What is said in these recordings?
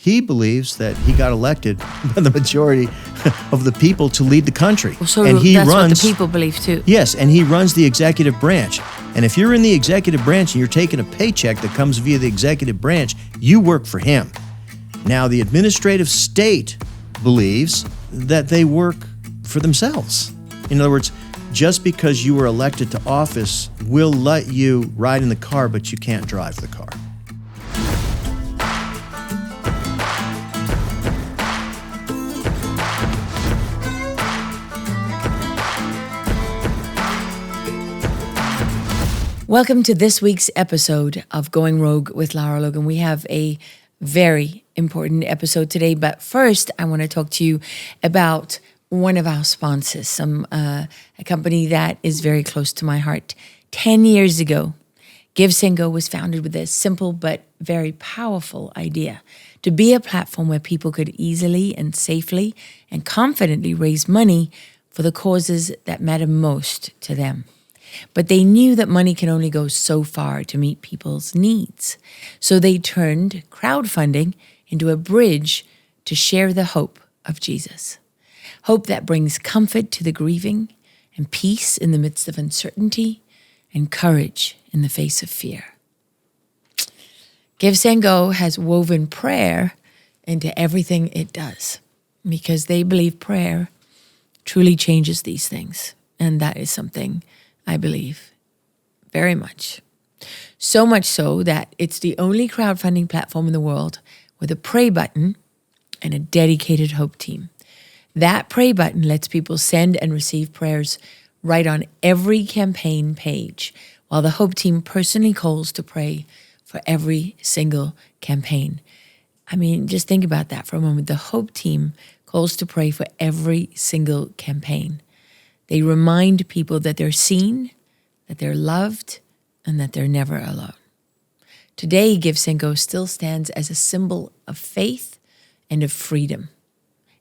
he believes that he got elected by the majority of the people to lead the country. So and he that's runs, what the people believe too. Yes, and he runs the executive branch. And if you're in the executive branch and you're taking a paycheck that comes via the executive branch, you work for him. Now, the administrative state believes that they work for themselves. In other words, just because you were elected to office, we'll let you ride in the car, but you can't drive the car. Welcome to this week's episode of Going Rogue with Lara Logan. We have a very important episode today, but first I want to talk to you about one of our sponsors, a company that is very close to my heart. 10 years ago, GiveSendGo was founded with a simple but very powerful idea: to be a platform where people could easily and safely and confidently raise money for the causes that matter most to them. But they knew that money can only go so far to meet people's needs. So they turned crowdfunding into a bridge to share the hope of Jesus. Hope that brings comfort to the grieving and peace in the midst of uncertainty and courage in the face of fear. GiveSendGo has woven prayer into everything it does because they believe prayer truly changes these things. And that is something I believe very much. So much so that it's the only crowdfunding platform in the world with a pray button and a dedicated hope team. That pray button lets people send and receive prayers right on every campaign page, while the hope team personally calls to pray for every single campaign. I mean, just think about that for a moment. The hope team calls to pray for every single campaign. They remind people that they're seen, that they're loved, and that they're never alone. Today, GiveSendGo still stands as a symbol of faith and of freedom,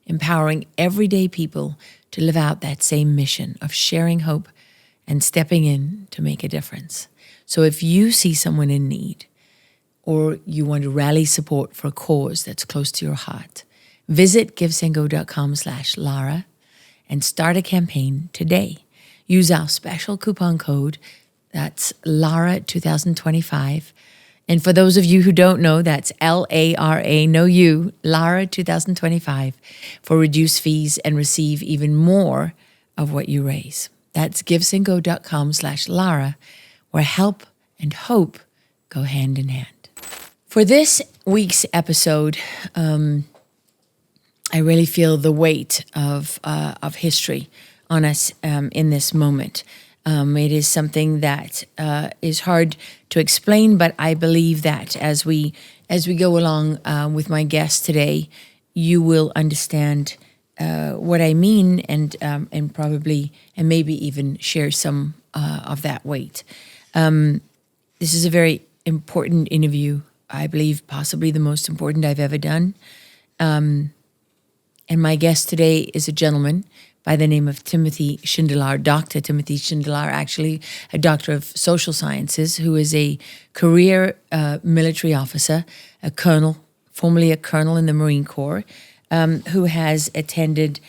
empowering everyday people to live out that same mission of sharing hope and stepping in to make a difference. So if you see someone in need, or you want to rally support for a cause that's close to your heart, visit givesendgo.com/Lara and start a campaign today. Use our special coupon code, that's Lara 2025. And for those of you who don't know, that's LARA, no you, Lara 2025, for reduced fees and receive even more of what you raise. That's givesendgo.com/Lara, where help and hope go hand in hand. For this week's episode, I really feel the weight of history on us in this moment. It is something that is hard to explain, but I believe that as we go along with my guest today, you will understand what I mean, and probably and maybe even share some of that weight. This is a very important interview. I believe possibly the most important I've ever done. And my guest today is a gentleman by the name of Timothy Shindelar, Dr. Timothy Shindelar, actually a doctor of social sciences, who is a career military officer, a colonel, formerly a colonel in the Marine Corps, who has attended,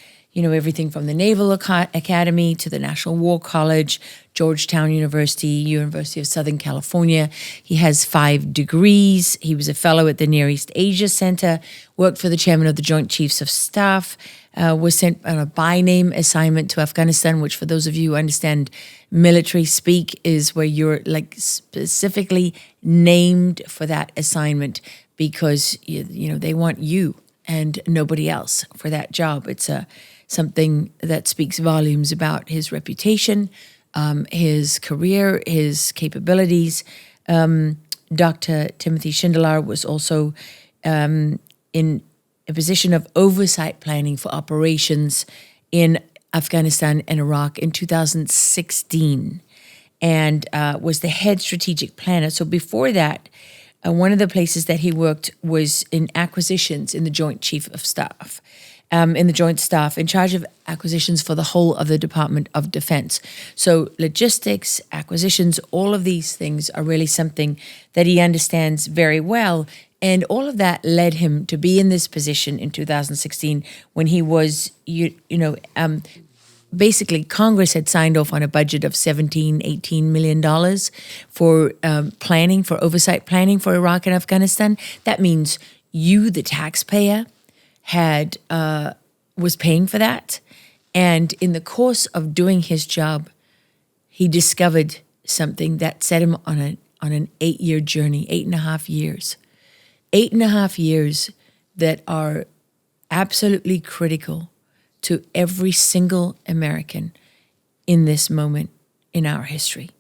everything from the Naval Academy to the National War College, Georgetown University, University of Southern California. He has 5 degrees. He was a fellow at the Near East Asia Center, worked for the chairman of the Joint Chiefs of Staff, was sent on a by-name assignment to Afghanistan, which for those of you who understand military speak is where you're specifically named for that assignment because, they want you and nobody else for that job. It's something that speaks volumes about his reputation, his career, his capabilities. Dr. Timothy Shindelar was also in a position of oversight planning for operations in Afghanistan and Iraq in 2016, and was the head strategic planner. So before that, one of the places that he worked was in acquisitions in the Joint Chief of Staff. In the Joint Staff, in charge of acquisitions for the whole of the Department of Defense. So logistics, acquisitions, all of these things are really something that he understands very well And all of that led him to be in this position in 2016 when he was, basically Congress had signed off on a budget of $17-18 million for planning, for oversight planning for Iraq and Afghanistan. That means you, the taxpayer, was paying for that. And in the course of doing his job, he discovered something that set him on an 8-year journey, 8.5 years. 8.5 years that are absolutely critical to every single American in this moment in our history.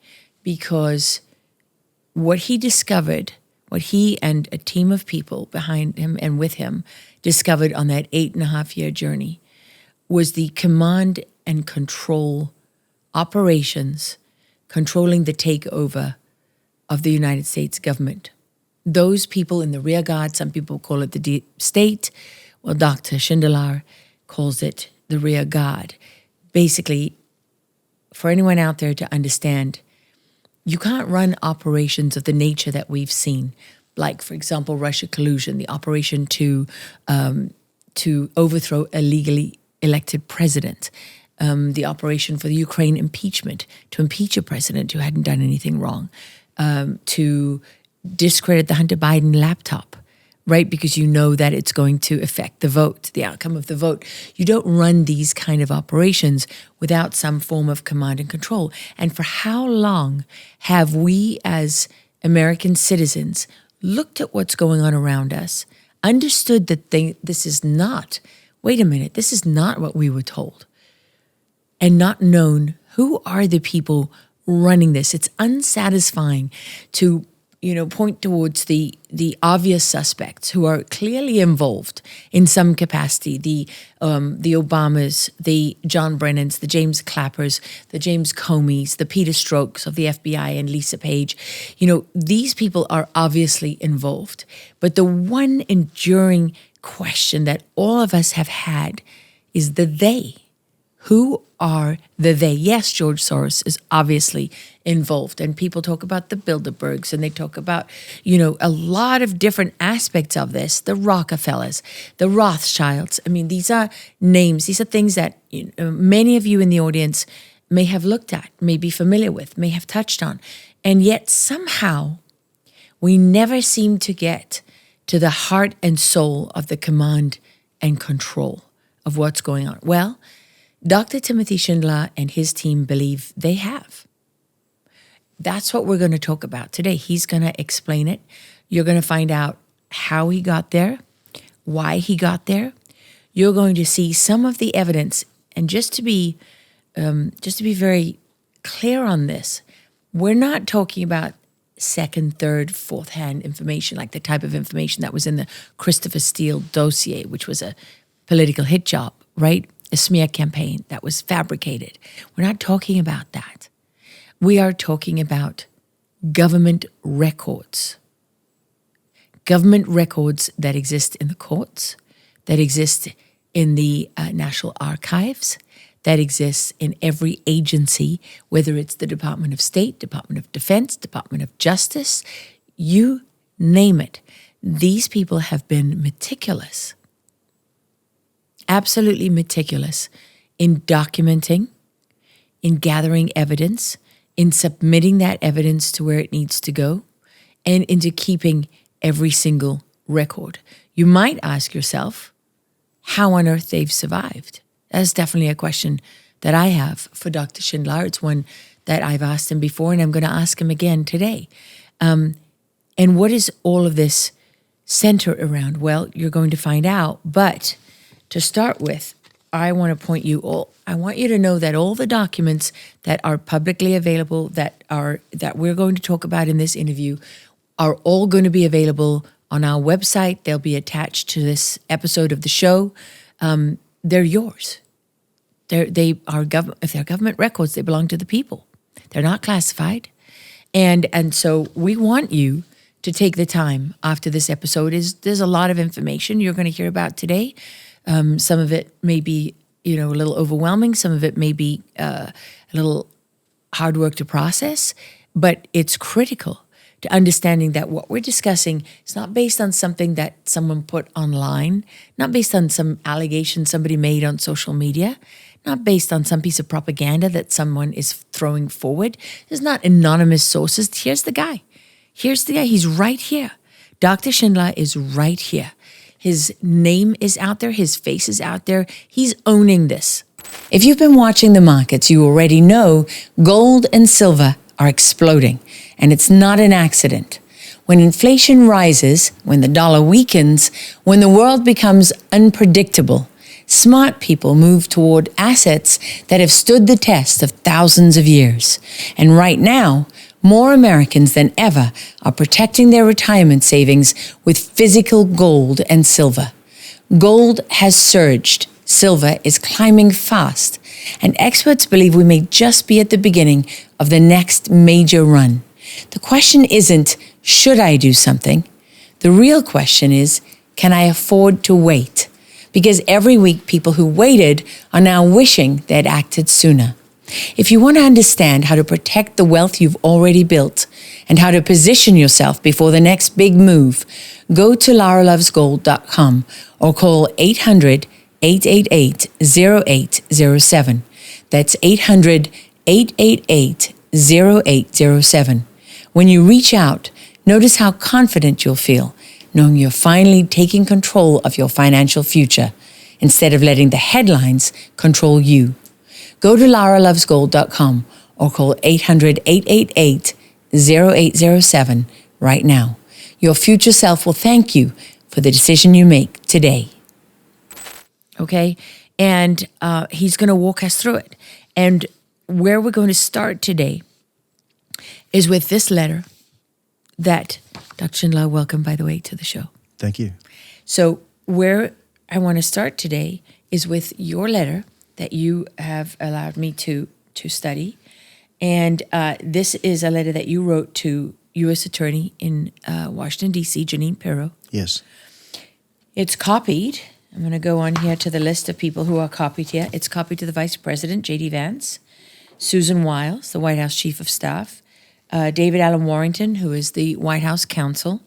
Because what he discovered, what he and a team of people behind him and with him discovered on that 8.5-year journey was the command and control operations controlling the takeover of the United States government. Those people in the rear guard, some people call it the deep state. Well, Dr. Shindelar calls it the rear guard. Basically, for anyone out there to understand, you can't run operations of the nature that we've seen, like, for example, Russia collusion, the operation to overthrow a legally elected president, the operation for the Ukraine impeachment, to impeach a president who hadn't done anything wrong, to discredit the Hunter Biden laptop, right? Because you know that it's going to affect the vote, the outcome of the vote. You don't run these kind of operations without some form of command and control. And for how long have we as American citizens looked at what's going on around us, understood that this is not, wait a minute, this is not what we were told, and not known who are the people running this? It's unsatisfying to point towards the obvious suspects who are clearly involved in some capacity, the Obamas, the John Brennans, the James Clappers, the James Comeys, the Peter Strokes of the FBI and Lisa Page. These people are obviously involved. But the one enduring question that all of us have had is the they. Who are the they? Yes, George Soros is obviously involved, and people talk about the Bilderbergs, and they talk about, a lot of different aspects of this, the Rockefellers, the Rothschilds. I mean, these are names, these are things that many of you in the audience may have looked at, may be familiar with, may have touched on, and yet somehow we never seem to get to the heart and soul of the command and control of what's going on. Well, Dr. Timothy Shindelar and his team believe they have. That's what we're going to talk about today. He's going to explain it. You're going to find out how he got there, why he got there. You're going to see some of the evidence. And just to be very clear on this, we're not talking about second, third, fourth-hand information, like the type of information that was in the Christopher Steele dossier, which was a political hit job, right? A smear campaign that was fabricated. We're not talking about that. We are talking about government records. Government records that exist in the courts, that exist in the National Archives, that exists in every agency, whether it's the Department of State, Department of Defense, Department of Justice, you name it. These people have been meticulous, absolutely meticulous in documenting, in gathering evidence, in submitting that evidence to where it needs to go, and into keeping every single record. You might ask yourself how on earth they've survived. That's definitely a question that I have for Dr. Shindelar. It's one that I've asked him before, and I'm going to ask him again today. And what is all of this centered around? Well, you're going to find out. But to start with, I want to I want you to know that all the documents that are publicly available, that we're going to talk about in this interview, are all going to be available on our website. They'll be attached to this episode of the show. They're yours. If they're government records, they belong to the people. They're not classified. And so we want you to take the time after this episode. There's a lot of information you're going to hear about today. Some of it may be, a little overwhelming. Some of it may be a little hard work to process, but it's critical to understanding that what we're discussing is not based on something that someone put online, not based on some allegation somebody made on social media, not based on some piece of propaganda that someone is throwing forward. There's not anonymous sources. Here's the guy. He's right here. Dr. Shindelar is right here. His name is out there. His face is out there. He's owning this. If you've been watching the markets, you already know gold and silver are exploding, and it's not an accident. When inflation rises, when the dollar weakens, when the world becomes unpredictable, smart people move toward assets that have stood the test of thousands of years. And right now, more Americans than ever are protecting their retirement savings with physical gold and silver. Gold has surged. Silver is climbing fast, and experts believe we may just be at the beginning of the next major run. The question isn't, should I do something? The real question is, can I afford to wait? Because every week, people who waited are now wishing they'd acted sooner. If you want to understand how to protect the wealth you've already built and how to position yourself before the next big move, go to laralovesgold.com or call 800-888-0807. That's 800-888-0807. When you reach out, notice how confident you'll feel, knowing you're finally taking control of your financial future instead of letting the headlines control you. Go to laralovesgold.com or call 800-888-0807 right now. Your future self will thank you for the decision you make today. Okay? And he's going to walk us through it. And where we're going to start today is with this letter that, Dr. Shindelar, welcome, by the way, to the show. Thank you. So where I want to start today is with your letter that you have allowed me to study. And this is a letter that you wrote to U.S. Attorney in Washington, D.C., Jeanine Pirro. Yes. It's copied. I'm going to go on here to the list of people who are copied here. It's copied to the Vice President, J.D. Vance, Susan Wiles, the White House Chief of Staff, David Allen Warrington, who is the White House counsel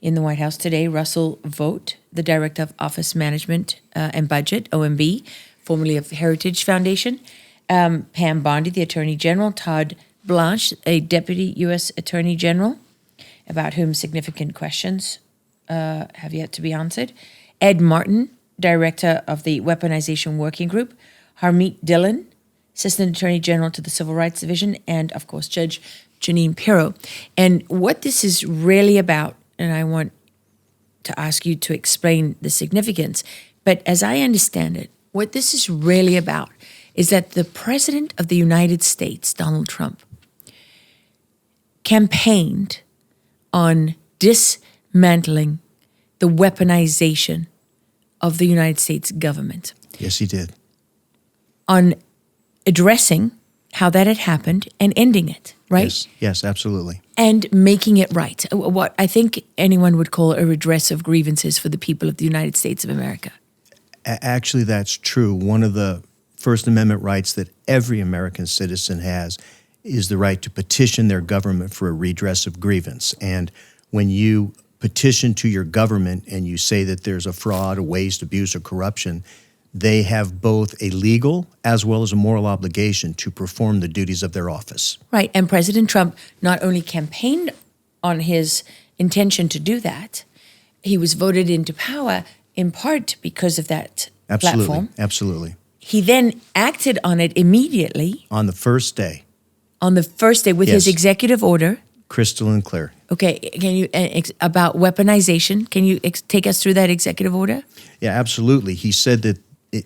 in the White House today, Russell Vogt, the Director of Office Management and Budget, OMB, formerly of Heritage Foundation, Pam Bondi, the Attorney General, Todd Blanche, a Deputy U.S. Attorney General, about whom significant questions have yet to be answered, Ed Martin, Director of the Weaponization Working Group, Harmeet Dillon, Assistant Attorney General to the Civil Rights Division, and, of course, Judge Jeanine Pirro. And what this is really about, and I want to ask you to explain the significance, but as I understand it, what this is really about is that the President of the United States, Donald Trump, campaigned on dismantling the weaponization of the United States government. Yes, he did. On addressing how that had happened and ending it, right? Yes, absolutely. And making it right. What I think anyone would call a redress of grievances for the people of the United States of America. Actually, that's true. One of the First Amendment rights that every American citizen has is the right to petition their government for a redress of grievance. And when you petition to your government and you say that there's a fraud, a waste, abuse, or corruption, they have both a legal as well as a moral obligation to perform the duties of their office. Right, and President Trump not only campaigned on his intention to do that, he was voted into power in part because of that platform. Absolutely. He then acted on it immediately. On the first day. On the first day with his executive order. Crystal clear. Okay, can you, about weaponization, can you take us through that executive order? Yeah, absolutely. He said that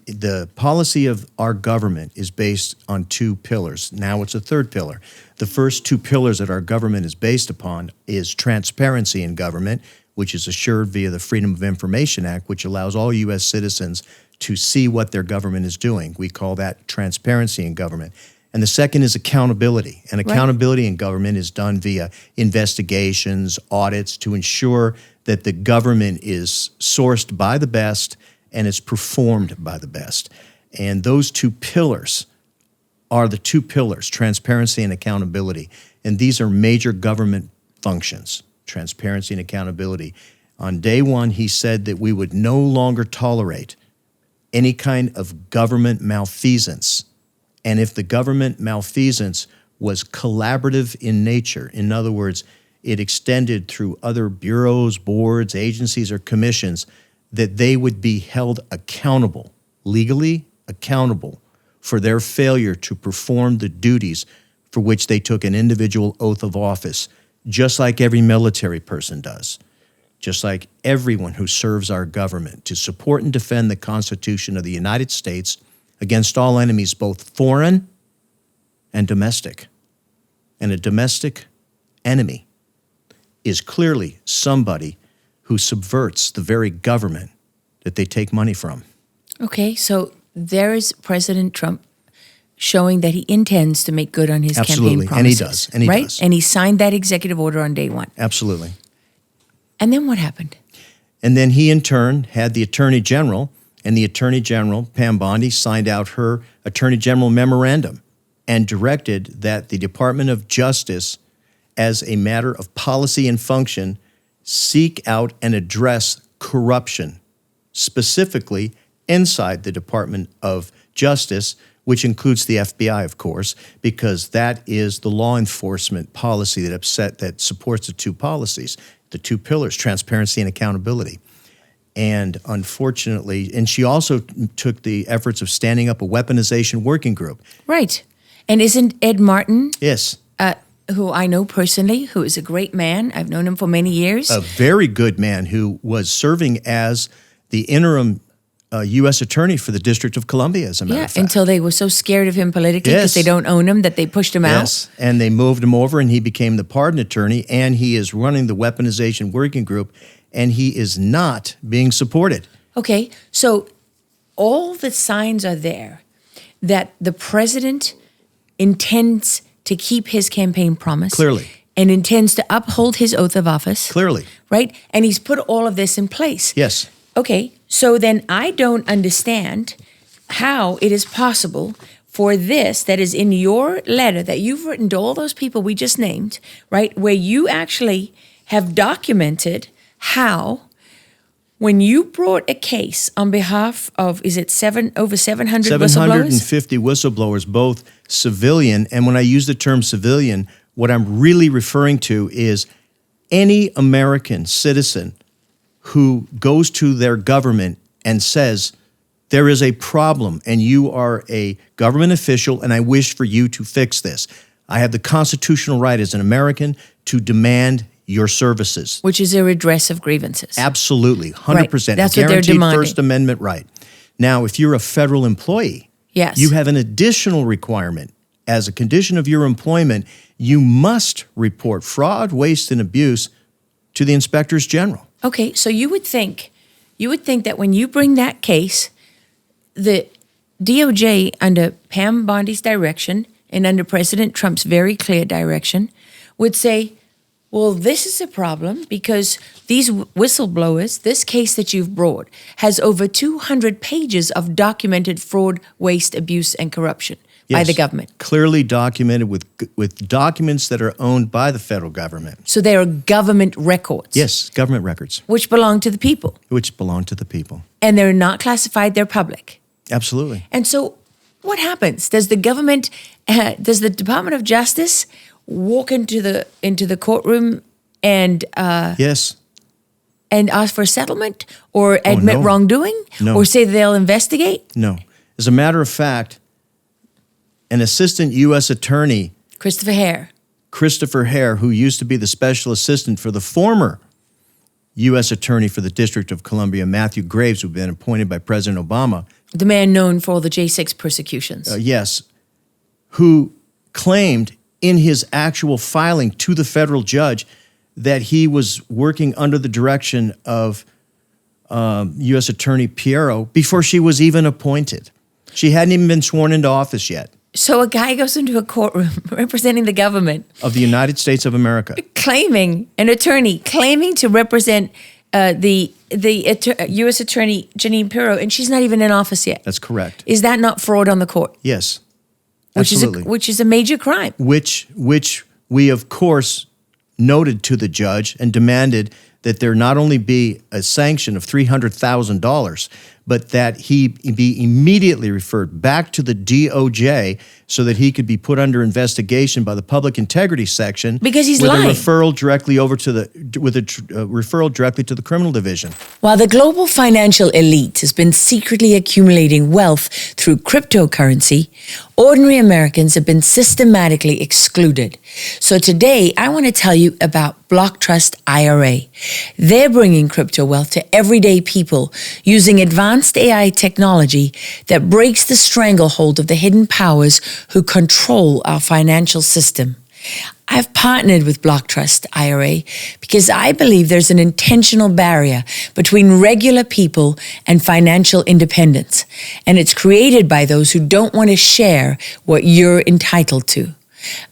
the policy of our government is based on two pillars. Now it's a third pillar. The first two pillars that our government is based upon is transparency in government, which is assured via the Freedom of Information Act, which allows all U.S. citizens to see what their government is doing. We call that transparency in government. And the second is accountability. And accountability in government is done via investigations, audits, to ensure that the government is sourced by the best and is performed by the best. And those two pillars are the two pillars, transparency and accountability. And these are major government functions, transparency and accountability. On day one, he said that we would no longer tolerate any kind of government malfeasance. And if the government malfeasance was collaborative in nature, in other words, it extended through other bureaus, boards, agencies, or commissions, that they would be held accountable, legally accountable, for their failure to perform the duties for which they took an individual oath of office, just like every military person does, just like everyone who serves our government, to support and defend the Constitution of the United States against all enemies, both foreign and domestic. And a domestic enemy is clearly somebody who subverts the very government that they take money from. Okay, so there is President Trump showing that he intends to make good on his campaign promises. And he does, and he right? does. And he signed that executive order on day one. Absolutely. And then what happened? And then he, in turn, had the Attorney General, and the Attorney General, Pam Bondi, signed out her Attorney General memorandum and directed that the Department of Justice, as a matter of policy and function, seek out and address corruption, specifically inside the Department of Justice, which includes the FBI, of course, because that is the law enforcement policy that supports the two policies, the two pillars, transparency and accountability. And unfortunately, and she also took the efforts of standing up a weaponization working group. Right. And isn't Ed Martin, Yes. who I know personally, who is a great man, I've known him for many years. A very good man who was serving as the interim U.S. Attorney for the District of Columbia, as a matter of fact. Until they were so scared of him politically Yes. because they don't own him that they pushed him out. Yes, and they moved him over and he became the pardon attorney, and he is running the weaponization working group, and he is not being supported. Okay, so all the signs are there that the president intends to keep his campaign promise. Clearly. And intends to uphold his oath of office. Clearly. Right? And he's put all of this in place. Yes. Okay, so then I don't understand how it is possible for this that is in your letter that you've written to all those people we just named, right, where you actually have documented how, when you brought a case on behalf of, is it over 700 whistleblowers? 750 whistleblowers, both civilian, and when I use the term civilian, what I'm really referring to is any American citizen who goes to their government and says, there is a problem and you are a government official and I wish for you to fix this. I have the constitutional right as an American to demand your services. Which is a redress of grievances. Absolutely, 100%. Right. That's what they're guaranteed demanding. First Amendment right. Now, if you're a federal employee, Yes. you have an additional requirement. As a condition of your employment, you must report fraud, waste, and abuse to the inspectors general. Okay, so you would think that when you bring that case, the DOJ, under Pam Bondi's direction and under President Trump's very clear direction, would say, well, this is a problem because these whistleblowers, this case that you've brought, has over 200 pages of documented fraud, waste, abuse, and corruption by Yes, the government. clearly documented with documents that are owned by the federal government. So they are government records. Yes, government records, Which belong to the people. which belong to the people. And they're not classified, they're public. Absolutely. And so what happens? Does the government, does the Department of Justice walk into the courtroom and Yes. and ask for a settlement or admit no. wrongdoing No. or say they'll investigate? No. As a matter of fact, an assistant U.S. attorney, Christopher Hare, who used to be the special assistant for the former U.S. attorney for the District of Columbia, Matthew Graves, who had been appointed by President Obama, the man known for all the J6 persecutions. yes, who claimed in his actual filing to the federal judge that he was working under the direction of U.S. Attorney Piero before she was even appointed. She hadn't even been sworn into office yet. So a guy goes into a courtroom representing the government Of the United States of America. an attorney claiming to represent the U.S. Attorney Janine Pirro, and she's not even in office yet. That's correct. Is that not fraud on the court? Yes, Which absolutely. is a major crime. Which we, of course, noted to the judge and demanded that there not only be a sanction of $300,000, but that he be immediately referred back to the DOJ so that he could be put under investigation by the Public Integrity Section Because he's with lying. a referral directly over to the referral directly to the Criminal Division. While the global financial elite has been secretly accumulating wealth through cryptocurrency, ordinary Americans have been systematically excluded. So today, I want to tell you about Block Trust IRA. They're bringing crypto wealth to everyday people using advanced AI technology that breaks the stranglehold of the hidden powers who control our financial system. I've partnered with Block Trust IRA because I believe there's an intentional barrier between regular people and financial independence, and it's created by those who don't want to share what you're entitled to.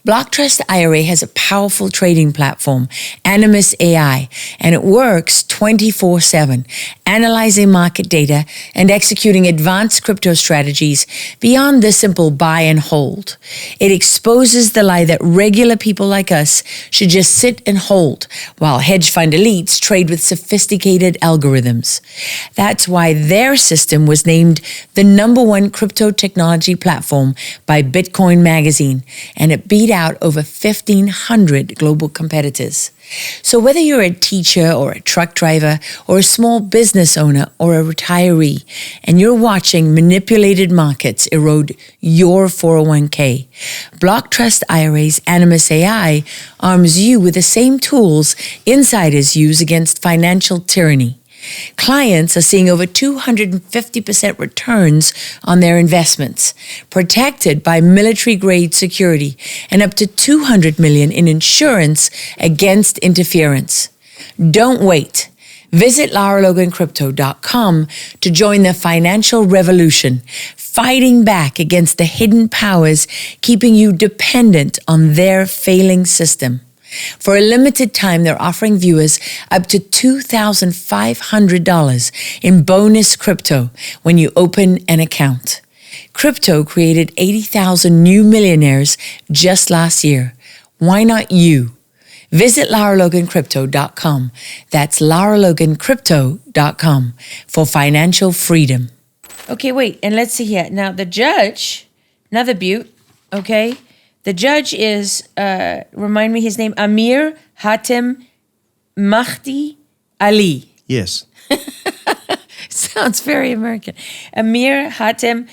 Block Trust IRA has a powerful trading platform, Animus AI, and it works 24/7, analyzing market data and executing advanced crypto strategies beyond the simple buy and hold. It exposes the lie that regular people like us should just sit and hold, while hedge fund elites trade with sophisticated algorithms. That's why their system was named the #1 crypto technology platform by Bitcoin Magazine, and it beat out over 1,500 global competitors. So whether you're a teacher or a truck driver or a small business owner or a retiree, and you're watching manipulated markets erode your 401k, Block Trust IRA's Animus AI arms you with the same tools insiders use against financial tyranny. Clients are seeing over 250% returns on their investments, protected by military-grade security, and up to $200 million in insurance against interference. Don't wait. Visit LaraLoganCrypto.com to join the financial revolution, fighting back against the hidden powers keeping you dependent on their failing system. For a limited time, they're offering viewers up to $2,500 in bonus crypto when you open an account. Crypto created 80,000 new millionaires just last year. Why not you? Visit LaraLoganCrypto.com. That's LaraLoganCrypto.com for financial freedom. Okay, wait, and let's see here. Now, the judge, another beaut, okay? The judge is, remind me his name, Amir Hatem Mahdi Ali. Yes. Sounds very American. Amir Hatem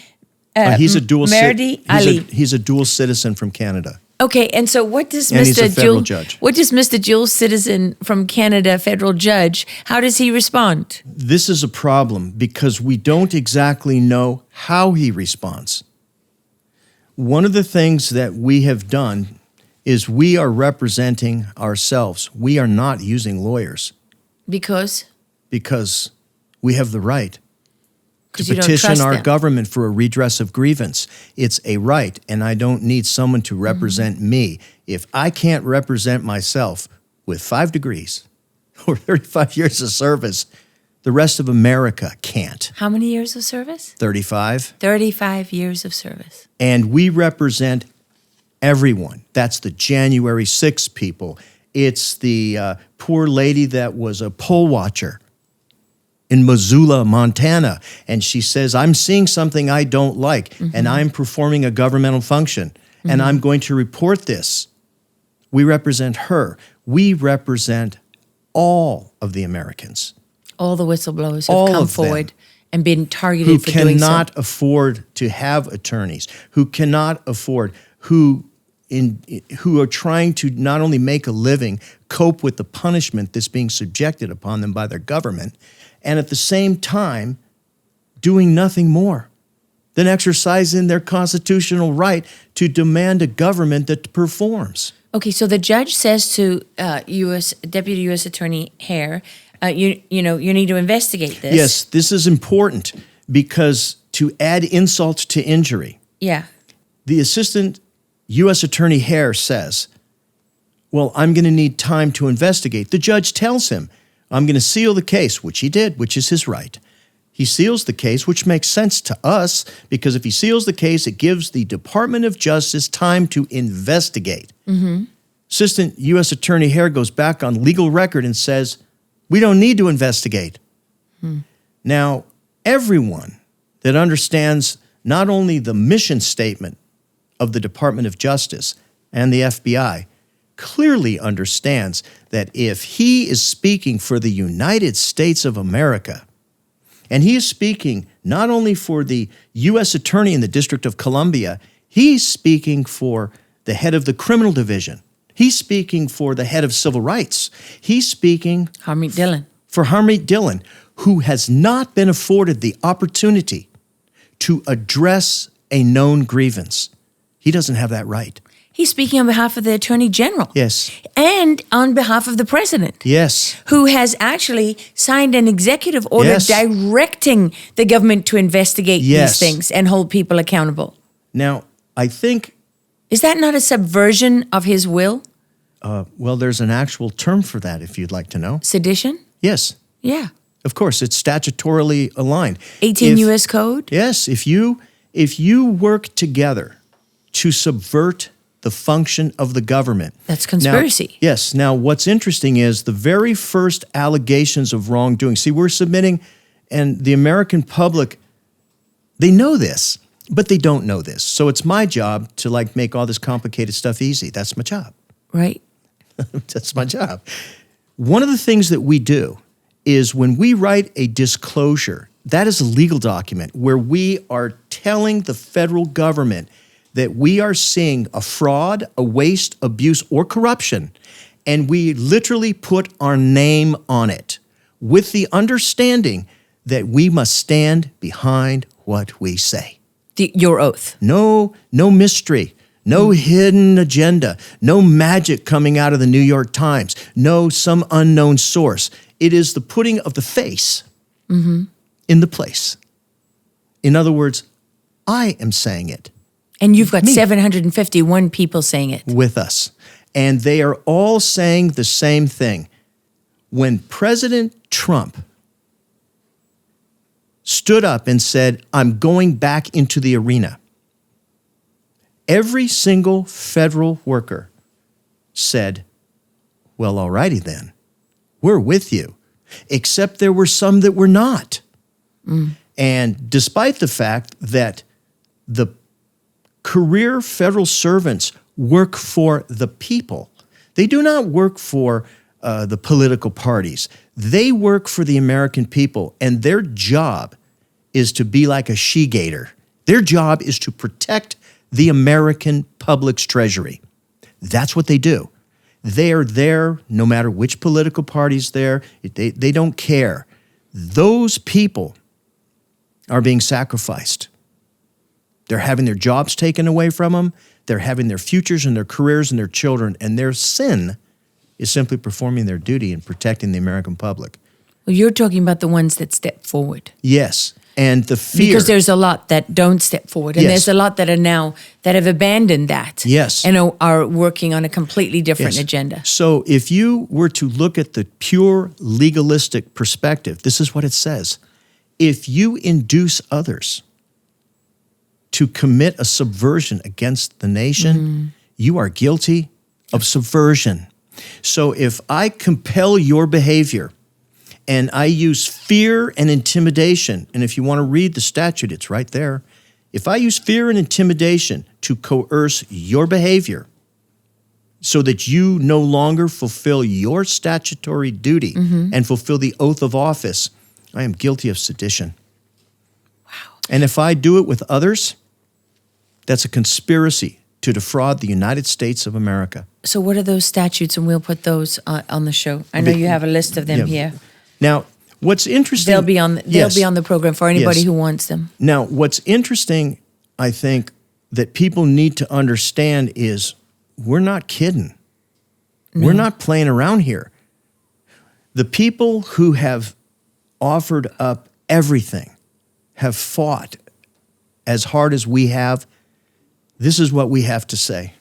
He's a dual Mahdi Ali. He's a dual citizen from Canada. Okay, and so what does And he's a Mr. federal judge. What does Mr. Dual Citizen from Canada, federal judge, how does he respond? This is a problem because we don't exactly know how he responds. One of the things that we have done is we are representing ourselves. We are not using lawyers Because we have the right to you don't petition trust our them. government for a redress of grievance. It's a right, and I don't need someone to represent me. If I can't represent myself with 5 degrees or 35 years of service, the rest of America can't. How many years of service? 35. 35 years of service. And we represent everyone. That's the January 6th people. It's the poor lady that was a poll watcher in Missoula, Montana. And she says, I'm seeing something I don't like, and I'm performing a governmental function, and I'm going to report this. We represent her. We represent all of the Americans. All the whistleblowers have All come of them. forward and been targeted Who for doing so. cannot afford to have attorneys, who cannot afford, who are trying to not only make a living, cope with the punishment that's being subjected upon them by their government, and at the same time doing nothing more than exercising their constitutional right to demand a government that performs. Okay, so the judge says to Deputy U.S. Attorney Hare, you need to investigate this. Yes, this is important because to add insult to injury, Yeah. the Assistant U.S. Attorney Hare says, well, I'm going to need time to investigate. The judge tells him, I'm going to seal the case, which he did, which is his right. He seals the case, which makes sense to us, because if he seals the case, it gives the Department of Justice time to investigate. Assistant U.S. Attorney Hare goes back on legal record and says, we don't need to investigate. Now, everyone that understands not only the mission statement of the Department of Justice and the FBI clearly understands that if he is speaking for the United States of America, and he is speaking not only for the U.S. Attorney in the District of Columbia, he's speaking for the head of the criminal division. He's speaking for the head of civil rights. He's speaking Harmeet Dillon. For Harmeet Dillon, who has not been afforded the opportunity to address a known grievance. He doesn't have that right. He's speaking on behalf of the Attorney General. Yes. And on behalf of the President. Yes. Who has actually signed an executive order directing the government to investigate these things and hold people accountable. Now, I think... Is that not a subversion of his will? Well, there's an actual term for that, if you'd like to know. Sedition? Yes. Yeah. Of course, it's statutorily aligned. 18 U.S. Code? Yes. If you work together to subvert the function of the government. That's conspiracy. Now, yes. Now, what's interesting is the very first allegations of wrongdoing. See, we're submitting, and the American public, they know this, but they don't know this. So it's my job to make all this complicated stuff easy. That's my job. Right. That's my job. One of the things that we do is when we write a disclosure, that is a legal document where we are telling the federal government that we are seeing a fraud, a waste, abuse, or corruption, and we literally put our name on it with the understanding that we must stand behind what we say. Your oath. No mystery. No hidden agenda. No magic coming out of the New York Times. No some unknown source. It is the putting of the face in the place. In other words, I am saying it. And you've got 751 people saying it. With us. And they are all saying the same thing. When President Trump stood up and said, I'm going back into the arena, every single federal worker said, well, all righty then. We're with you. Except there were some that were not. And despite the fact that the career federal servants work for the people, they do not work for the political parties. They work for the American people, and their job is to be like a she-gator. Their job is to protect the American public's treasury. That's what they do. They are there no matter which political party's there. They don't care. Those people are being sacrificed. They're having their jobs taken away from them. They're having their futures and their careers and their children. And their sin is simply performing their duty and protecting the American public. Well, you're talking about the ones that step forward. Yes. And the fear. Because there's a lot that don't step forward. And there's a lot that are now, that have abandoned that. Yes. And are working on a completely different agenda. So if you were to look at the pure legalistic perspective, this is what it says. If you induce others to commit a subversion against the nation, you are guilty of subversion. So if I compel your behavior and I use fear and intimidation, and if you want to read the statute, it's right there. If I use fear and intimidation to coerce your behavior so that you no longer fulfill your statutory duty and fulfill the oath of office, I am guilty of sedition. Wow. And if I do it with others, that's a conspiracy to defraud the United States of America. So what are those statutes? And we'll put those on the show. I know you have a list of them here. Now, what's interesting... They'll be on the program for anybody who wants them. Now, what's interesting, I think, that people need to understand is we're not kidding. No. We're not playing around here. The people who have offered up everything, have fought as hard as we have, this is what we have to say.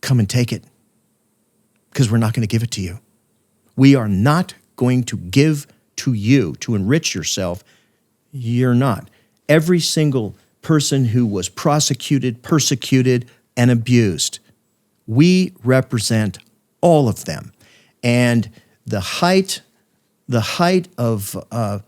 Come and take it, because we're not going to give it to you. We are not going to give to you to enrich yourself. You're not. Every single person who was prosecuted, persecuted, and abused We represent all of them. And the height of the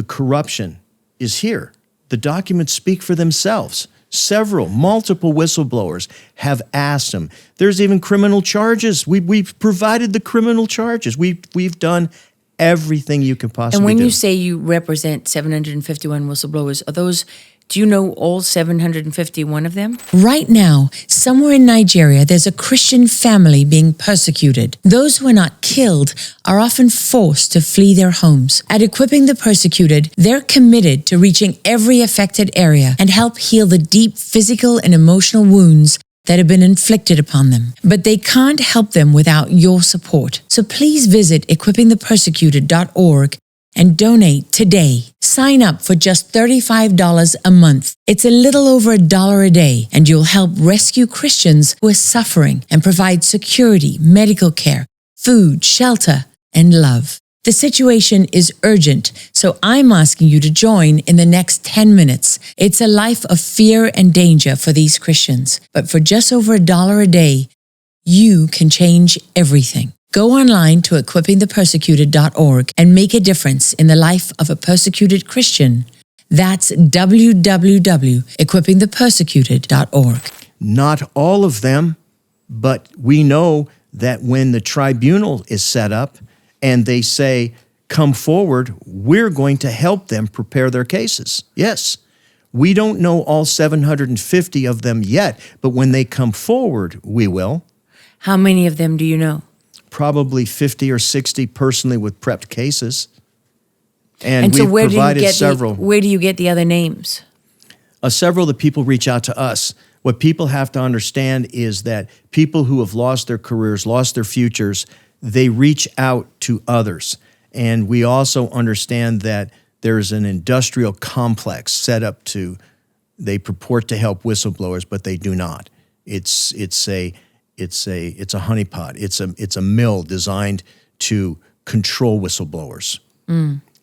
corruption is here. The documents speak for themselves. Multiple whistleblowers have asked them. There's even criminal charges. We've provided the criminal charges. We've done everything you can possibly do. And when you say you represent 751 whistleblowers, do you know all 751 of them? Right now, somewhere in Nigeria, there's a Christian family being persecuted. Those who are not killed are often forced to flee their homes. At Equipping the Persecuted, they're committed to reaching every affected area and help heal the deep physical and emotional wounds that have been inflicted upon them. But they can't help them without your support. So please visit equippingthepersecuted.org and donate today. Sign up for just $35 a month. It's a little over $1 a day, and you'll help rescue Christians who are suffering and provide security, medical care, food, shelter, and love. The situation is urgent, so I'm asking you to join in the next 10 minutes. It's a life of fear and danger for these Christians, but for just over $1 a day, you can change everything. Go online to equippingthepersecuted.org and make a difference in the life of a persecuted Christian. That's www.equippingthepersecuted.org. Not all of them, but we know that when the tribunal is set up and they say, come forward, we're going to help them prepare their cases. Yes, we don't know all 750 of them yet, but when they come forward, we will. How many of them do you know? Probably 50 or 60 personally with prepped cases. And so we've provided several. Where do you get the other names? Several of the people reach out to us. What people have to understand is that people who have lost their careers, lost their futures, they reach out to others. And we also understand that there's an industrial complex set up they purport to help whistleblowers, but they do not. It's a honeypot. It's a mill designed to control whistleblowers.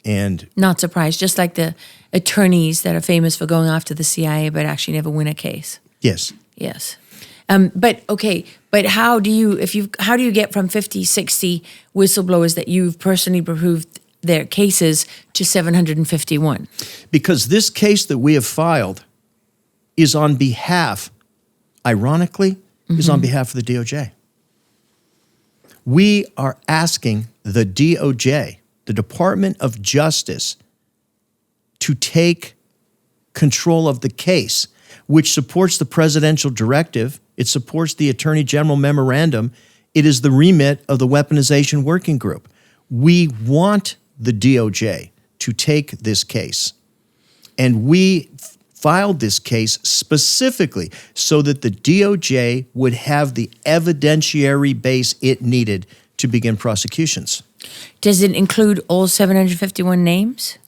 And not surprised, just like the attorneys that are famous for going after the CIA but actually never win a case. Yes. But how do you get from 50, 60 whistleblowers that you've personally proved their cases to 751? Because this case that we have filed is on behalf, ironically, is on behalf of the DOJ. We are asking the DOJ, the Department of Justice, to take control of the case, which supports the presidential directive. It supports the Attorney General memorandum. It is the remit of the Weaponization Working Group. We want the DOJ to take this case. And we filed this case specifically so that the DOJ would have the evidentiary base it needed to begin prosecutions. Does it include all 751 names?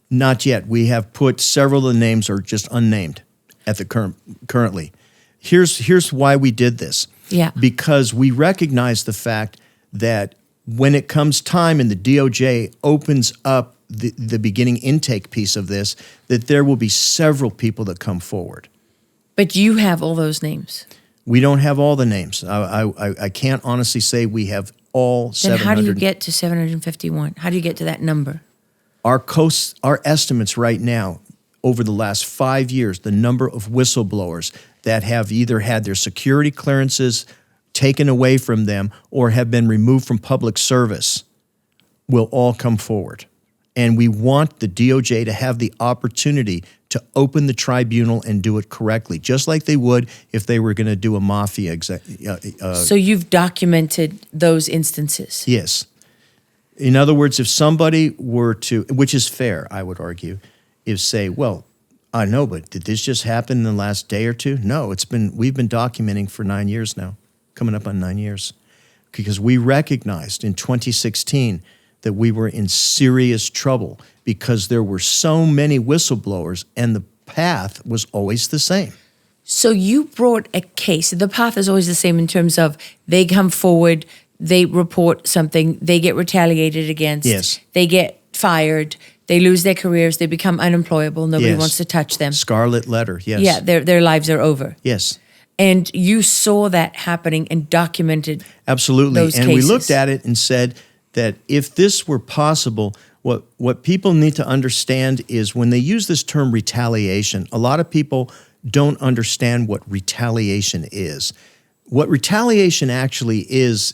Not yet. We have put several of the names are just unnamed at the currently. Here's why we did this. Yeah. Because we recognize the fact that when it comes time and the DOJ opens up the beginning intake piece of this, that there will be several people that come forward. But you have all those names. We don't have all the names. I can't honestly say we have all 700. Then how do you get to 751? How do you get to that number? Our estimates right now, over the last 5 years, the number of whistleblowers that have either had their security clearances taken away from them or have been removed from public service will all come forward. And we want the DOJ to have the opportunity to open the tribunal and do it correctly, just like they would if they were going to do a mafia. So you've documented those instances? Yes. In other words, if somebody were to, which is fair, I would argue, is say, well, I know, but did this just happen in the last day or two? No, we've been documenting for 9 years now, coming up on 9 years, because we recognized in 2016 that we were in serious trouble because there were so many whistleblowers and the path was always the same. So you brought a case. The path is always the same in terms of they come forward, they report something, they get retaliated against, yes. They get fired, they lose their careers, they become unemployable, nobody wants to touch them. Scarlet letter, yes. Yeah, their lives are over. Yes. And you saw that happening and documented Absolutely. those And cases. we looked at it and said that if this were possible, what people need to understand is when they use this term retaliation, a lot of people don't understand what retaliation is. What retaliation actually is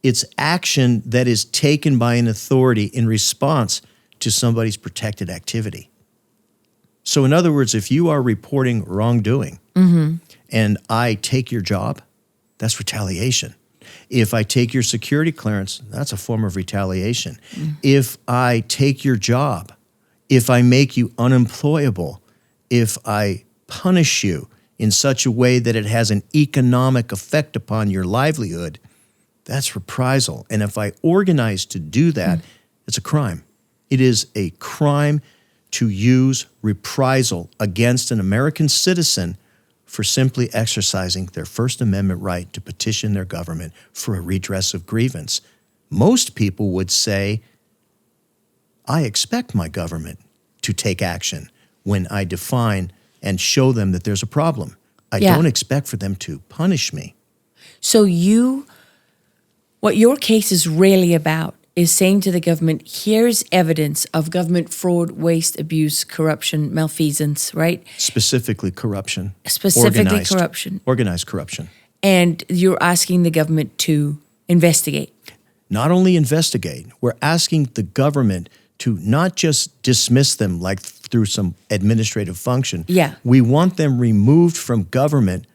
it's action that is taken by an authority in response to somebody's protected activity. So in other words, if you are reporting wrongdoing and I take your job, that's retaliation. If I take your security clearance, that's a form of retaliation. If I take your job, if I make you unemployable, if I punish you in such a way that it has an economic effect upon your livelihood, that's reprisal. And if I organize to do that, it's a crime. It is a crime to use reprisal against an American citizen for simply exercising their First Amendment right to petition their government for a redress of grievance. Most people would say, I expect my government to take action when I define and show them that there's a problem. I don't expect for them to punish me. So what your case is really about is saying to the government, here's evidence of government fraud, waste, abuse, corruption, malfeasance, right? Specifically corruption. Specifically corruption. Organized corruption. And you're asking the government to investigate. Not only investigate, we're asking the government to not just dismiss them like through some administrative function. Yeah. We want them removed from government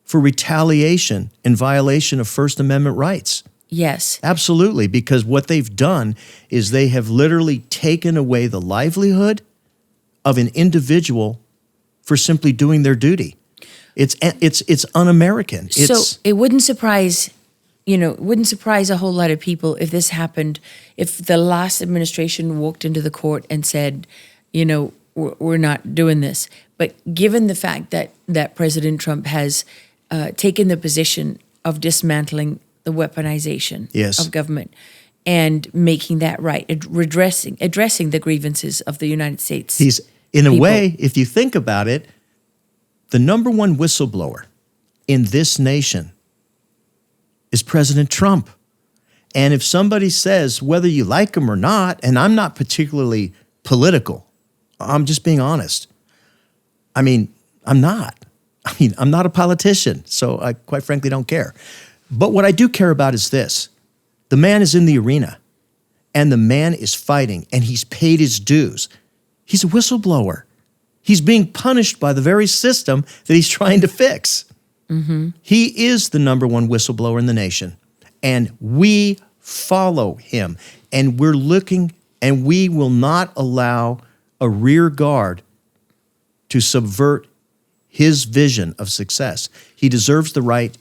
for retaliation in violation of First Amendment rights. Yes. Absolutely, because what they've done is they have literally taken away the livelihood of an individual for simply doing their duty. It's un-American. So it wouldn't surprise, it wouldn't surprise a whole lot of people if this happened, if the last administration walked into the court and said, we're not doing this. But given the fact that President Trump has taken the position of dismantling the weaponization of government and making that right, addressing the grievances of the United States. He's, in a way, if you think about it, the number one whistleblower in this nation is President Trump. And if somebody says, whether you like him or not, and I'm not particularly political, I'm just being honest. I'm not a politician, so I quite frankly don't care. But what I do care about is this. The man is in the arena, and the man is fighting, and he's paid his dues. He's a whistleblower. He's being punished by the very system that he's trying to fix. He is the number one whistleblower in the nation, and we follow him. And we're looking, and we will not allow a rear guard to subvert his vision of success. He deserves the right.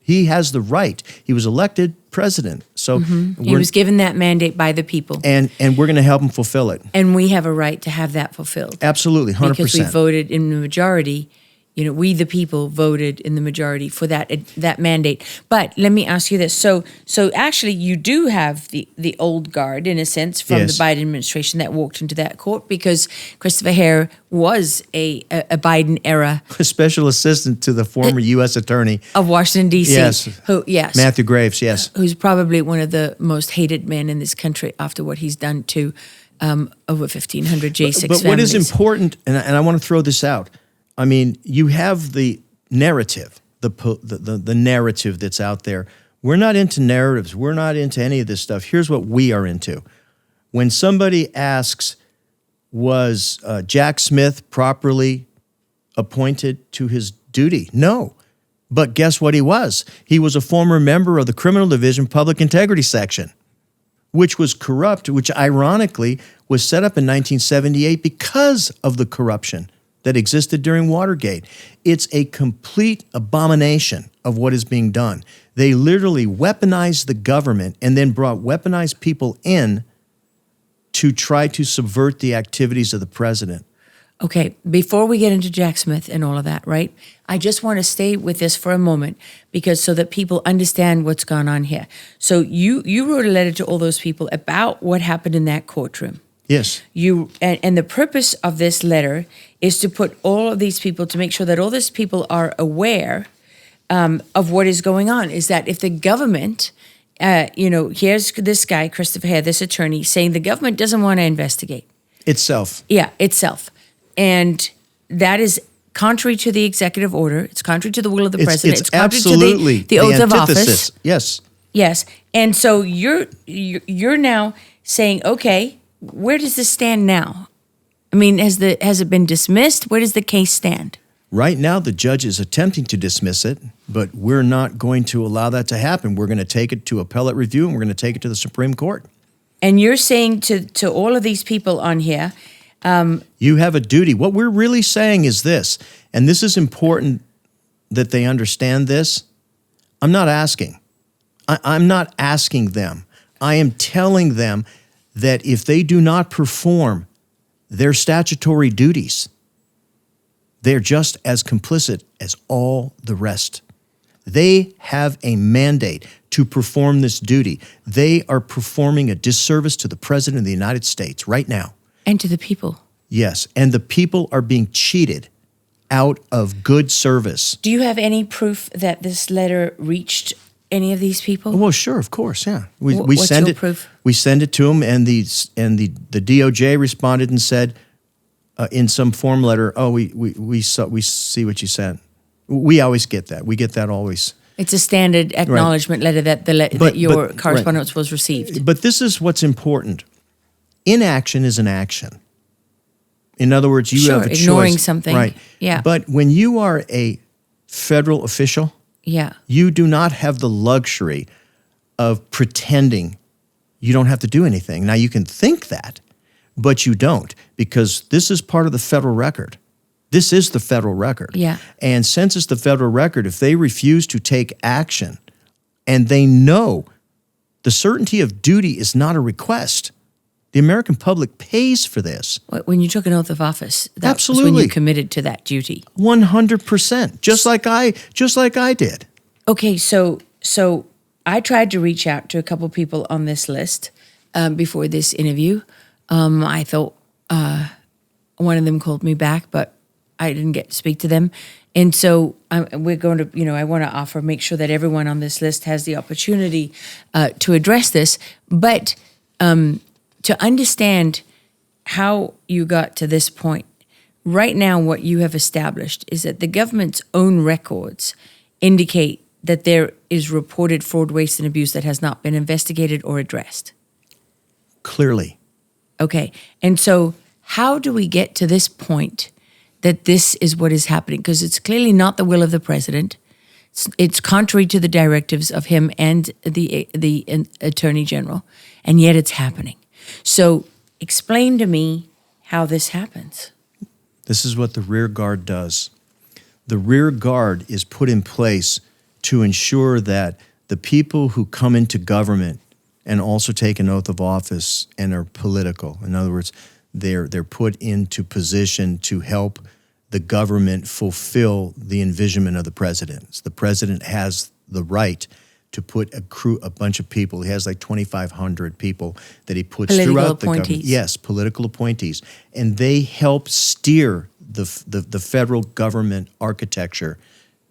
He has the right. He was elected president. So he was given that mandate by the people. And we're going to help him fulfill it. And we have a right to have that fulfilled. Absolutely, 100%. Because we voted in the majority. We the people voted in the majority for that mandate. But let me ask you this. So actually you do have the old guard, in a sense, from the Biden administration that walked into that court, because Christopher Hare was a Biden era Special assistant to the former U.S. attorney of Washington, D.C. Yes. Matthew Graves, yes. Who's probably one of the most hated men in this country after what he's done to over 1,500 J6 families. But what is important, and I want to throw this out, you have the narrative, the narrative that's out there. We're not into narratives. We're not into any of this stuff. Here's what we are into. When somebody asks, was Jack Smith properly appointed to his duty? No. But guess what he was? He was a former member of the Criminal Division Public Integrity Section, which was corrupt, which ironically was set up in 1978 because of the corruption that existed during Watergate. It's a complete abomination of what is being done. They literally weaponized the government and then brought weaponized people in to try to subvert the activities of the president. Okay, before we get into Jack Smith and all of that, right? I just want to stay with this for a moment, because so that people understand what's gone on here. So you wrote a letter to all those people about what happened in that courtroom. Yes. And the purpose of this letter is to put all of these people, to make sure that all these people are aware of what is going on. Is that if the government, here's this guy, Christopher Hare, this attorney, saying the government doesn't want to investigate. Itself. Yeah, itself. And that is contrary to the executive order. It's contrary to the will of the president. It's contrary absolutely to the oath of antithesis. office. Yes. Yes. And so you're now saying, okay, where does this stand now? I mean, has it been dismissed? Where does the case stand? Right now, the judge is attempting to dismiss it, but we're not going to allow that to happen. We're going to take it to appellate review, and we're going to take it to the Supreme Court. And you're saying to all of these people on here, you have a duty. What we're really saying is this, and this is important that they understand this. I'm not asking. I'm not asking them. I am telling them that if they do not perform their statutory duties, they're just as complicit as all the rest. They have a mandate to perform this duty. They are performing a disservice to the President of the United States right now. And to the people. Yes, and the people are being cheated out of good service. Do you have any proof that this letter reached any of these people? Well, sure, of course, yeah. We What's send your it. proof? We send it to them, and the DOJ responded and said in some form letter, "Oh, we see what you sent." We always get that. We get that always. It's a standard acknowledgement letter that your correspondence was received. But this is what's important. Inaction is an action. In other words, you have a choice. Ignoring something. Right. Yeah. But when you are a federal official, you do not have the luxury of pretending you don't have to do anything. Now, you can think that, but you don't, because this is part of the federal record. This is the federal record. Yeah. And since it's the federal record, if they refuse to take action and they know the certainty of duty is not a request, the American public pays for this. When you took an oath of office, that Absolutely. was when you committed to that duty. 100%, just like I did. Okay, so I tried to reach out to a couple people on this list before this interview. I thought one of them called me back, but I didn't get to speak to them. And so we're going to, I want to make sure that everyone on this list has the opportunity to address this. But to understand how you got to this point, right now what you have established is that the government's own records indicate that there is reported fraud, waste, and abuse that has not been investigated or addressed. Clearly. Okay. And so how do we get to this point that this is what is happening? Because it's clearly not the will of the president. It's contrary to the directives of him and the attorney general, and yet it's happening. So explain to me how this happens. This is what the rear guard does. The rear guard is put in place to ensure that the people who come into government and also take an oath of office and are political, in other words, they're put into position to help the government fulfill the envisionment of the president. The president has the right to put a bunch of people. He has like 2,500 people that he puts throughout the government. Yes, political appointees. And they help steer the federal government architecture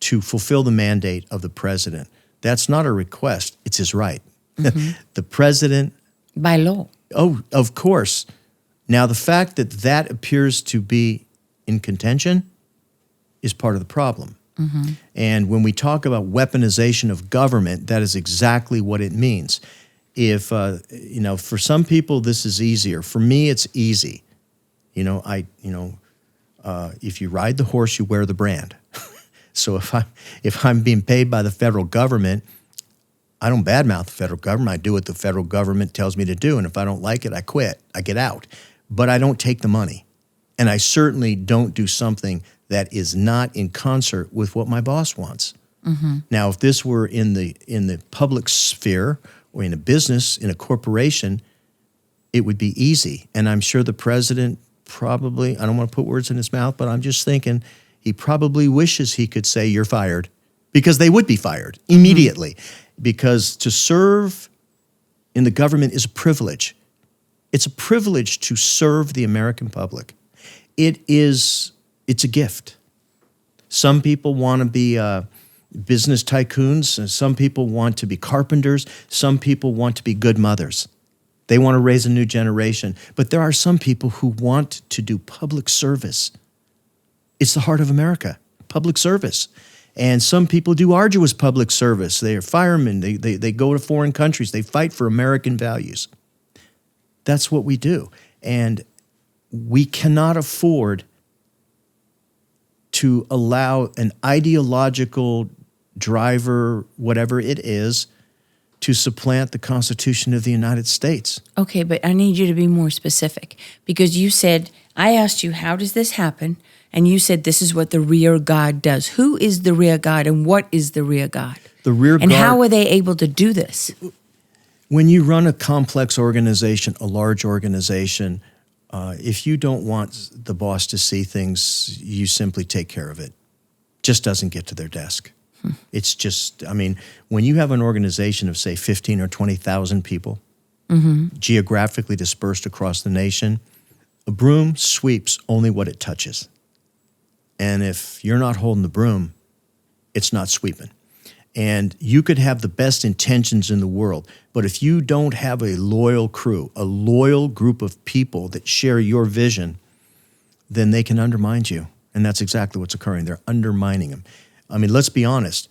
to fulfill the mandate of the president. That's not a request, it's his right. Mm-hmm. The president... By law. Oh, of course. Now, the fact that appears to be in contention is part of the problem. Mm-hmm. And when we talk about weaponization of government, that is exactly what it means. If, for some people, this is easier. For me, it's easy. If you ride the horse, you wear the brand. So if I'm being paid by the federal government, I don't badmouth the federal government. I do what the federal government tells me to do. And if I don't like it, I quit. I get out. But I don't take the money. And I certainly don't do something that is not in concert with what my boss wants. Mm-hmm. Now, if this were in the public sphere or in a business, in a corporation, it would be easy. And I'm sure the president probably, I don't want to put words in his mouth, but I'm just thinking he probably wishes he could say, "You're fired," because they would be fired immediately. Mm-hmm. Because to serve in the government is a privilege. It's a privilege to serve the American public. It's a gift. Some people want to be business tycoons, and some people want to be carpenters, some people want to be good mothers. They want to raise a new generation. But there are some people who want to do public service. It's the heart of America, public service. And some people do arduous public service. They are firemen. They go to foreign countries. They fight for American values. That's what we do. And we cannot afford to allow an ideological driver, whatever it is, to supplant the Constitution of the United States. Okay, but I need you to be more specific, because you said, I asked you, how does this happen? And you said this is what the rear guard does. Who is the rear guard, and what is the rear guard? The rear guard. And how are they able to do this? When you run a complex organization, a large organization, if you don't want the boss to see things, you simply take care of it. Just doesn't get to their desk. It's just, I mean, when you have an organization of, say, 15 or 20,000 people, geographically dispersed across the nation, a broom sweeps only what it touches. And if you're not holding the broom, it's not sweeping. And you could have the best intentions in the world, but if you don't have a loyal crew, a loyal group of people that share your vision, then they can undermine you. And that's exactly what's occurring. They're undermining them. I mean, let's be honest.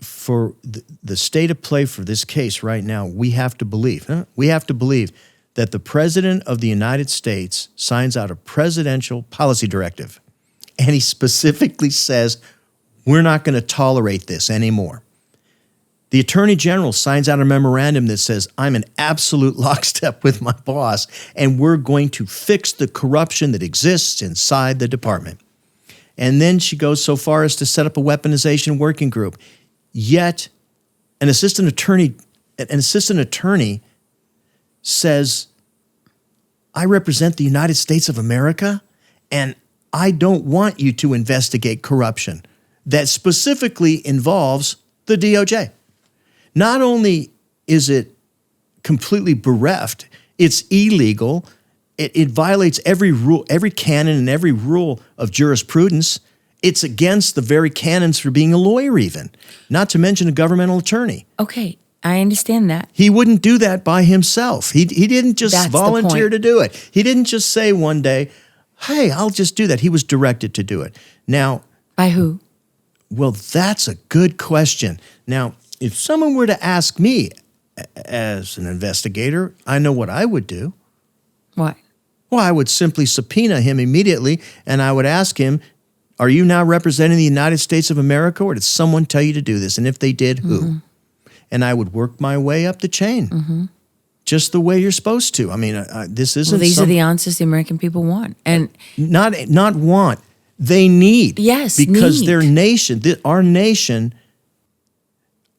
For the state of play for this case right now, we have to believe that the President of the United States signs out a presidential policy directive, and he specifically says, we're not going to tolerate this anymore. The Attorney General signs out a memorandum that says, I'm in absolute lockstep with my boss, and we're going to fix the corruption that exists inside the department. And then she goes so far as to set up a weaponization working group. Yet an assistant attorney says, I represent the United States of America, and I don't want you to investigate corruption that specifically involves the DOJ. Not only is it completely bereft, it's illegal. It violates every rule, every canon and every rule of jurisprudence. It's against the very canons for being a lawyer even, not to mention a governmental attorney. Okay, I understand that. He wouldn't do that by himself. He didn't just volunteer to do it. He didn't just say one day, hey, I'll just do that. He was directed to do it. Now, by who? Well, that's a good question. Now, if someone were to ask me as an investigator, I know what I would do. What? Well, I would simply subpoena him immediately, and I would ask him, are you now representing the United States of America, or did someone tell you to do this? And if they did, who? And I would work my way up the chain, just the way you're supposed to. I mean, this isn't. Well, these are the answers the American people want, and not want. They need. Yes, because need. Their nation,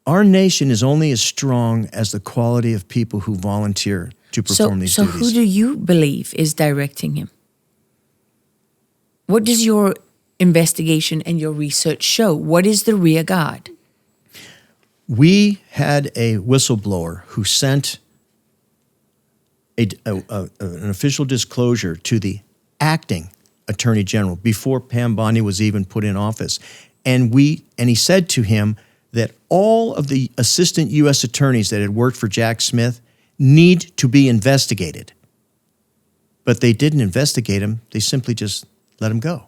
our nation is only as strong as the quality of people who volunteer to perform these duties. So who do you believe is directing him? What does your investigation and your research show? What is the rear guard? We had a whistleblower who sent an official disclosure to the acting Attorney General before Pam Bondi was even put in office. And he said to him that all of the assistant U.S. attorneys that had worked for Jack Smith need to be investigated. But they didn't investigate him. They simply just let him go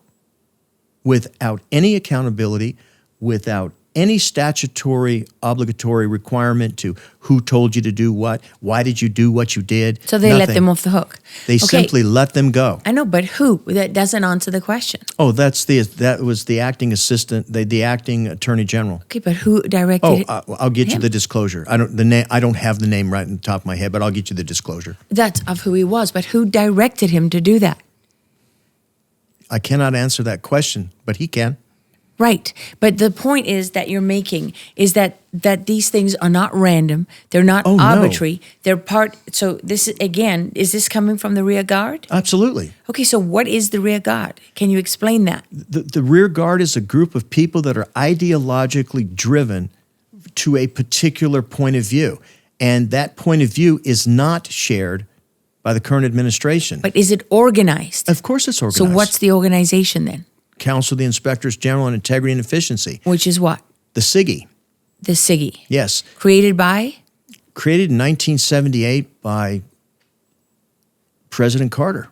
without any accountability, without any statutory obligatory requirement to who told you to do what, why did you do what you did. So they let them off the hook. They simply let them go. I know, but who? That doesn't answer the question. Oh, that was the acting assistant, the acting Attorney General. Okay, but who directed it? I'll get you the disclosure. I don't have the name right on the top of my head, but I'll get you the disclosure. That's of who he was, but who directed him to do that? I cannot answer that question, but he can. Right. But the point is that you're making is that these things are not random. They're not arbitrary. No. They're part. So this is, again, is this coming from the rear guard? Absolutely. Okay. So what is the rear guard? Can you explain that? The rear guard is a group of people that are ideologically driven to a particular point of view. And that point of view is not shared by the current administration. But is it organized? Of course it's So organized. what's the organization then? Council of the Inspectors General on Integrity and Efficiency. Which is what? The SIGI. The SIGI. Yes. Created by? Created in 1978 by President Carter.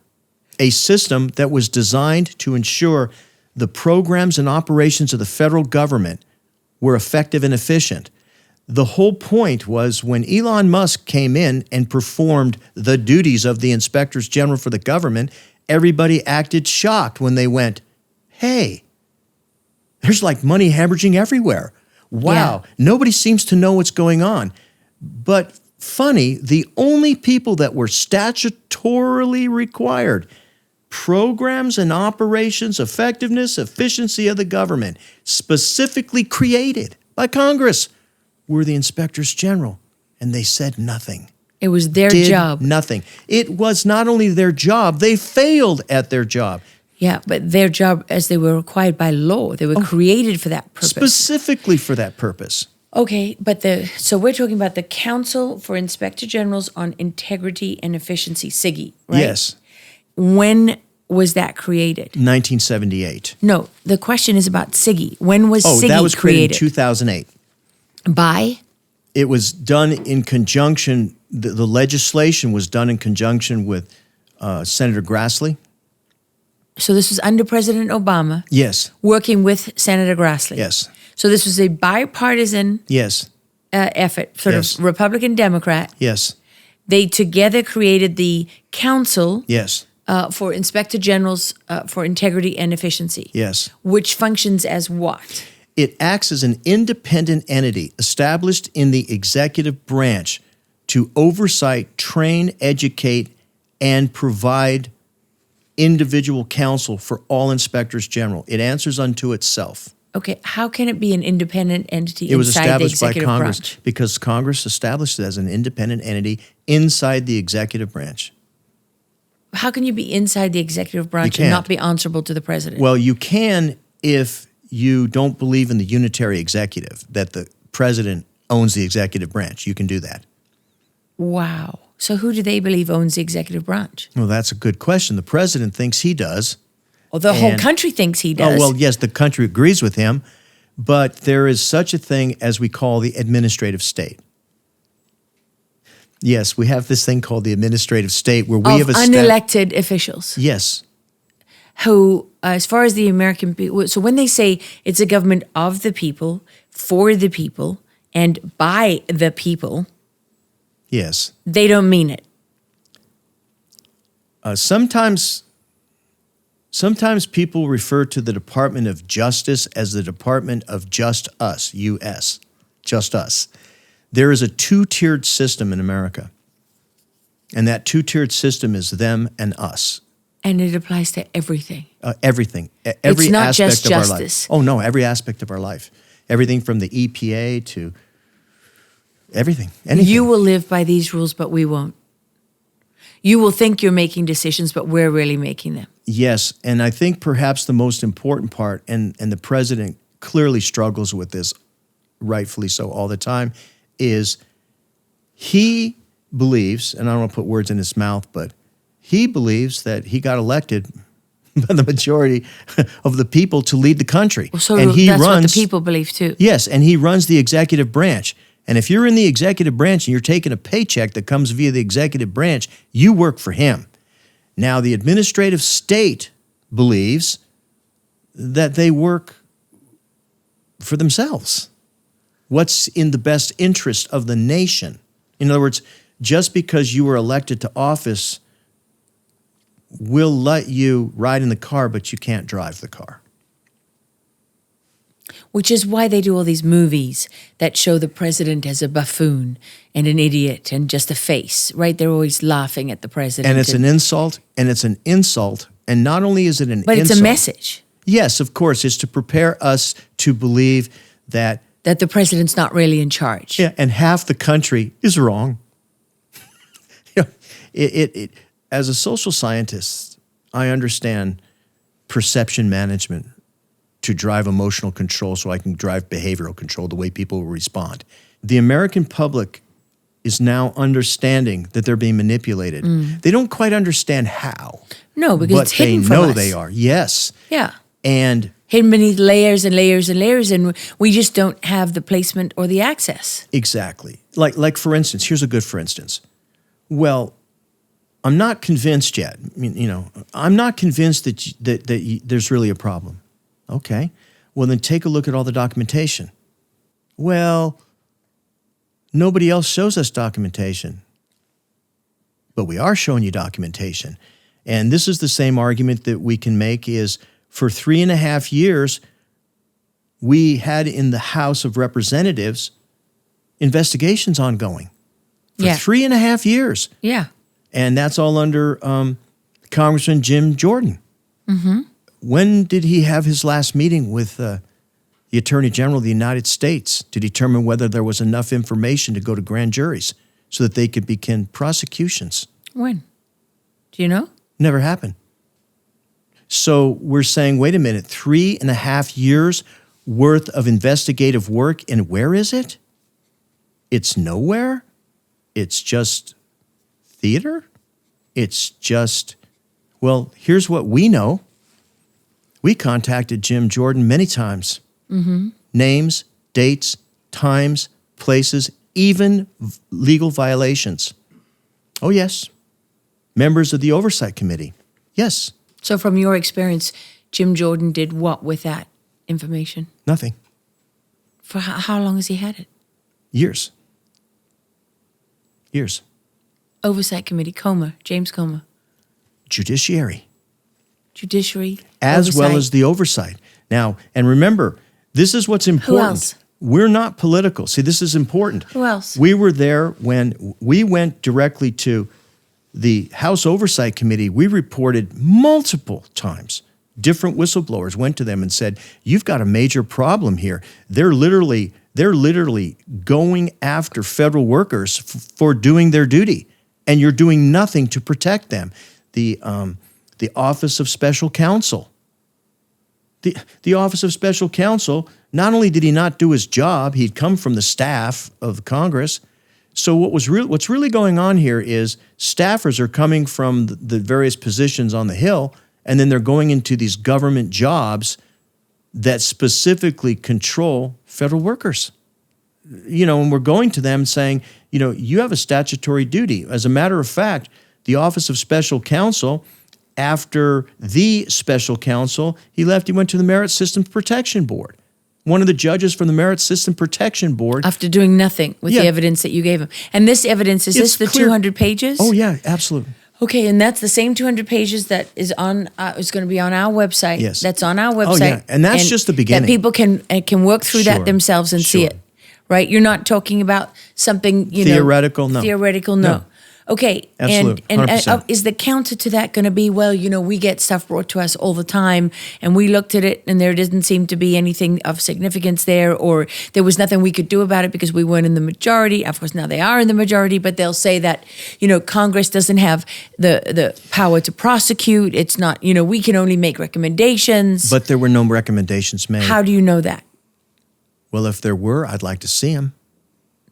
A system that was designed to ensure the programs and operations of the federal government were effective and efficient. The whole point was when Elon Musk came in and performed the duties of the inspectors general for the government, everybody acted shocked when they went, hey, there's like money hemorrhaging everywhere. Wow, nobody seems to know what's going on. But funny, the only people that were statutorily required, programs and operations, effectiveness, efficiency of the government, specifically created by Congress, were the inspectors general. And they said nothing. It was their Did job. nothing. It was not only their job, they failed at their job. Yeah, but their job as they were required by law. They were created for that purpose. Specifically for that purpose. Okay, but so we're talking about the Council for Inspector Generals on Integrity and Efficiency, SIGI, right? Yes, When was that created? 1978. No, the question is about SIGI. When was SIGI that was created in created? 2008. By? It was done in conjunction, the legislation was done in conjunction with Senator Grassley. So this was under President Obama, Yes, working with Senator Grassley. yes, So this was a bipartisan yes, effort, sort Yes. of Republican-Democrat. yes, They together created the Council yes, for Inspector Generals for Integrity and Efficiency, yes. which functions as what? It acts as an independent entity established in the executive branch to oversight, train, educate, and provide individual counsel for all inspectors general. It answers unto itself. Okay, how can it be an independent entity It was inside the established by executive Congress branch? because Congress established it as an independent entity inside the executive branch. How can you be inside the executive branch and can't. not be answerable to the president? Well, you can if you don't believe in the unitary executive, that the president owns the executive branch. You can do that. Wow. So who do they believe owns the executive branch? Well, that's a good question. The president thinks he does. Well, the whole And- country thinks he does. Oh, well, yes, the country agrees with him, but there is such a thing as we call the administrative state. Yes, we have this thing called the administrative state where we of have unelected officials Yes, who, as far as the American people, so when they say it's a government of the people, for the people, and by the people, yes. they don't mean it. Sometimes people refer to the Department of Justice as the Department of Just Us, U.S., just us. There is a two-tiered system in America, and that two-tiered system is them and us. And it applies to everything. Everything, every It's not aspect just of our justice. life. Oh no, every aspect of our life, everything from the EPA to everything, anything. You will live by these rules, but we won't. You will think you're making decisions, but we're really making them. Yes, and I think perhaps the most important part, and the president clearly struggles with this, rightfully so all the time, is he believes, and I don't want to put words in his mouth, but he believes that he got elected by the majority of the people to lead the country. Well, so and he that's runs, what the people believe too. Yes, and he runs the executive branch. And if you're in the executive branch and you're taking a paycheck that comes via the executive branch, you work for him. Now, the administrative state believes that they work for themselves. What's in the best interest of the nation? In other words, just because you were elected to office, we'll let you ride in the car, but you can't drive the car. Which is why they do all these movies that show the president as a buffoon and an idiot and just a face, right? They're always laughing at the president. And it's an insult, and it's an insult. And not only is it an but insult. it's a message. Yes, of course. It's to prepare us to believe that That the president's not really in charge. yeah, and half the country is wrong. You know, as a social scientist, I understand perception management to drive emotional control so I can drive behavioral control, the way people will respond. The American public is now understanding that they're being manipulated. They don't quite understand how. No, because but it's hidden they from know us. they are. Yes. Yeah. And Hidden beneath layers and layers and layers, and we just don't have the placement or the access. exactly. Like for instance, here's a good for instance. Well, I'm not convinced yet. I mean, I'm not convinced that there's really a problem. Okay. Well, then take a look at all the documentation. Well, nobody else shows us documentation. But we are showing you documentation. And this is the same argument that we can make is for 3.5 years, we had in the House of Representatives investigations ongoing. For 3.5 years. Yeah. And that's all under Congressman Jim Jordan. Mm-hmm. When did he have his last meeting with the Attorney General of the United States to determine whether there was enough information to go to grand juries so that they could begin prosecutions? When? Do you know? Never happened. So we're saying, wait a minute, 3.5 years worth of investigative work, and where is it? It's nowhere. It's just theater. It's just, well, here's what we know. We contacted Jim Jordan many times. Mm-hmm. Names, dates, times, places, even legal violations. Oh, yes. Members of the Oversight Committee. Yes. So from your experience, Jim Jordan did what with that information? Nothing. For how long has he had it? Years. Years. Oversight Committee, Comer, James Comer. Judiciary. Judiciary, As oversight. well as the oversight. Now, and remember, this is what's important. Who else? We're not political. See, this is important. Who else? We were there when we went directly to the House Oversight Committee. We reported multiple times. Different whistleblowers went to them and said, you've got a major problem here. They're literally going after federal workers for doing their duty, and you're doing nothing to protect them. The Office of Special Counsel. The Office of Special Counsel, not only did he not do his job, he'd come from the staff of Congress. So what's really going on here is staffers are coming from the various positions on the Hill, and then they're going into these government jobs that specifically control federal workers. And we're going to them saying, you have a statutory duty. As a matter of fact, the Office of Special Counsel, after the special counsel, he went to the Merit Systems Protection Board. One of the judges from the Merit System Protection Board. After doing nothing with the evidence that you gave him. And this evidence, is this the clear. 200 pages? Oh, yeah, absolutely. Okay, and that's the same 200 pages that is on is going to be on our website. Yes. That's on our website. Oh, yeah, and that's just the beginning. That people can work through Sure, that themselves and see sure. it, right? You're not talking about something, Theoretical, no. Theoretical, no. No. Okay, Absolutely, and 100%. is the counter to that going to be, well, we get stuff brought to us all the time, and we looked at it, and there didn't seem to be anything of significance there, or there was nothing we could do about it because we weren't in the majority. Of course, now they are in the majority, but they'll say that, Congress doesn't have the power to prosecute. It's not, we can only make recommendations. But there were no recommendations made. How do you know that? Well, if there were, I'd like to see them.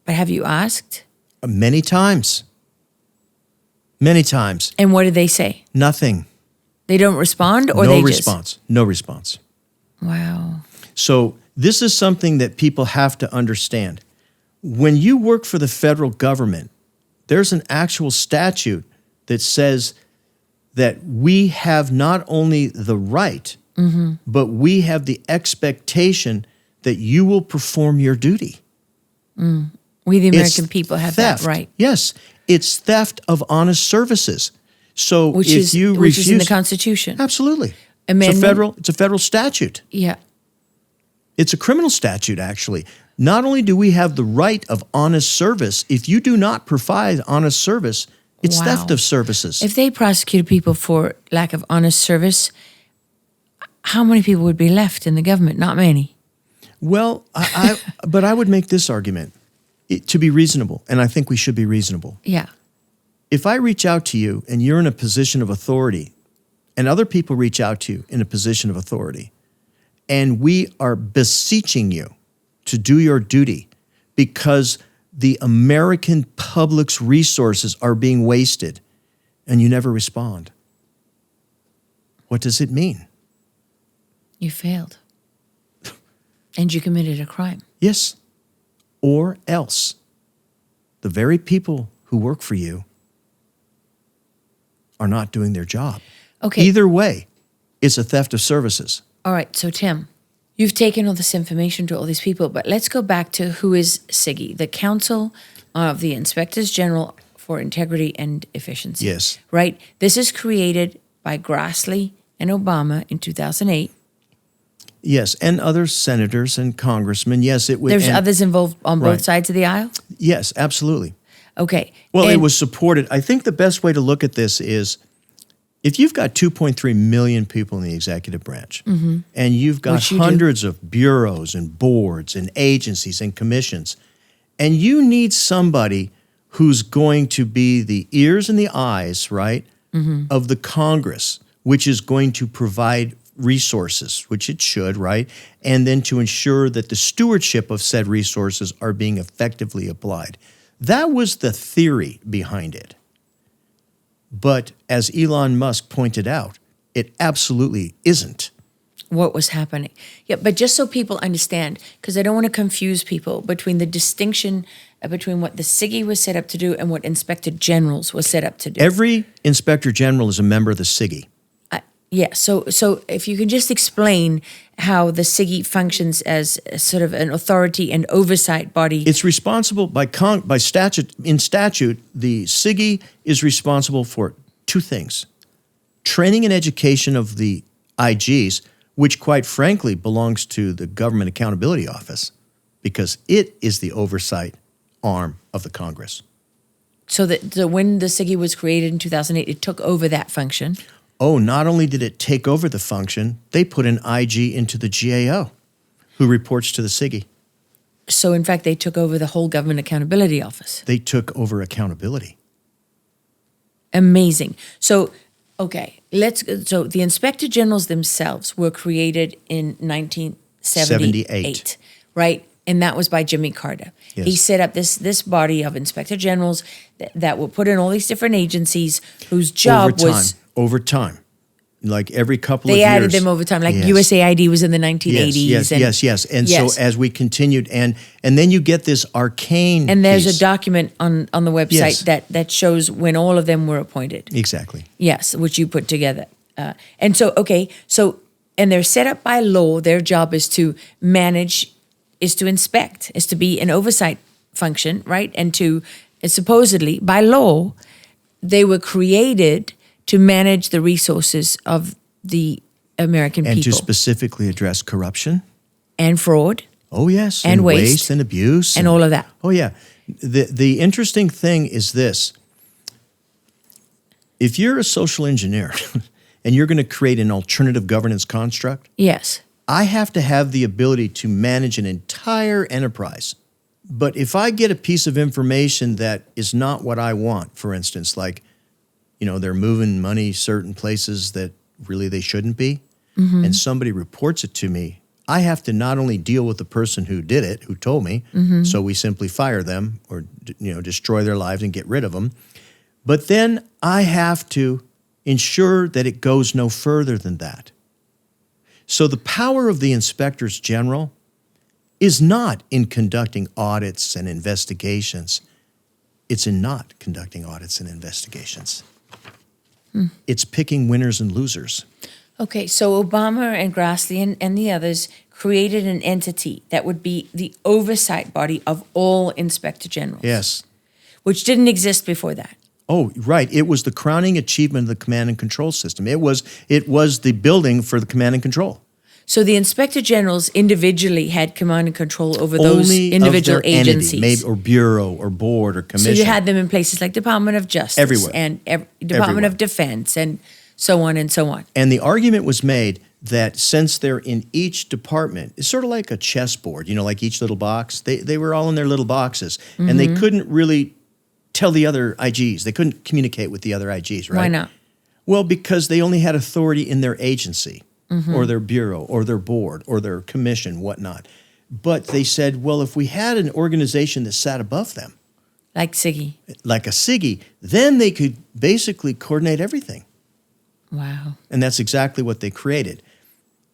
But have you asked? Many times. Many times. And what do they say? Nothing. They don't respond, or no they response. No response. Wow. So this is something that people have to understand. When you work for the federal government, there's an actual statute that says that we have not only the right, but we have the expectation that you will perform your duty. We, the American It's people, have theft. that right. Yes, it's theft of honest services. So Which if is you which refuse, is in the Constitution. absolutely, Amendment. it's a federal statute. Yeah. It's a criminal statute, actually. Not only do we have the right of honest service, if you do not provide honest service, it's Wow. theft of services. If they prosecuted people for lack of honest service, how many people would be left in the government? Not many. Well, but I would make this argument to be reasonable, and I think we should be reasonable. Yeah. If I reach out to you and you're in a position of authority, and other people reach out to you in a position of authority, and we are beseeching you to do your duty because the American public's resources are being wasted, and you never respond. What does it mean? You failed. And you committed a crime. Yes. Or else, the very people who work for you are not doing their job. Okay. Either way, it's a theft of services. All right, so Tim, you've taken all this information to all these people, but let's go back to who is SIGI, the Council of the Inspectors General for Integrity and Efficiency. Yes. Right? This is created by Grassley and Obama in 2008. Yes, and other senators and congressmen. Yes, it was. There's others involved on both sides of the aisle? Yes, absolutely. Okay. Well, it was supported. I think the best way to look at this is if you've got 2.3 million people in the executive branch and you've got hundreds of bureaus and boards and agencies and commissions, and you need somebody who's going to be the ears and the eyes, right, of the Congress, which is going to provide resources, which it should, right, and then to ensure that the stewardship of said resources are being effectively applied. That was the theory behind it. But as Elon Musk pointed out, it absolutely isn't. What was happening. Yeah, but just so people understand, because I don't want to confuse people between the distinction between what the SIGI was set up to do and what Inspector Generals was set up to do. Every Inspector General is a member of the SIGI. Yeah, so if you can just explain how the SIGI functions as sort of an authority and oversight body. It's responsible by statute. In statute, the SIGI is responsible for two things: training and education of the IGs, which quite frankly belongs to the Government Accountability Office, because it is the oversight arm of the Congress. So when the SIGI was created in 2008, it took over that function. Oh, not only did it take over the function, they put an IG into the GAO, who reports to the SIGI. So, in fact, they took over the whole Government Accountability Office. They took over accountability. Amazing. So, okay, so the Inspector Generals themselves were created in 1978, right? And that was by Jimmy Carter. Yes. He set up this body of Inspector Generals that were put in all these different agencies whose job was... Over time, like every couple of years. They added them over time, like USAID was in the 1980s. Yes. And so as we continued, and then you get this arcane And there's piece. a document on the website that shows when all of them were appointed. Exactly. Yes, which you put together. And so they're set up by law. Their job is to manage, is to inspect, is to be an oversight function, right? And supposedly, by law, they were created to manage the resources of the American people. And to specifically address corruption. And fraud. Oh, yes. And waste. And abuse. And all of that. Oh, yeah. The interesting thing is this. If you're a social engineer and you're going to create an alternative governance construct, yes, I have to have the ability to manage an entire enterprise. But if I get a piece of information that is not what I want, for instance, like, they're moving money certain places that really they shouldn't be, and somebody reports it to me, I have to not only deal with the person who did it, who told me, so we simply fire them or destroy their lives and get rid of them, but then I have to ensure that it goes no further than that. So the power of the inspectors general is not in conducting audits and investigations. It's in not conducting audits and investigations. It's picking winners and losers. Okay, so Obama and Grassley and the others created an entity that would be the oversight body of all Inspector Generals. Yes. Which didn't exist before that. Oh, right. It was the crowning achievement of the command and control system. It was the building for the command and control. So the Inspector Generals individually had command and control over those individual agencies. Entity, maybe, or bureau or board or commission. So you had them in places like Department of Justice. Everywhere. And Department of Defense and so on and so on. And the argument was made that since they're in each department, it's sort of like a chessboard, like each little box. They were all in their little boxes, and they couldn't really tell the other IGs. They couldn't communicate with the other IGs, right? Why not? Well, because they only had authority in their agency or their bureau or their board or their commission, whatnot. But they said, well, if we had an organization that sat above them, Like Siggy. like a SIGI, then they could basically coordinate everything. Wow. And that's exactly what they created.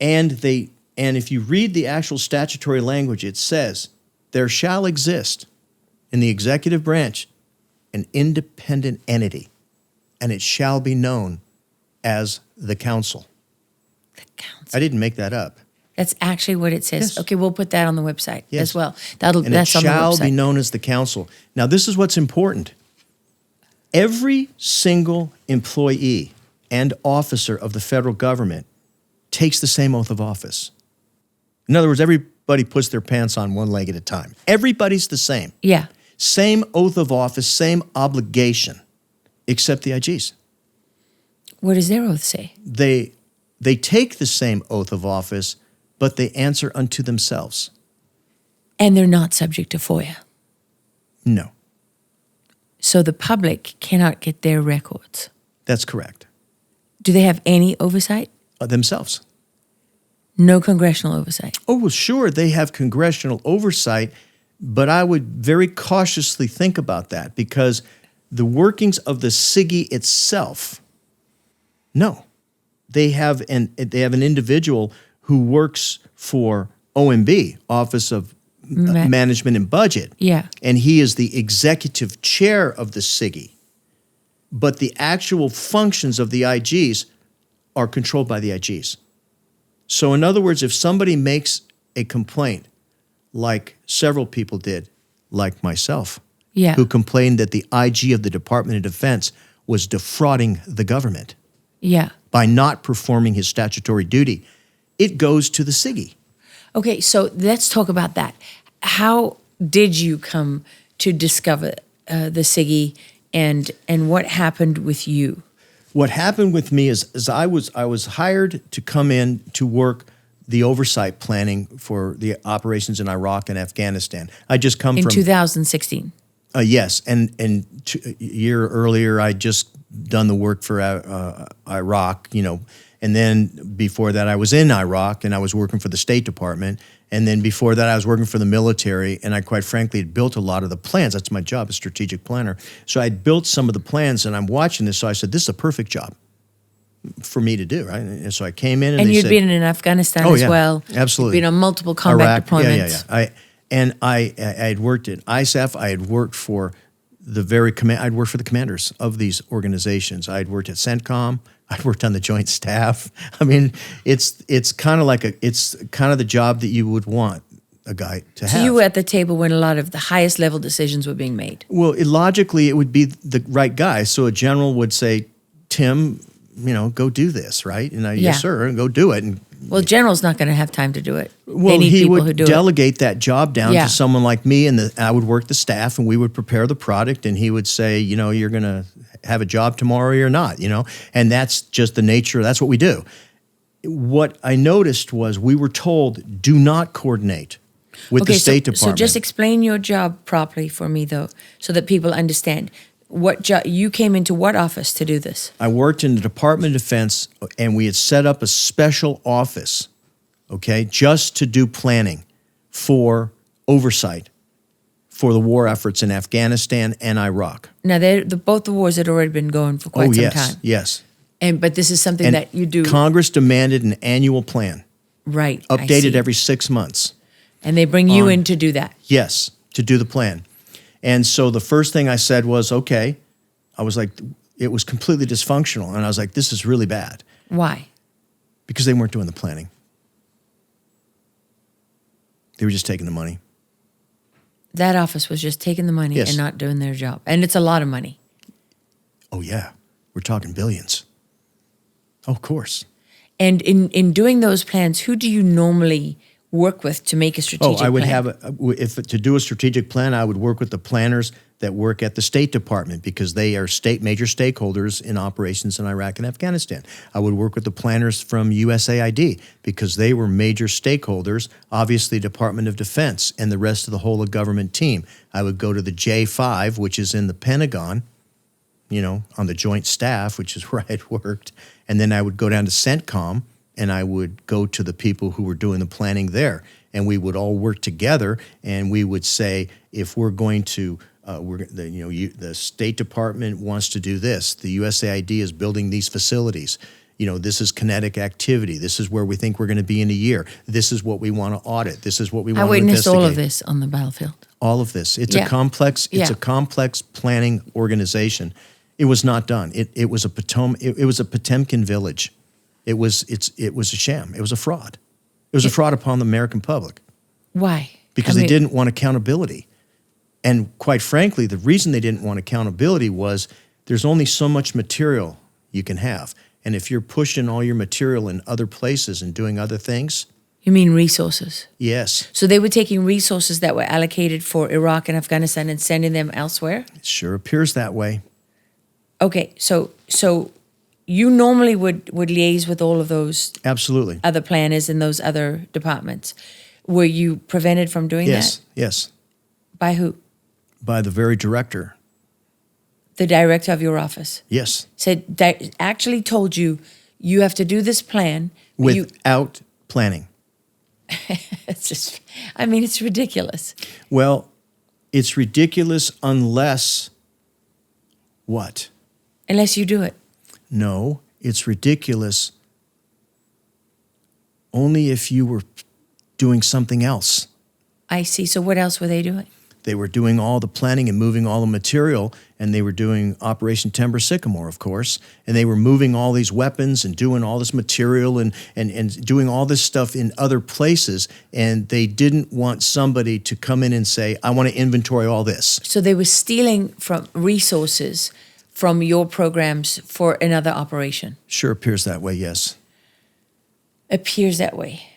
And if you read the actual statutory language, it says, there shall exist in the executive branch an independent entity, and it shall be known as the council. The council. I didn't make that up. That's actually what it says. Yes. Okay, we'll put that on the website Yes. as well. And That's it on the shall website. be known as the council. Now, this is what's important. Every single employee and officer of the federal government takes the same oath of office. In other words, everybody puts their pants on one leg at a time. Everybody's the same. Yeah. Same oath of office, same obligation, except the IGs. What does their oath say? They take the same oath of office, but they answer unto themselves. And they're not subject to FOIA. No, So the public cannot get their records. that's correct. Do they have any oversight? Themselves. No congressional oversight. Oh, well, sure, they have congressional oversight, but I would very cautiously think about that because the workings of the SIGI itself, no. They have an individual who works for OMB, Office of Management and Budget. Yeah. And he is the executive chair of the SIGI. But the actual functions of the IGs are controlled by the IGs. So in other words, if somebody makes a complaint, like several people did, like myself, Yeah. who complained that the IG of the Department of Defense was defrauding the government Yeah. by not performing his statutory duty, it goes to the SIGI. Okay, so let's talk about that. How did you come to discover the SIGI and what happened with you? What happened with me is I was hired to come in to work the oversight planning for the operations in Iraq and Afghanistan. I just come In from 2016. Yes, and a year earlier I just done the work for Iraq, and then before that I was in Iraq and I was working for the State Department, and then before that I was working for the military, and I quite frankly had built a lot of the plans. That's my job, a strategic planner. So I'd built some of the plans, and I'm watching this, so I said, this is a perfect job for me to do, right? And so I came in and they you'd said, been in Afghanistan Oh, as yeah, well. absolutely. You'd been on multiple combat Iraq, deployments. Yeah. I had worked at ISAF. I had worked for I'd worked for the commanders of these organizations. I'd worked at CENTCOM. I'd worked on the Joint Staff. I mean, it's kind of the job that you would want a guy to have. So you were at the table when a lot of the highest level decisions were being made. Well, logically, it would be the right guy. So a general would say, Tim, go do this, right? And Yeah. yes, sir, and go do it. And Well, general's not going to have time to do it. well, they need he people who would do delegate that job down Yeah. to someone like me, and I would work the staff, and we would prepare the product, and he would say, you're going to have a job tomorrow or you're not, and that's just the nature. That's what we do. What I noticed was we were told, do not coordinate with the State Department. So just explain your job properly for me, though, so that people understand. What you came into what office to do this? I worked in the Department of Defense, and we had set up a special office, okay, just to do planning for oversight for the war efforts in Afghanistan and Iraq. Now, both the wars had already been going for quite some time. Yes. But this is something And that you do. Congress demanded an annual plan, Right. I updated see. every 6 months. And they bring you in to do that. Yes, to do the plan. And so the first thing I said was, okay, I was like, it was completely dysfunctional. And I was like, this is really bad Why? because they weren't doing the planning. They were just taking the money. That office was just taking the money Yes. and not doing their job. And it's a lot of money. Oh, yeah. We're talking billions. Oh, of course. And in doing those plans, who do you normally work with to make a strategic plan? I would have, to do a strategic plan, I would work with the planners that work at the State Department because they are major stakeholders in operations in Iraq and Afghanistan. I would work with the planners from USAID because they were major stakeholders, obviously Department of Defense and the rest of the whole of government team. I would go to the J5, which is in the Pentagon, on the Joint Staff, which is where I'd worked. And then I would go down to CENTCOM, and I would go to the people who were doing the planning there. and we would all work together, and we would say, if we're going to, the State Department wants to do this, the USAID is building these facilities. This is kinetic activity. This is where we think we're going to be in a year. This is what we want to audit. This is what we want to investigate. I witnessed all of this on the battlefield. All of this. It's a complex. It's a complex planning organization. It was not done. It was a Potemkin village. It was a sham. It was a fraud. It was a fraud upon the American public. Why? Because they didn't want accountability. And quite frankly, the reason they didn't want accountability was there's only so much material you can have. And if you're pushing all your material in other places and doing other things. You mean resources? Yes. So they were taking resources that were allocated for Iraq and Afghanistan and sending them elsewhere? It sure appears that way. Okay, so you normally would liaise with all of those absolutely other planners in those other departments. Were you prevented from doing that? Yes. By who? By the very director. The director of your office? Yes. Actually told you have to do this plan. Without planning. It's just, it's ridiculous. Well, it's ridiculous unless what? Unless you do it. No, it's ridiculous only if you were doing something else. I see. So what else were they doing? They were doing all the planning and moving all the material, and they were doing Operation Timber Sycamore, of course, and they were moving all these weapons and doing all this material and doing all this stuff in other places, and they didn't want somebody to come in and say, I want to inventory all this. So they were stealing from resources from your programs for another operation? Sure appears that way, yes. Appears that way.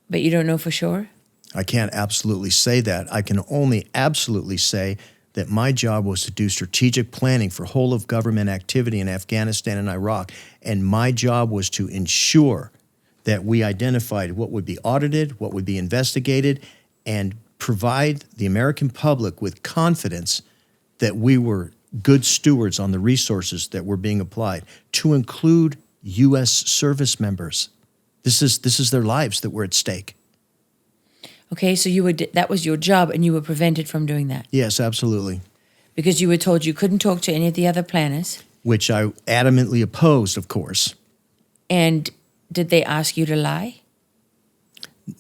But you don't know for sure? I can't absolutely say that. I can only absolutely say that my job was to do strategic planning for whole of government activity in Afghanistan and Iraq. And my job was to ensure that we identified what would be audited, what would be investigated, and provide the American public with confidence that we were good stewards on the resources that were being applied, to include U.S. service members. This is their lives that were at stake. Okay, so that was your job, and you were prevented from doing that? Yes, absolutely. Because you were told you couldn't talk to any of the other planners? Which I adamantly opposed, of course. And did they ask you to lie?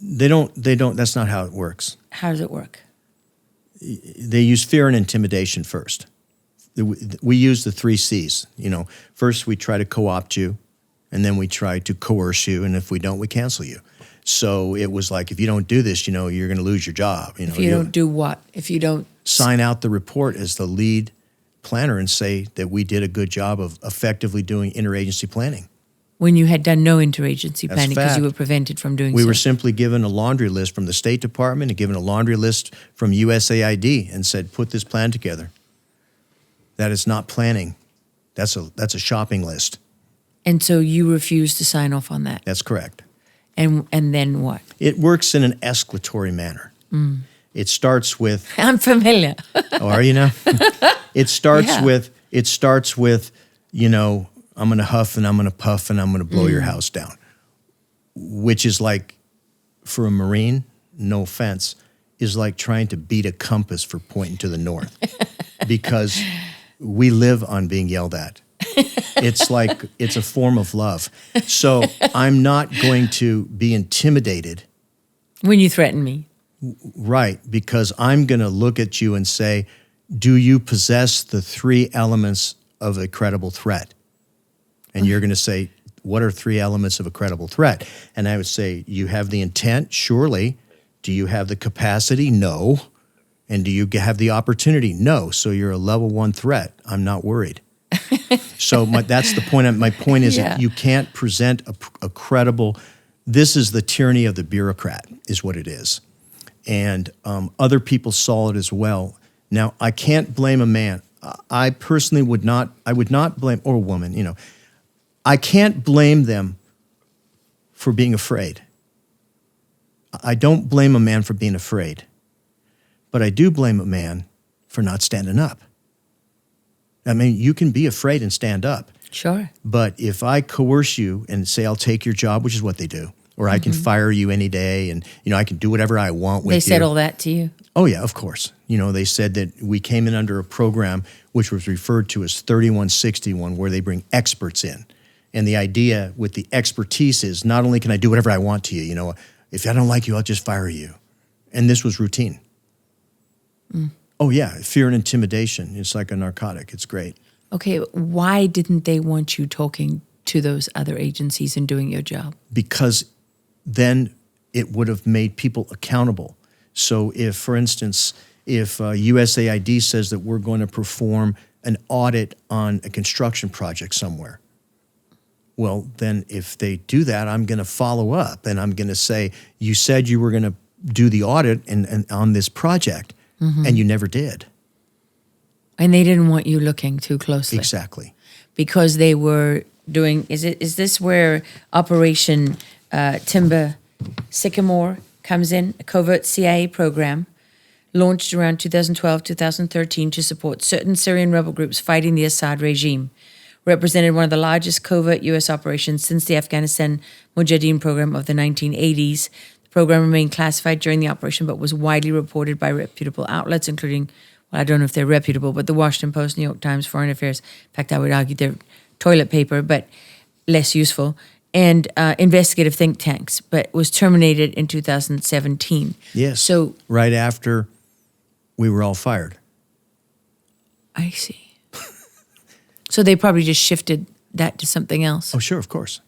They don't, that's not how it works. How does it work? They use fear and intimidation first. We use the 3 C's. First we try to co-opt you, and then we try to coerce you, and if we don't, we cancel you. So it was like, if you don't do this, you're going to lose your job. If you don't do what? If you don't sign out the report as the lead planner and say that we did a good job of effectively doing interagency planning. When you had done no interagency That's planning because fact. you were prevented from doing so. We were simply given a laundry list from the State Department and given a laundry list from USAID and said, put this plan together. That is not planning. That's a shopping list. And so you refused to sign off on that? That's correct. And then what? It works in an escalatory manner. Mm. It starts with... I'm familiar. Oh, are you now? It starts with, I'm going to huff and I'm going to puff and I'm going to blow your house down. Which is like, for a Marine, no offense, is like trying to beat a compass for pointing to the north. Because we live on being yelled at. It's like, it's a form of love. So I'm not going to be intimidated. When you threaten me. Right, because I'm going to look at you and say, do you possess the 3 elements of a credible threat? And you're going to say, what are 3 elements of a credible threat? And I would say, you have the intent, surely. Do you have the capacity? No. And do you have the opportunity? No. So you're a level 1 threat. I'm not worried. So that's the point. My point is that you can't present a credible, this is the tyranny of the bureaucrat, is what it is. And other people saw it as well. Now, I can't blame a man. I personally would not blame, or a woman, I can't blame them for being afraid. I don't blame a man for being afraid, but I do blame a man for not standing up. I mean, you can be afraid and stand up. Sure. But if I coerce you and say, I'll take your job, which is what they do, or I can fire you any day, and I can do whatever I want with you. They said all that to you? Oh yeah, of course. They said that we came in under a program which was referred to as 3161, where they bring experts in. And the idea with the expertise is not only can I do whatever I want to you, if I don't like you, I'll just fire you. And this was routine. Oh yeah, fear and intimidation. It's like a narcotic. It's great. Okay, why didn't they want you talking to those other agencies and doing your job? Because then it would have made people accountable. So if, for instance, if USAID says that we're going to perform an audit on a construction project somewhere, well, then if they do that, I'm going to follow up and I'm going to say, you said you were going to do the audit and on this project, and you never did. And they didn't want you looking too closely. Exactly. Because they were doing, is this where Operation Timber Sycamore comes in, a covert CIA program launched around 2012, 2013 to support certain Syrian rebel groups fighting the Assad regime, represented one of the largest covert U.S. operations since the Afghanistan Mujahideen program of the 1980s. The program remained classified during the operation, but was widely reported by reputable outlets, including, well, I don't know if they're reputable, but the Washington Post, New York Times, Foreign Affairs. In fact, I would argue they're toilet paper, but less useful, and investigative think tanks, but was terminated in 2017. Yes. So right after we were all fired. I see. So they probably just shifted that to something else. Oh, sure, of course.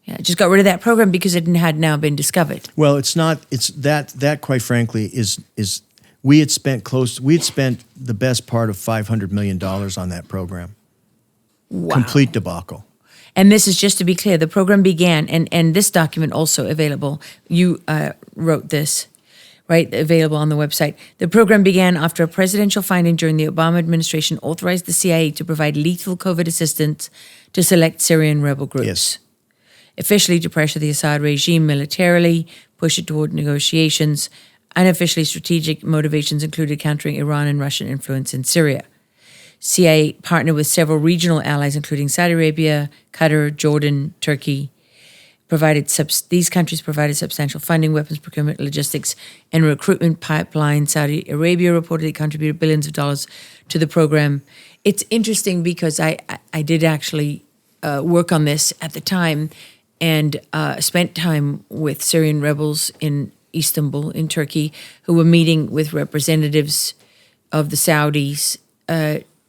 Yeah, just got rid of that program because it had now been discovered. Well, it's not. It's that quite frankly is we had spent the best part of $500 million on that program. Wow. Complete debacle. And this is just to be clear, the program began, and this document also available. You wrote this, right? Available on the website. The program began after a presidential finding during the Obama administration authorized the CIA to provide lethal COVID assistance to select Syrian rebel groups. Yes. Officially to pressure the Assad regime militarily, push it toward negotiations. Unofficially, strategic motivations included countering Iran and Russian influence in Syria. CIA partnered with several regional allies, including Saudi Arabia, Qatar, Jordan, Turkey. These countries provided substantial funding, weapons procurement, logistics, and recruitment pipeline. Saudi Arabia reportedly contributed billions of dollars to the program. It's interesting because I did actually work on this at the time and spent time with Syrian rebels in Istanbul, in Turkey, who were meeting with representatives of the Saudis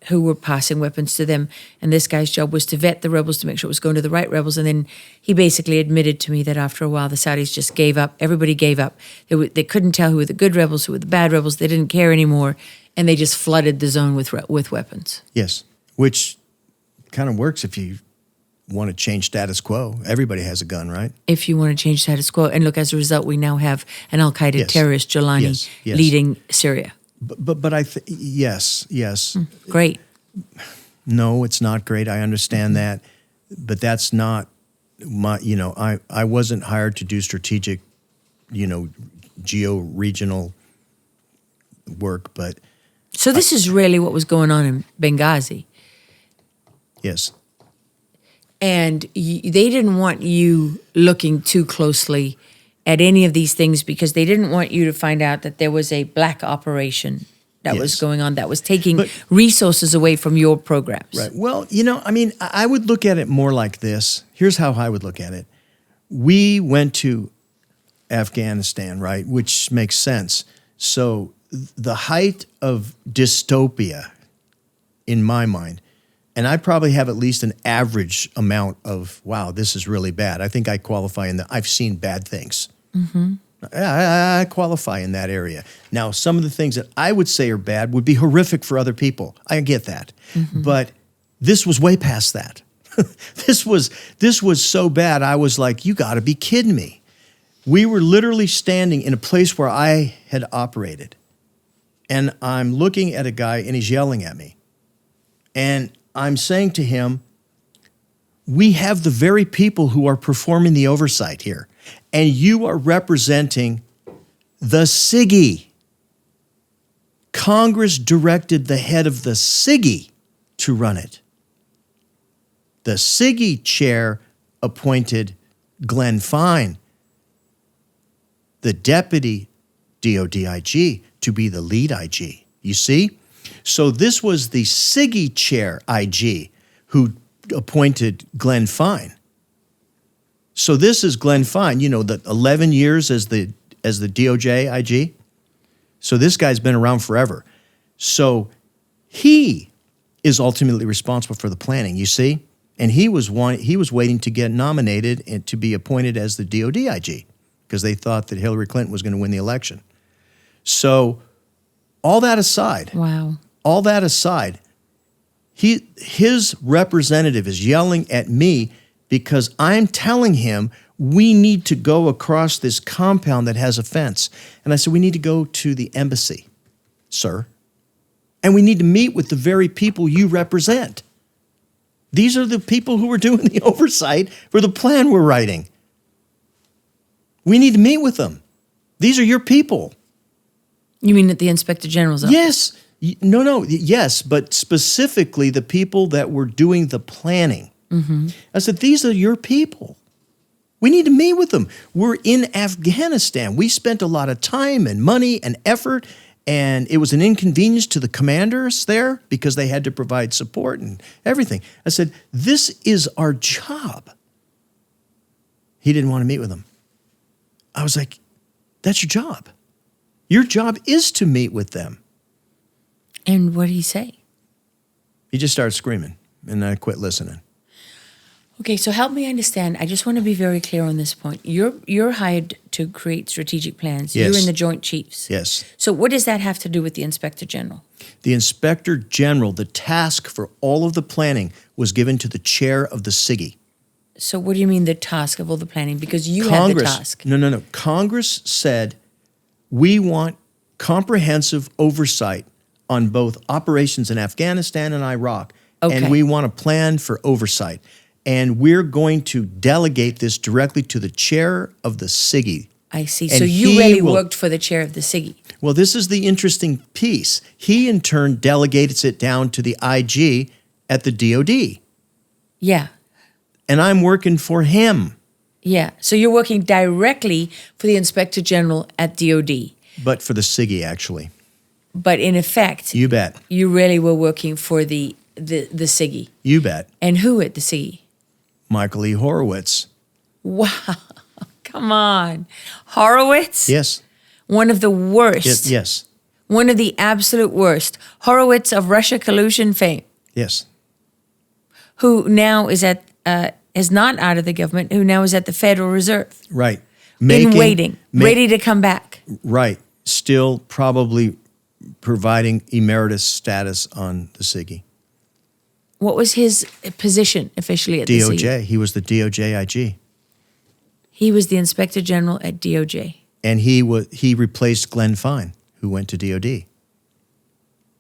who were passing weapons to them. And this guy's job was to vet the rebels to make sure it was going to the right rebels. And then he basically admitted to me that after a while, the Saudis just gave up. Everybody gave up. They couldn't tell who were the good rebels, who were the bad rebels. They didn't care anymore. And they just flooded the zone with weapons. Yes, which kind of works if you want to change status quo. Everybody has a gun, right? If you want to change status quo. And look, as a result, we now have an al-Qaeda terrorist, Jolani, leading Syria. But yes. Great. No, it's not great. I understand that. But that's not my, I wasn't hired to do strategic, geo-regional work, but. So this is really what was going on in Benghazi. Yes. And they didn't want you looking too closely at any of these things because they didn't want you to find out that there was a black operation that was going on that was taking resources away from your programs. Right. Well, I would look at it more like this. Here's how I would look at it. We went to Afghanistan, right, which makes sense. So the height of dystopia, in my mind, and I probably have at least an average amount of, wow, this is really bad. I think I qualify in I've seen bad things. Mm-hmm. I qualify in that area. Now, some of the things that I would say are bad would be horrific for other people. I get that. Mm-hmm. But this was way past that. This was so bad, I was like, you got to be kidding me. We were literally standing in a place where I had operated. And I'm looking at a guy, and he's yelling at me. And I'm saying to him, we have the very people who are performing the oversight here, and you are representing the SIGI. Congress directed the head of the SIGI to run it. The SIGI chair appointed Glenn Fine the deputy DOD IG to be the lead IG. You see? So this was the SIGI chair IG who appointed Glenn Fine. So this is Glenn Fine, you know, the 11 years as the DOJ IG. So this guy's been around forever. So he is ultimately responsible for the planning, you see? And he was waiting to get nominated and to be appointed as the DOD IG because they thought that Hillary Clinton was going to win the election. So all that aside, his representative is yelling at me because I'm telling him we need to go across this compound that has a fence. And I said, we need to go to the embassy, sir. And we need to meet with the very people you represent. These are the people who are doing the oversight for the plan we're writing. We need to meet with them. These are your people. You mean at the Inspector General's office? Yes. Yes, but specifically the people that were doing the planning. Mm-hmm. I said, these are your people. We need to meet with them. We're in Afghanistan. We spent a lot of time and money and effort, and it was an inconvenience to the commanders there because they had to provide support and everything. I said, this is our job. He didn't want to meet with them. I was like, that's your job. Your job is to meet with them. And what did he say? He just started screaming, and I quit listening. Okay, so help me understand. I just want to be very clear on this point. You're hired to create strategic plans. Yes. You're in the Joint Chiefs. Yes. So what does that have to do with the Inspector General? The Inspector General, the task for all of the planning was given to the chair of the SIGI. So what do you mean the task of all the planning? Because you had the task. No. Congress said we want comprehensive oversight on both operations in Afghanistan and Iraq. Okay. And we want a plan for oversight. And we're going to delegate this directly to the chair of the SIGI. I see. And so you really worked for the chair of the SIGI. Well, this is the interesting piece. He, in turn, delegates it down to the IG at the DOD. Yeah. And I'm working for him. Yeah. So you're working directly for the Inspector General at DOD. But for the SIGI, actually. But in effect, You bet. you really were working for the SIGI. You bet. And who at the SIGI? Michael E. Horowitz. Wow. Come on. Horowitz? Yes. One of the worst. Yes. One of the absolute worst. Horowitz of Russia collusion fame, Yes. who now is not out of the government, who now is at the Federal Reserve. Right. Waiting, ready to come back. Right. Still probably providing emeritus status on the SIGI. What was his position officially at the SIGI? DOJ. He was the DOJ IG. He was the Inspector General at DOJ. And he replaced Glenn Fine, who went to DOD.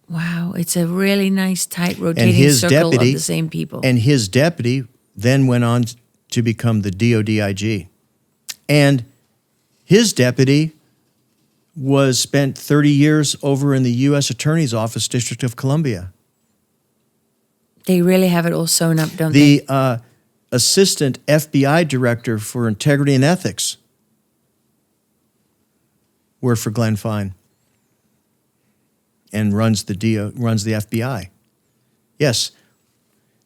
Wow, it's a really nice, tight, rotating circle of the same people. And his deputy then went on to become the DOD IG. And his deputy spent 30 years over in the U.S. Attorney's Office, District of Columbia. They really have it all sewn up, don't they? The assistant FBI director for integrity and ethics worked for Glenn Fine and runs the FBI. Yes,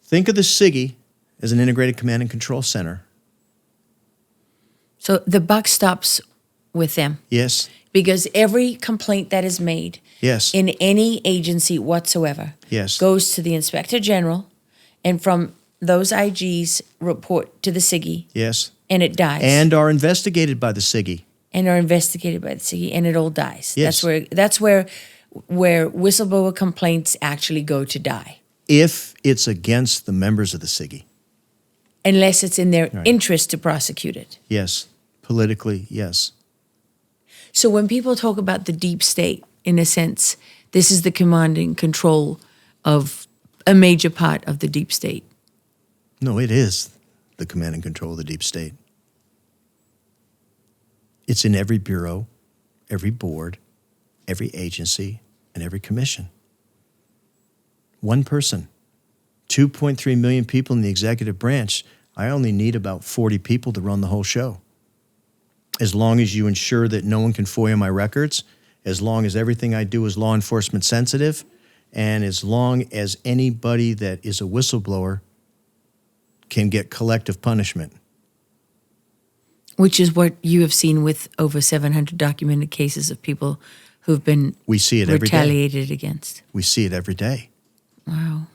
think of the SIGI as an integrated command and control center. So the buck stops with them. Yes. Because every complaint that is made Yes. in any agency whatsoever Yes. goes to the Inspector General, and from those IGs report to the SIGI, Yes. and it dies. And are investigated by the SIGI. And are investigated by the SIGI, and it all dies. Yes. That's where whistleblower complaints actually go to die. If it's against the members of the SIGI. Unless it's in their interest to prosecute it. Yes. Politically, yes. So when people talk about the deep state, in a sense, this is the command and control of a major part of the deep state. No, it is the command and control of the deep state. It's in every bureau, every board, every agency, and every commission. One person, 2.3 million people in the executive branch. I only need about 40 people to run the whole show. as long as you ensure that no one can FOIA my records, as long as everything I do is law enforcement sensitive, and as long as anybody that is a whistleblower can get collective punishment. Which is what you have seen with over 700 documented cases of people who've been We see it every day. retaliated against. We see it every day. Wow.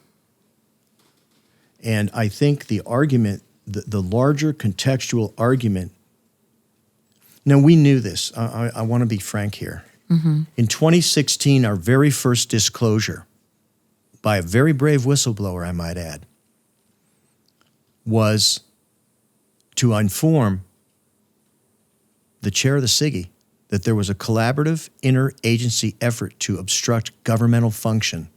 And I think the argument, the larger contextual argument, now we knew this. I want to be frank here. In 2016, our very first disclosure, by a very brave whistleblower, I might add, was to inform the chair of the SIGI that there was a collaborative interagency effort to obstruct governmental function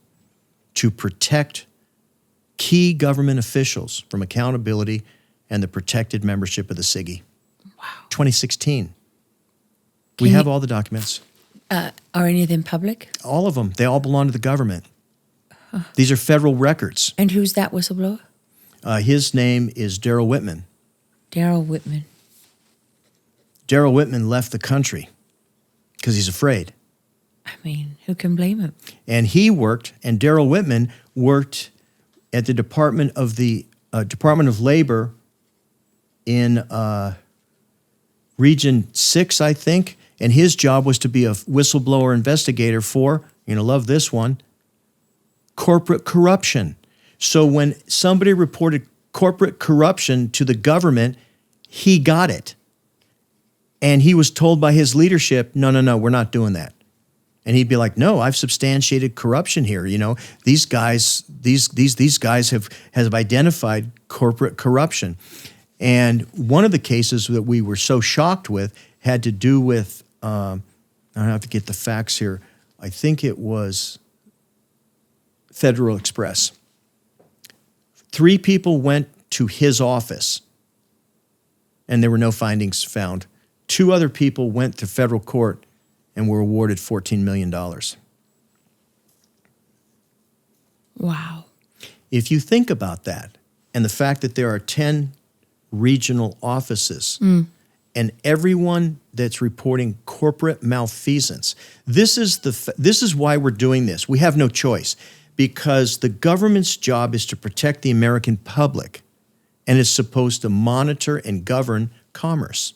to protect key government officials from accountability and the protected membership of the SIGI. Wow. 2016. We have all the documents. Are any of them public? All of them. They all belong to the government. These are federal records. And who's that whistleblower? His name is Daryl Whitman. Daryl Whitman. Daryl Whitman left the country because he's afraid. I mean, who can blame him? And Daryl Whitman worked at the Department of Labor in Region 6, I think, and his job was to be a whistleblower investigator for, you're going to love this one, corporate corruption. So when somebody reported corporate corruption to the government, he got it. And he was told by his leadership, no, we're not doing that. And he'd be like, no, I've substantiated corruption here. You know, these guys have identified corporate corruption. And one of the cases that we were so shocked with had to do with, I have to get the facts here. I think it was Federal Express. 3 people went to his office, and there were no findings found. 2 other people went to federal court and were awarded $14 million. Wow. If you think about that, and the fact that there are 10 regional offices, and everyone that's reporting corporate malfeasance, this is why we're doing this. We have no choice, because the government's job is to protect the American public, and it's supposed to monitor and govern commerce.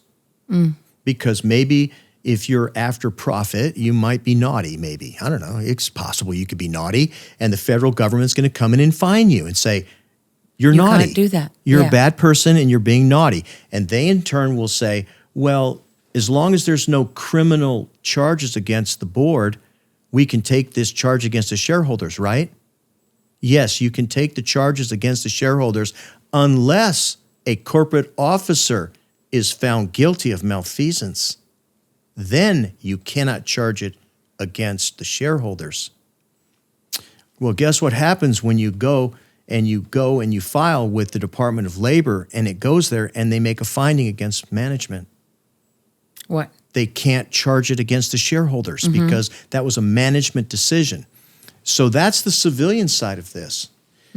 Because maybe if you're after profit, you might be naughty, maybe. I don't know. It's possible you could be naughty, and the federal government's going to come in and fine you and say, you're naughty. You can't do that. You're a bad person and you're being naughty. And they in turn will say, well, as long as there's no criminal charges against the board, we can take this charge against the shareholders, right? Yes, you can take the charges against the shareholders unless a corporate officer is found guilty of malfeasance. Then you cannot charge it against the shareholders. Well, guess what happens when you go and you file with the Department of Labor, and it goes there and they make a finding against management? What? They can't charge it against the shareholders because that was a management decision. So that's the civilian side of this.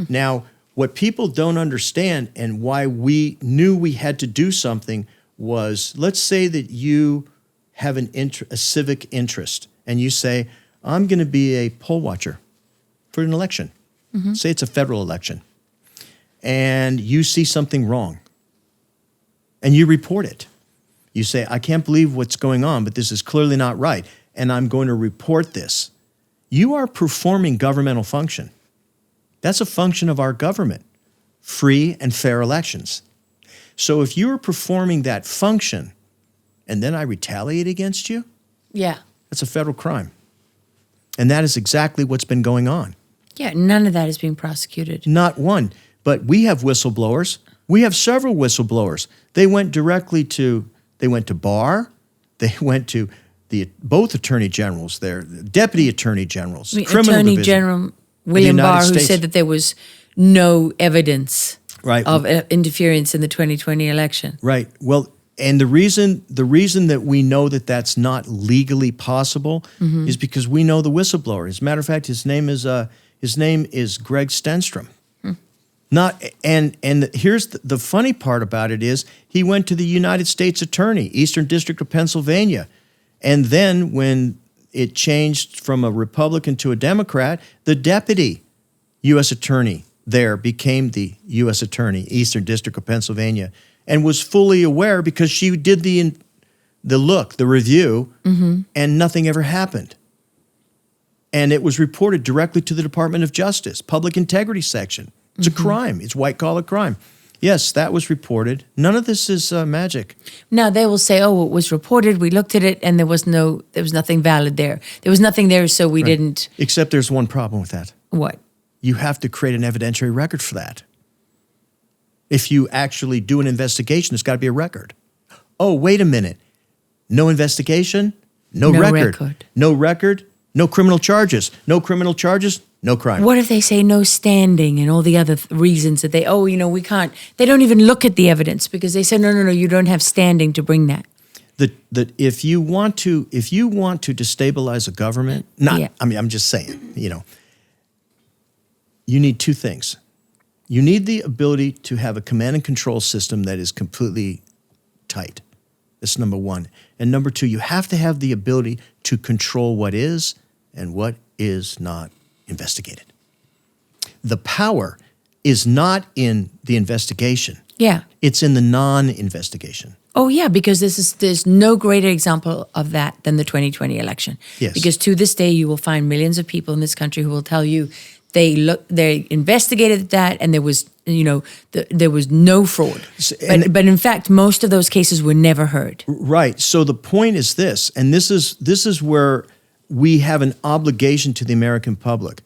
Now, what people don't understand and why we knew we had to do something was, let's say that you have a civic interest and you say, I'm going to be a poll watcher for an election. Say it's a federal election. And you see something wrong and you report it. You say, I can't believe what's going on, but this is clearly not right, and I'm going to report this. You are performing governmental function. That's a function of our government, free and fair elections. So if you're performing that function and then I retaliate against you, Yeah. that's a federal crime. And that is exactly what's been going on. Yeah, none of that is being prosecuted. Not one. But we have whistleblowers. We have several whistleblowers. They went to Barr. They went to both attorney generals there, deputy attorney generals, The criminal Attorney division. General William United Barr, who States. said that there was no evidence Right. of interference in the 2020 election. Right. Well, and the reason that we know that that's not legally possible is because we know the whistleblower. As a matter of fact, his name is Greg Stenstrom. Not and here's the funny part about it is he went to the United States Attorney, Eastern District of Pennsylvania, and then when it changed from a Republican to a Democrat, the deputy U.S. Attorney there became the U.S. Attorney, Eastern District of Pennsylvania, and was fully aware because she did the review, and nothing ever happened. And it was reported directly to the Department of Justice, Public Integrity Section. It's a crime. It's white-collar crime. Yes, that was reported. None of this is magic. Now they will say, "Oh, it was reported. We looked at it, and there was nothing valid there. There was nothing there, so we didn't." Except there's one problem with that. What? You have to create an evidentiary record for that. If you actually do an investigation, there's got to be a record. Oh, wait a minute. No investigation, no record. No record, no criminal charges. No criminal charges, no crime. What if they say no standing and all the other reasons that we can't? They don't even look at the evidence because they say, no, you don't have standing to bring that. That if you want to destabilize a government, I'm just saying, you need two things. You need the ability to have a command and control system that is completely tight. That's number one. And number two, you have to have the ability to control what is and what is not investigated. The power is not in the investigation. Yeah. It's in the non-investigation. Oh, yeah, because there's no greater example of that than the 2020 election. Yes. Because to this day, you will find millions of people in this country who will tell you they investigated that and there was no fraud. But in fact, most of those cases were never heard. Right. So the point is this, and this is where we have an obligation to the American public.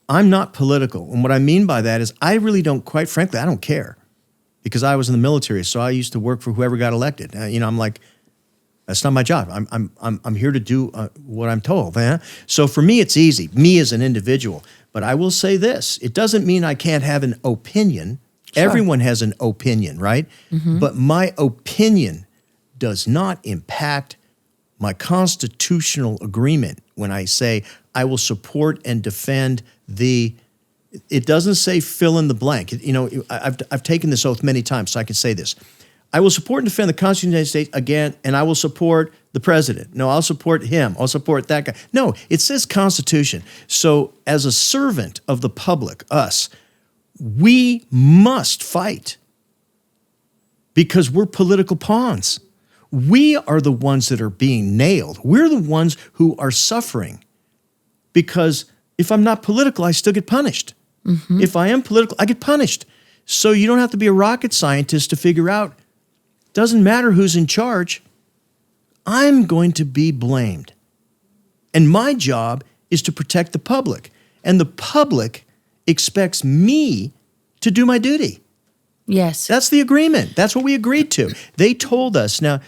I'm not political. And what I mean by that is I really don't, quite frankly, I don't care. Because I was in the military, so I used to work for whoever got elected. I'm like, that's not my job. I'm here to do what I'm told. So for me, it's easy. Me as an individual. But I will say this: it doesn't mean I can't have an opinion. Sure. Everyone has an opinion, right? Mm-hmm. But my opinion does not impact my constitutional agreement when I say I will support and defend the. It doesn't say fill in the blank. I've taken this oath many times, so I can say this. I will support and defend the Constitution of the United States again, and I will support the president. No, I'll support him. I'll support that guy. No, it says Constitution. So as a servant of the public, us, we must fight because we're political pawns. We are the ones that are being nailed. We're the ones who are suffering because if I'm not political, I still get punished. Mm-hmm. If I am political, I get punished. So you don't have to be a rocket scientist to figure out, doesn't matter who's in charge, I'm going to be blamed. And my job is to protect the public. And the public expects me to do my duty. Yes. That's the agreement. That's what we agreed to. They told us. Now,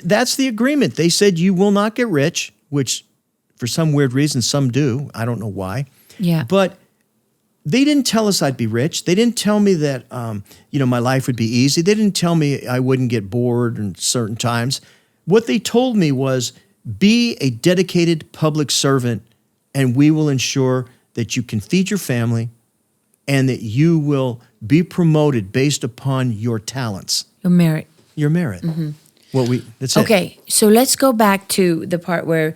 that's the agreement. They said you will not get rich, which for some weird reason some do. I don't know why. Yeah. But they didn't tell us I'd be rich. They didn't tell me that my life would be easy. They didn't tell me I wouldn't get bored in certain times. What they told me was be a dedicated public servant and we will ensure that you can feed your family and that you will be promoted based upon your talents. Your merit. Your merit. Mm-hmm. That's it. Okay, so let's go back to the part where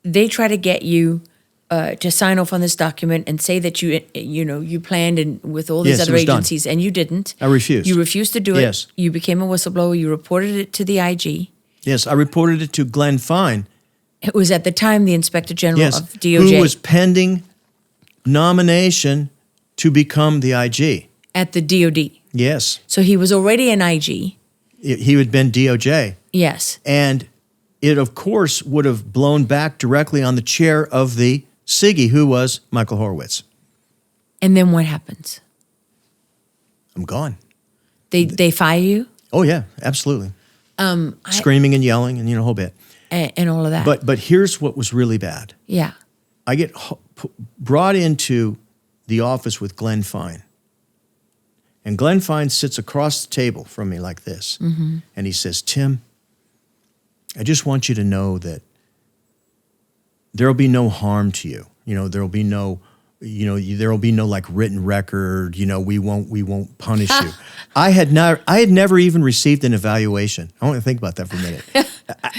they try to get you to sign off on this document and say that you planned and with all these other agencies done. And you didn't. I refused. You refused to do it. Yes. You became a whistleblower. You reported it to the IG. Yes, I reported it to Glenn Fine. It was at the time the Inspector General of DOJ. Who was pending nomination to become the IG. At the DOD. Yes. So he was already an IG. He had been DOJ. Yes. And it, of course, would have blown back directly on the chair of the SIGI, who was Michael Horowitz. And then what happens? I'm gone. They fire you? Oh, yeah, absolutely. Screaming and yelling and, a whole bit. And all of that. But here's what was really bad. Yeah. I get brought into the office with Glenn Fine. And Glenn Fine sits across the table from me like this. Mm-hmm. And he says, Tim, I just want you to know that there will be no harm to you. There will be no, there will be no like written record. We won't punish you. I had never even received an evaluation. I want to think about that for a minute.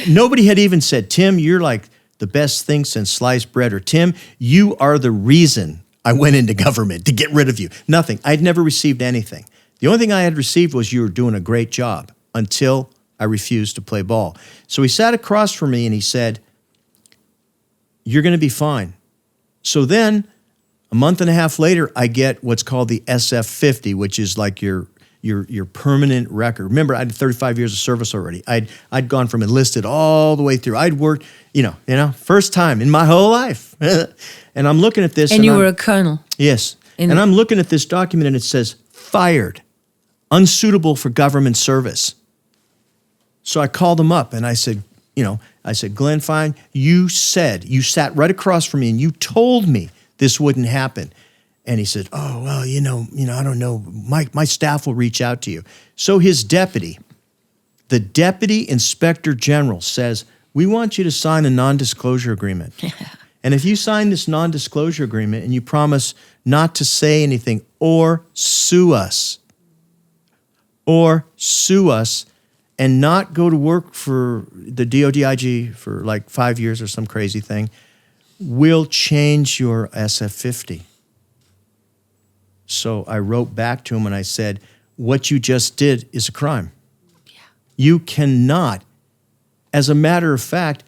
Nobody had even said, Tim, you're like the best thing since sliced bread, or Tim, you are the reason I went into government, to get rid of you. Nothing. I'd never received anything. The only thing I had received was you were doing a great job, until I refused to play ball. So he sat across from me and he said, you're going to be fine. So then a month and a half later, I get what's called the SF-50, which is like your permanent record. Remember, I had 35 years of service already. I'd gone from enlisted all the way through. I'd worked, first time in my whole life. And I'm looking at this. And you were a colonel. Yes. And I'm looking at this document and it says, fired, unsuitable for government service. So I called him up and I said, Glenn Fine, you sat right across from me and you told me this wouldn't happen. And he said, oh, well, I don't know. My staff will reach out to you. So his deputy, the deputy inspector general, says, we want you to sign a non-disclosure agreement. And if you sign this non-disclosure agreement and you promise not to say anything or sue us and not go to work for the DOD IG for like 5 years or some crazy thing, we'll change your SF-50. So I wrote back to him and I said, what you just did is a crime. Yeah. You cannot, as a matter of fact,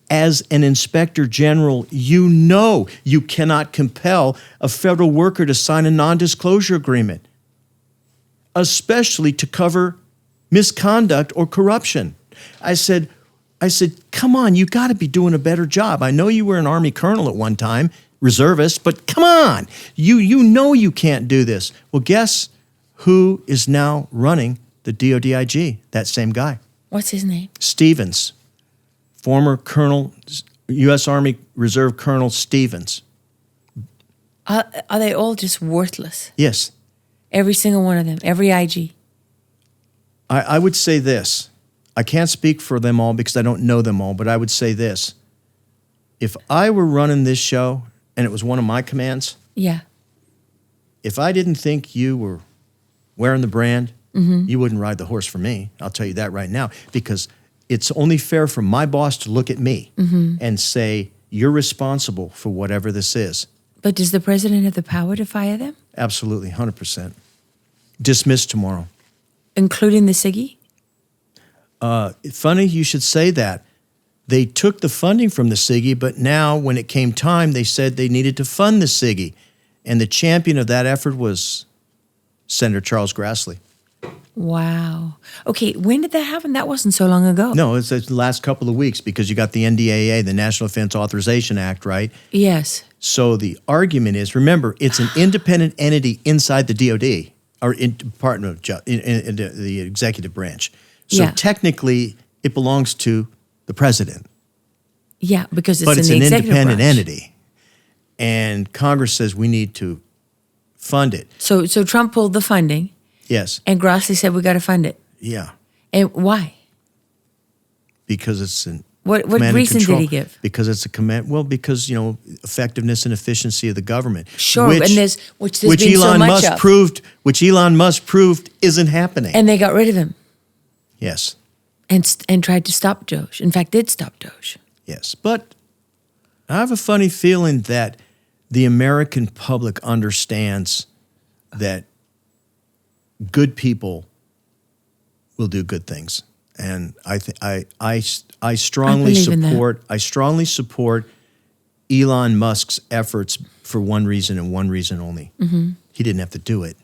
as an inspector general, you cannot compel a federal worker to sign a non-disclosure agreement, especially to cover misconduct or corruption. I said, come on, you got to be doing a better job. I know you were an Army colonel at one time, reservist, but come on, you know you can't do this. Well, guess who is now running the DOD IG? That same guy. What's his name? Stevens, former Colonel, U.S. Army Reserve Colonel Stevens. Are they all just worthless? Yes. Every single one of them, every IG. I would say this. I can't speak for them all because I don't know them all, but I would say this. If I were running this show and it was one of my commands, yeah, if I didn't think you were wearing the brand, you wouldn't ride the horse for me. I'll tell you that right now, because it's only fair for my boss to look at me and say, you're responsible for whatever this is. But does the president have the power to fire them? Absolutely, 100%. Dismissed tomorrow. Including the SIGI? Funny you should say that. They took the funding from the SIGI, but now when it came time, they said they needed to fund the SIGI. And the champion of that effort was Senator Charles Grassley. Wow. Okay, when did that happen? That wasn't so long ago. No, it's the last couple of weeks because you got the NDAA, the National Defense Authorization Act, right? Yes. So the argument is, remember, it's an independent entity inside the DOD, or Department of Justice, in the executive branch. So technically, it belongs to the president. Yeah, because it's but it's an independent branch. entity, and Congress says we need to fund it. So Trump pulled the funding. Yes. And Grassley said we got to fund it. Yeah. And why? Because it's an what reason did he give? Because it's a command. Well, because effectiveness and efficiency of the government. Sure, which there's been Elon so much Musk of. which Elon Musk proved isn't happening. And they got rid of him. Yes. And tried to stop Doge. In fact, did stop Doge. Yes, but I have a funny feeling that the American public understands that good people will do good things, and I strongly support Elon Musk's efforts for one reason and one reason only. He didn't have to do it.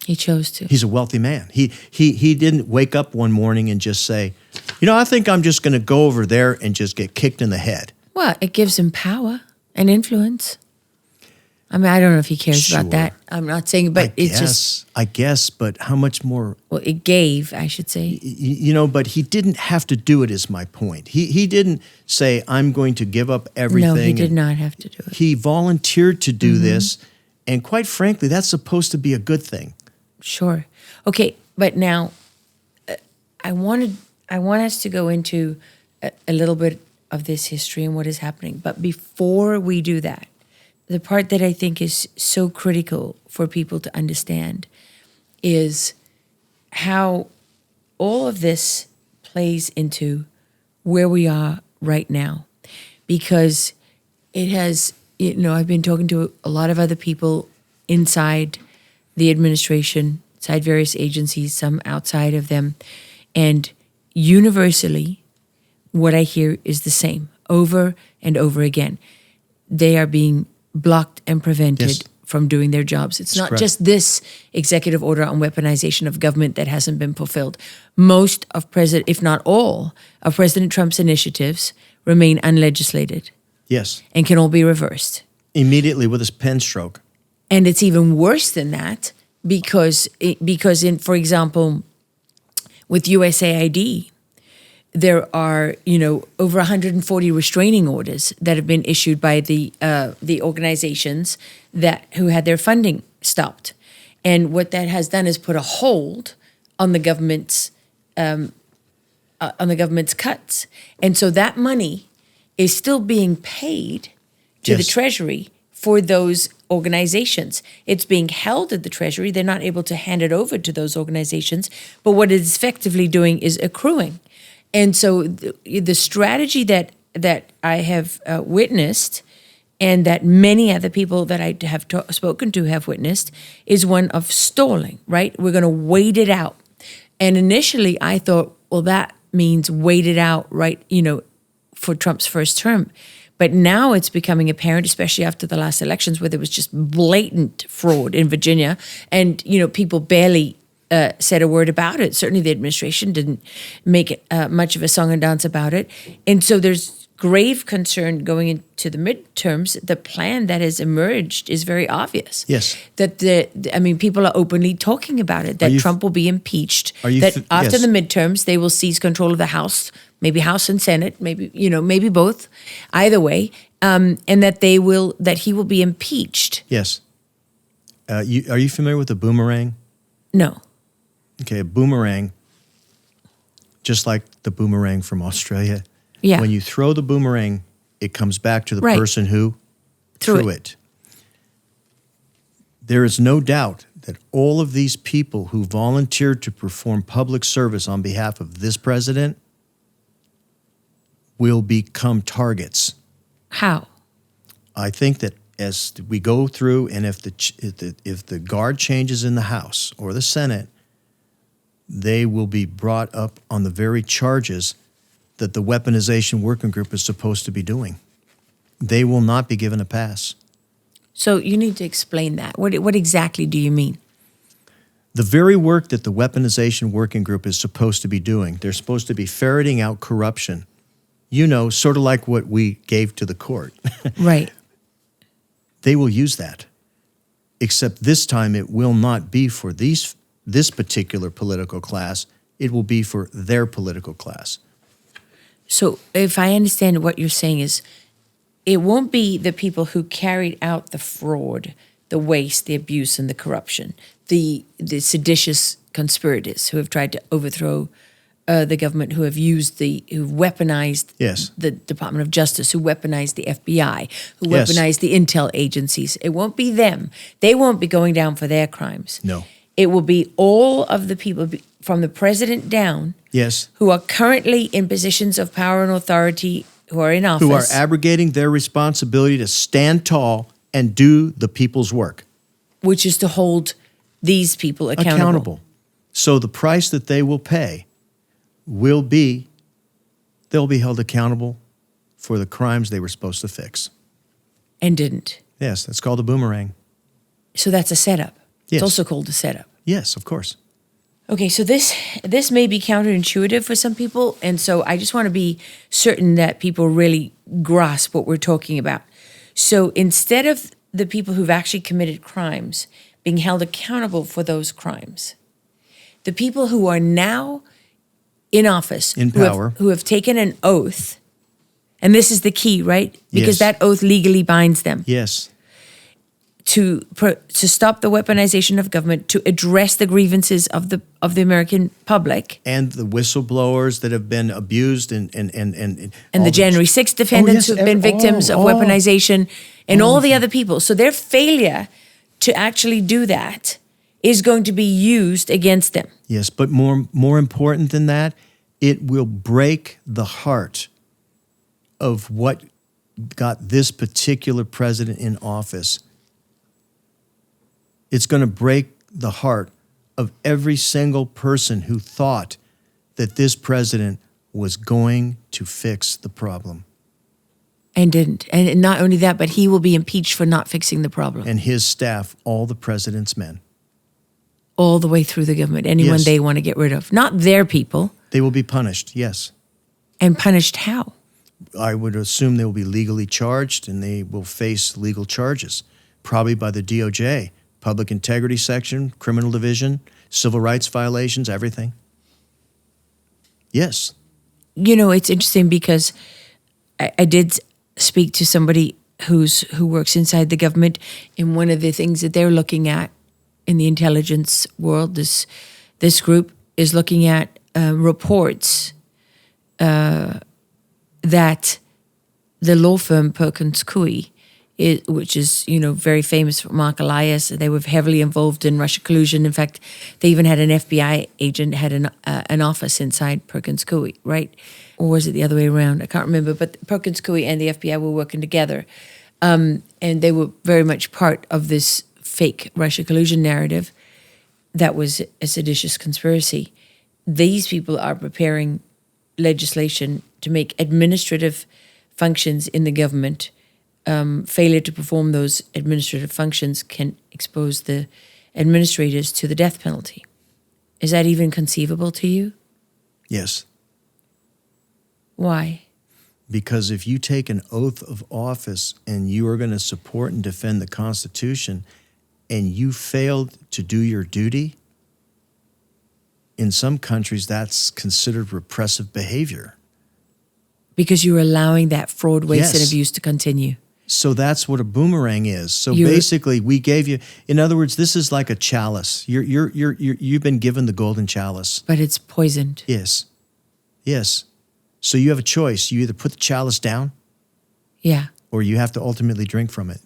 He chose to. He's a wealthy man. He didn't wake up one morning and just say, I think I'm just going to go over there and just get kicked in the head. Well, it gives him power and influence. I mean, I don't know if he cares about that. I'm not saying, but I guess, but how much more? Well, it gave, I should say. But he didn't have to do it, is my point. He didn't say, I'm going to give up everything. No, he did not have to do it. He volunteered to do this, and quite frankly, that's supposed to be a good thing. Sure. Okay, but now I want us to go into a little bit of this history and what is happening. But before we do that, the part that I think is so critical for people to understand is how all of this plays into where we are right now. Because it has, I've been talking to a lot of other people inside the administration, inside various agencies, some outside of them. And universally, what I hear is the same over and over again. They are being blocked and prevented Yes. from doing their jobs. It's not correct. just this executive order on weaponization of government that hasn't been fulfilled. Most of President, if not all, of President Trump's initiatives remain unlegislated Yes. and can all be reversed. Immediately with his pen stroke. And it's even worse than that because in, for example, with USAID, there are, over 140 restraining orders that have been issued by the organizations who had their funding stopped. And what that has done is put a hold on the government's cuts. And so that money is still being paid to the Yes. Treasury for those organizations. It's being held at the Treasury. They're not able to hand it over to those organizations. But what it's effectively doing is accruing. And so the strategy that I have witnessed, and that many other people that I have spoken to have witnessed, is one of stalling, right? We're going to wait it out. And initially I thought, well, that means wait it out, right, for Trump's first term. But now it's becoming apparent, especially after the last elections, where there was just blatant fraud in Virginia, and people barely said a word about it. Certainly the administration didn't make much of a song and dance about it. And so there's grave concern going into the midterms. The plan that has emerged is very obvious. Yes. That people are openly talking about it, that Trump will be impeached, that after yes. the midterms, they will seize control of the House, maybe House and Senate, maybe both, either way, and that he will be impeached. Yes. Are you familiar with the boomerang? No. Okay, a boomerang, just like the boomerang from Australia. Yeah. When you throw the boomerang, it comes back to the Right. person who Threw threw it. There is no doubt that all of these people who volunteered to perform public service on behalf of this president will become targets. How? I think that as we go through, and if the guard changes in the House or the Senate, they will be brought up on the very charges that the weaponization working group is supposed to be doing. They will not be given a pass. So you need to explain that. What exactly do you mean? The very work that the weaponization working group is supposed to be doing, they're supposed to be ferreting out corruption. Sort of like what we gave to the court. Right. They will use that. Except this time it will not be for this particular political class. It will be for their political class. So if I understand what you're saying is, it won't be the people who carried out the fraud, the waste, the abuse, and the corruption, the seditious conspirators who have tried to overthrow the government, who've weaponized Yes. the Department of Justice, who weaponized the FBI, who Yes. weaponized the intel agencies. It won't be them. They won't be going down for their crimes. No. It will be all of the people from the president down, Yes. who are currently in positions of power and authority, who are in office. Who are abrogating their responsibility to stand tall and do the people's work. which is to hold these people accountable. So the price that they will pay will be, they'll be held accountable for the crimes they were supposed to fix. And didn't. Yes, that's called a boomerang. So that's a setup. Yes. It's also called a setup. Yes, of course. Okay, so this may be counterintuitive for some people, and so I just want to be certain that people really grasp what we're talking about. So instead of the people who've actually committed crimes being held accountable for those crimes, the people who are now in office, In power. who have taken an oath, and this is the key, right? Because Yes. that oath legally binds them, Yes. to stop the weaponization of government, to address the grievances of the American public, and the whistleblowers that have been abused, and the January 6th defendants who've been victims of weaponization, and all the other people. So their failure to actually do that is going to be used against them. Yes, but more important than that, it will break the heart of what got this particular president in office. It's going to break the heart of every single person who thought that this president was going to fix the problem. And didn't. And not only that, but he will be impeached for not fixing the problem. And his staff, all the president's men. All the way through the government, anyone Yes. they want to get rid of. Not their people. They will be punished, yes. And punished how? I would assume they will be legally charged and they will face legal charges, probably by the DOJ, Public Integrity Section, Criminal Division, civil rights violations, everything. Yes. You know, it's interesting because I did speak to somebody who works inside the government, and one of the things that they're looking at in the intelligence world, this group is looking at reports that the law firm Perkins Coie, which is, you know, very famous for Mark Elias, they were heavily involved in Russia collusion. In fact, they even had an FBI agent had an office inside Perkins Coie, right? Or was it the other way around? I can't remember. But Perkins Coie and the FBI were working together, and they were very much part of this fake Russia collusion narrative that was a seditious conspiracy. These people are preparing legislation to make administrative functions in the government. Failure to perform those administrative functions can expose the administrators to the death penalty. Is that even conceivable to you? Yes. Why? Because if you take an oath of office and you are going to support and defend the Constitution and you failed to do your duty, in some countries that's considered repressive behavior. Because you're allowing that fraud, waste, and Yes. abuse to continue. So that's what a boomerang is. So basically, we gave you. In other words, this is like a chalice. You've been given the golden chalice. But it's poisoned. Yes, yes. So you have a choice. You either put the chalice down, Yeah. or you have to ultimately drink from it.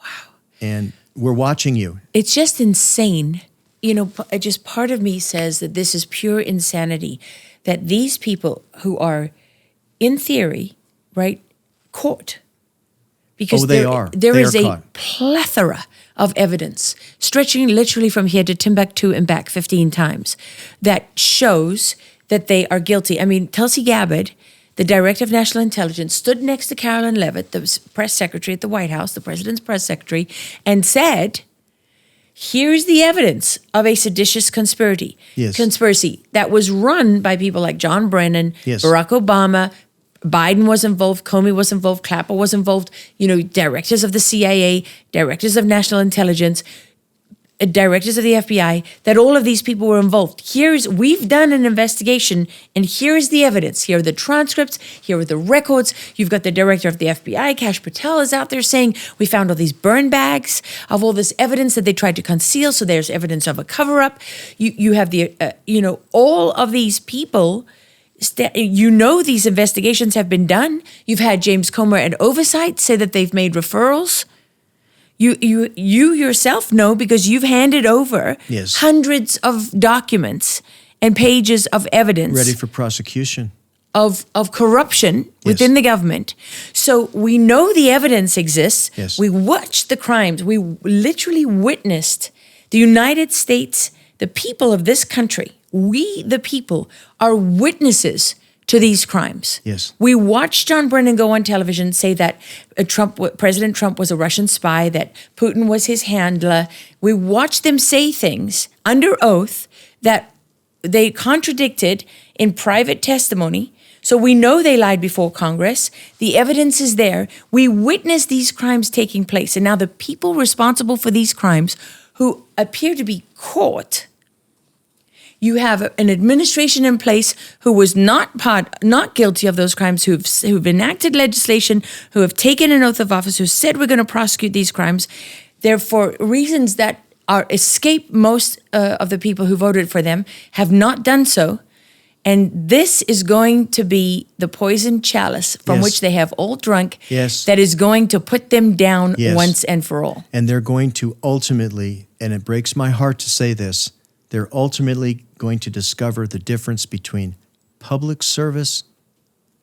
Wow. And we're watching you. It's just insane. You know, just part of me says that this is pure insanity, that these people who are, in theory, right, caught. Because they are. There They is are a caught. plethora of evidence stretching literally from here to Timbuktu and back 15 times that shows that they are guilty. I mean, Tulsi Gabbard, the Director of National Intelligence, stood next to Carolyn Leavitt, the press secretary at the White House, the president's press secretary, and said, here's the evidence of a seditious conspiracy. Yes. Conspiracy that was run by people like John Brennan, Yes. Barack Obama, Biden was involved, Comey was involved, Clapper was involved, you know, directors of the CIA, directors of national intelligence, directors of the FBI, that all of these people were involved. We've done an investigation, and here's the evidence. Here are the transcripts, here are the records. You've got the director of the FBI, Kash Patel, is out there saying, we found all these burn bags of all this evidence that they tried to conceal, so there's evidence of a cover-up. You have the, all of these people. These investigations have been done. You've had James Comer at Oversight say that they've made referrals. You yourself know because you've handed over Yes. hundreds of documents and pages of evidence Ready for prosecution. of corruption within the government. So we know the evidence exists. Yes. We watched the crimes. We literally witnessed the United States, the people of this country, we, the people, are witnesses to these crimes. Yes. We watched John Brennan go on television say that President Trump was a Russian spy, that Putin was his handler. We watched them say things under oath that they contradicted in private testimony. So we know they lied before Congress. The evidence is there. We witnessed these crimes taking place. And now the people responsible for these crimes who appear to be caught, You have an administration in place who was not guilty of those crimes, who've enacted legislation, who have taken an oath of office, who said we're going to prosecute these crimes. Therefore, reasons that escape most of the people who voted for them have not done so. And this is going to be the poison chalice from which they have all drunk, that is going to put them down once and for all. And they're going to ultimately, and it breaks my heart to say this, they're ultimately going to discover the difference between public service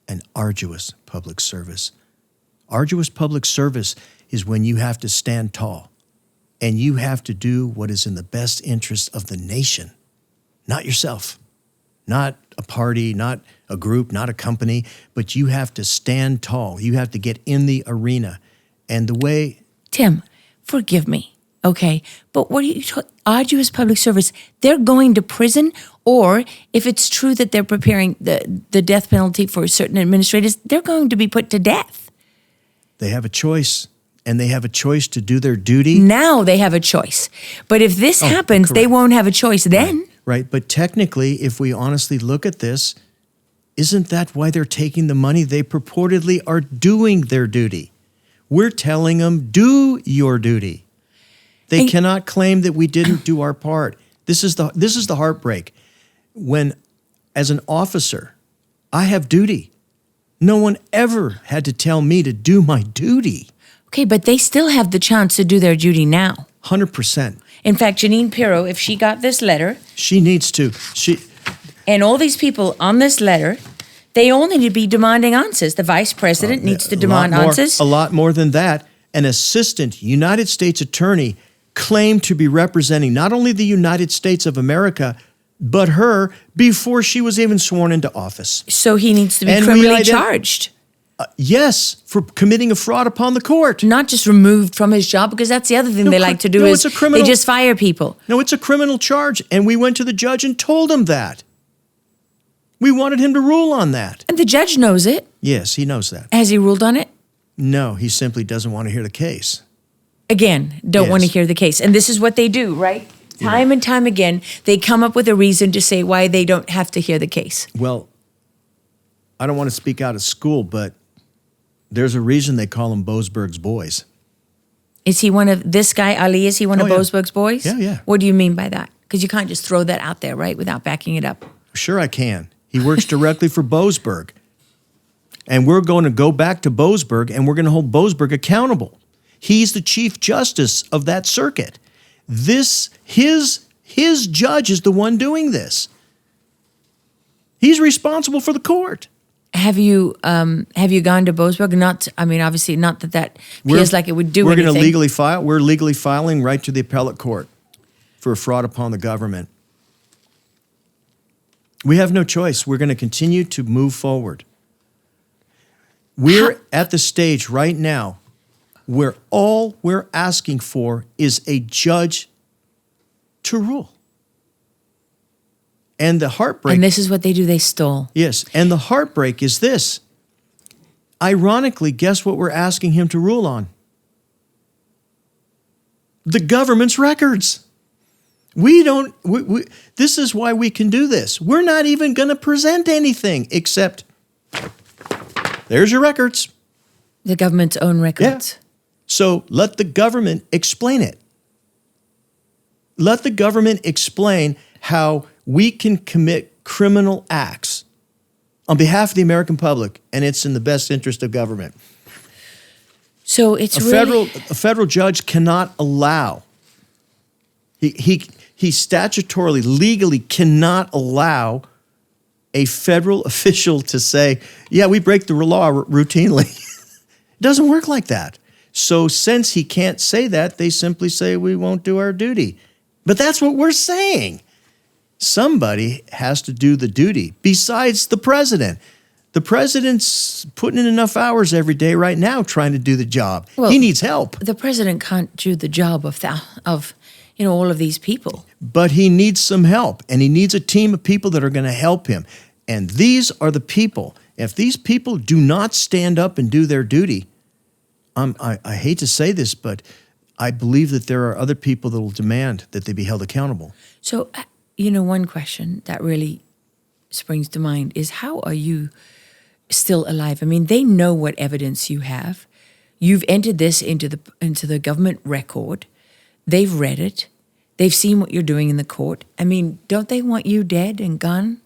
and arduous public service. Arduous public service is when you have to stand tall and you have to do what is in the best interest of the nation, not yourself. Not a party, not a group, not a company, but you have to stand tall. You have to get in the arena. And the way... Tim, forgive me, okay? But what are you talking... Arduous public service, they're going to prison, or if it's true that they're preparing the death penalty for certain administrators, they're going to be put to death. They have a choice, and they have a choice to do their duty. Now they have a choice. But if this happens, they won't have a choice then. Right, but technically, if we honestly look at this, isn't that why they're taking the money? They purportedly are doing their duty. We're telling them, do your duty. They cannot claim that we didn't do our part. This is the heartbreak. When, as an officer, I have duty. No one ever had to tell me to do my duty. Okay, but they still have the chance to do their duty now. 100%. In fact, Janine Pirro, if she got this letter... She needs to. And all these people on this letter, they all need to be demanding answers. The vice president needs to demand answers. A lot more than that. An assistant United States attorney claimed to be representing not only the United States of America, but her before she was even sworn into office. So he needs to be criminally charged. Yes, for committing a fraud upon the court. Not just removed from his job, because that's the other thing they like to do is they just fire people. No, it's a criminal charge, and we went to the judge and told him that. We wanted him to rule on that. And the judge knows it. Yes, he knows that. Has he ruled on it? No, he simply doesn't want to hear the case. Again, don't want to hear the case. And this is what they do, right? Time and time again, they come up with a reason to say why they don't have to hear the case. Well, I don't want to speak out of school, but there's a reason they call him Boasberg's boys. Is he one of, this guy, Ali, is he one of Boasberg's boys? Yeah. What do you mean by that? Because you can't just throw that out there, right, without backing it up. Sure I can. He works directly for Boasberg. And we're going to go back to Boasberg, and we're going to hold Boasberg accountable. He's the chief justice of that circuit. His judge is the one doing this. He's responsible for the court. Have you gone to Boasberg? Not, I mean, obviously not that feels like it would do anything. We're going to legally file. We're legally filing right to the appellate court for a fraud upon the government. We have no choice. We're going to continue to move forward. We're at the stage right now where all we're asking for is a judge to rule. And the heartbreak... And this is what they do, they stole. Yes, and the heartbreak is this. Ironically, guess what we're asking him to rule on? The government's records. This is why we can do this. We're not even going to present anything except, there's your records. The government's own records. Yeah. So let the government explain it. Let the government explain how we can commit criminal acts on behalf of the American public, and it's in the best interest of government. So it's a federal judge cannot allow. He statutorily, legally cannot allow a federal official to say, "Yeah, we break the law routinely." It doesn't work like that. So since he can't say that, they simply say we won't do our duty. But that's what we're saying. Somebody has to do the duty besides the president. The president's putting in enough hours every day right now trying to do the job. Well, he needs help. The president can't do the job of all of these people. But he needs some help, and he needs a team of people that are going to help him. And these are the people. If these people do not stand up and do their duty, I hate to say this, but I believe that there are other people that will demand that they be held accountable. So one question that really springs to mind is, how are you still alive? I mean, they know what evidence you have. You've entered this into the government record. They've read it. They've seen what you're doing in the court. I mean, don't they want you dead and gone?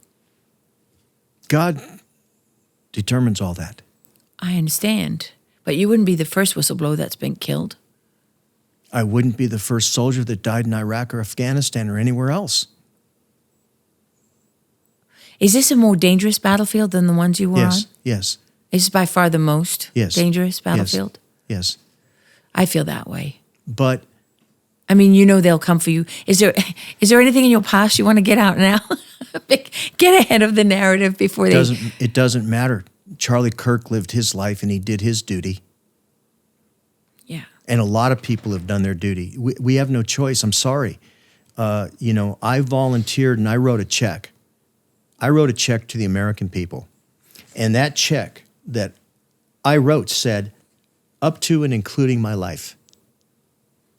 God determines all that. I understand. But you wouldn't be the first whistleblower that's been killed. I wouldn't be the first soldier that died in Iraq or Afghanistan or anywhere else. Is this a more dangerous battlefield than the ones you were on? Yes. Is this by far the most Yes. dangerous battlefield? Yes. I feel that way. But I mean, they'll come for you. Is there anything in your past you want to get out now? Get ahead of the narrative before it doesn't matter. Charlie Kirk lived his life and he did his duty. Yeah. And a lot of people have done their duty. We have no choice. I'm sorry. I volunteered and I wrote a check. I wrote a check to the American people. And that check that I wrote said, up to and including my life.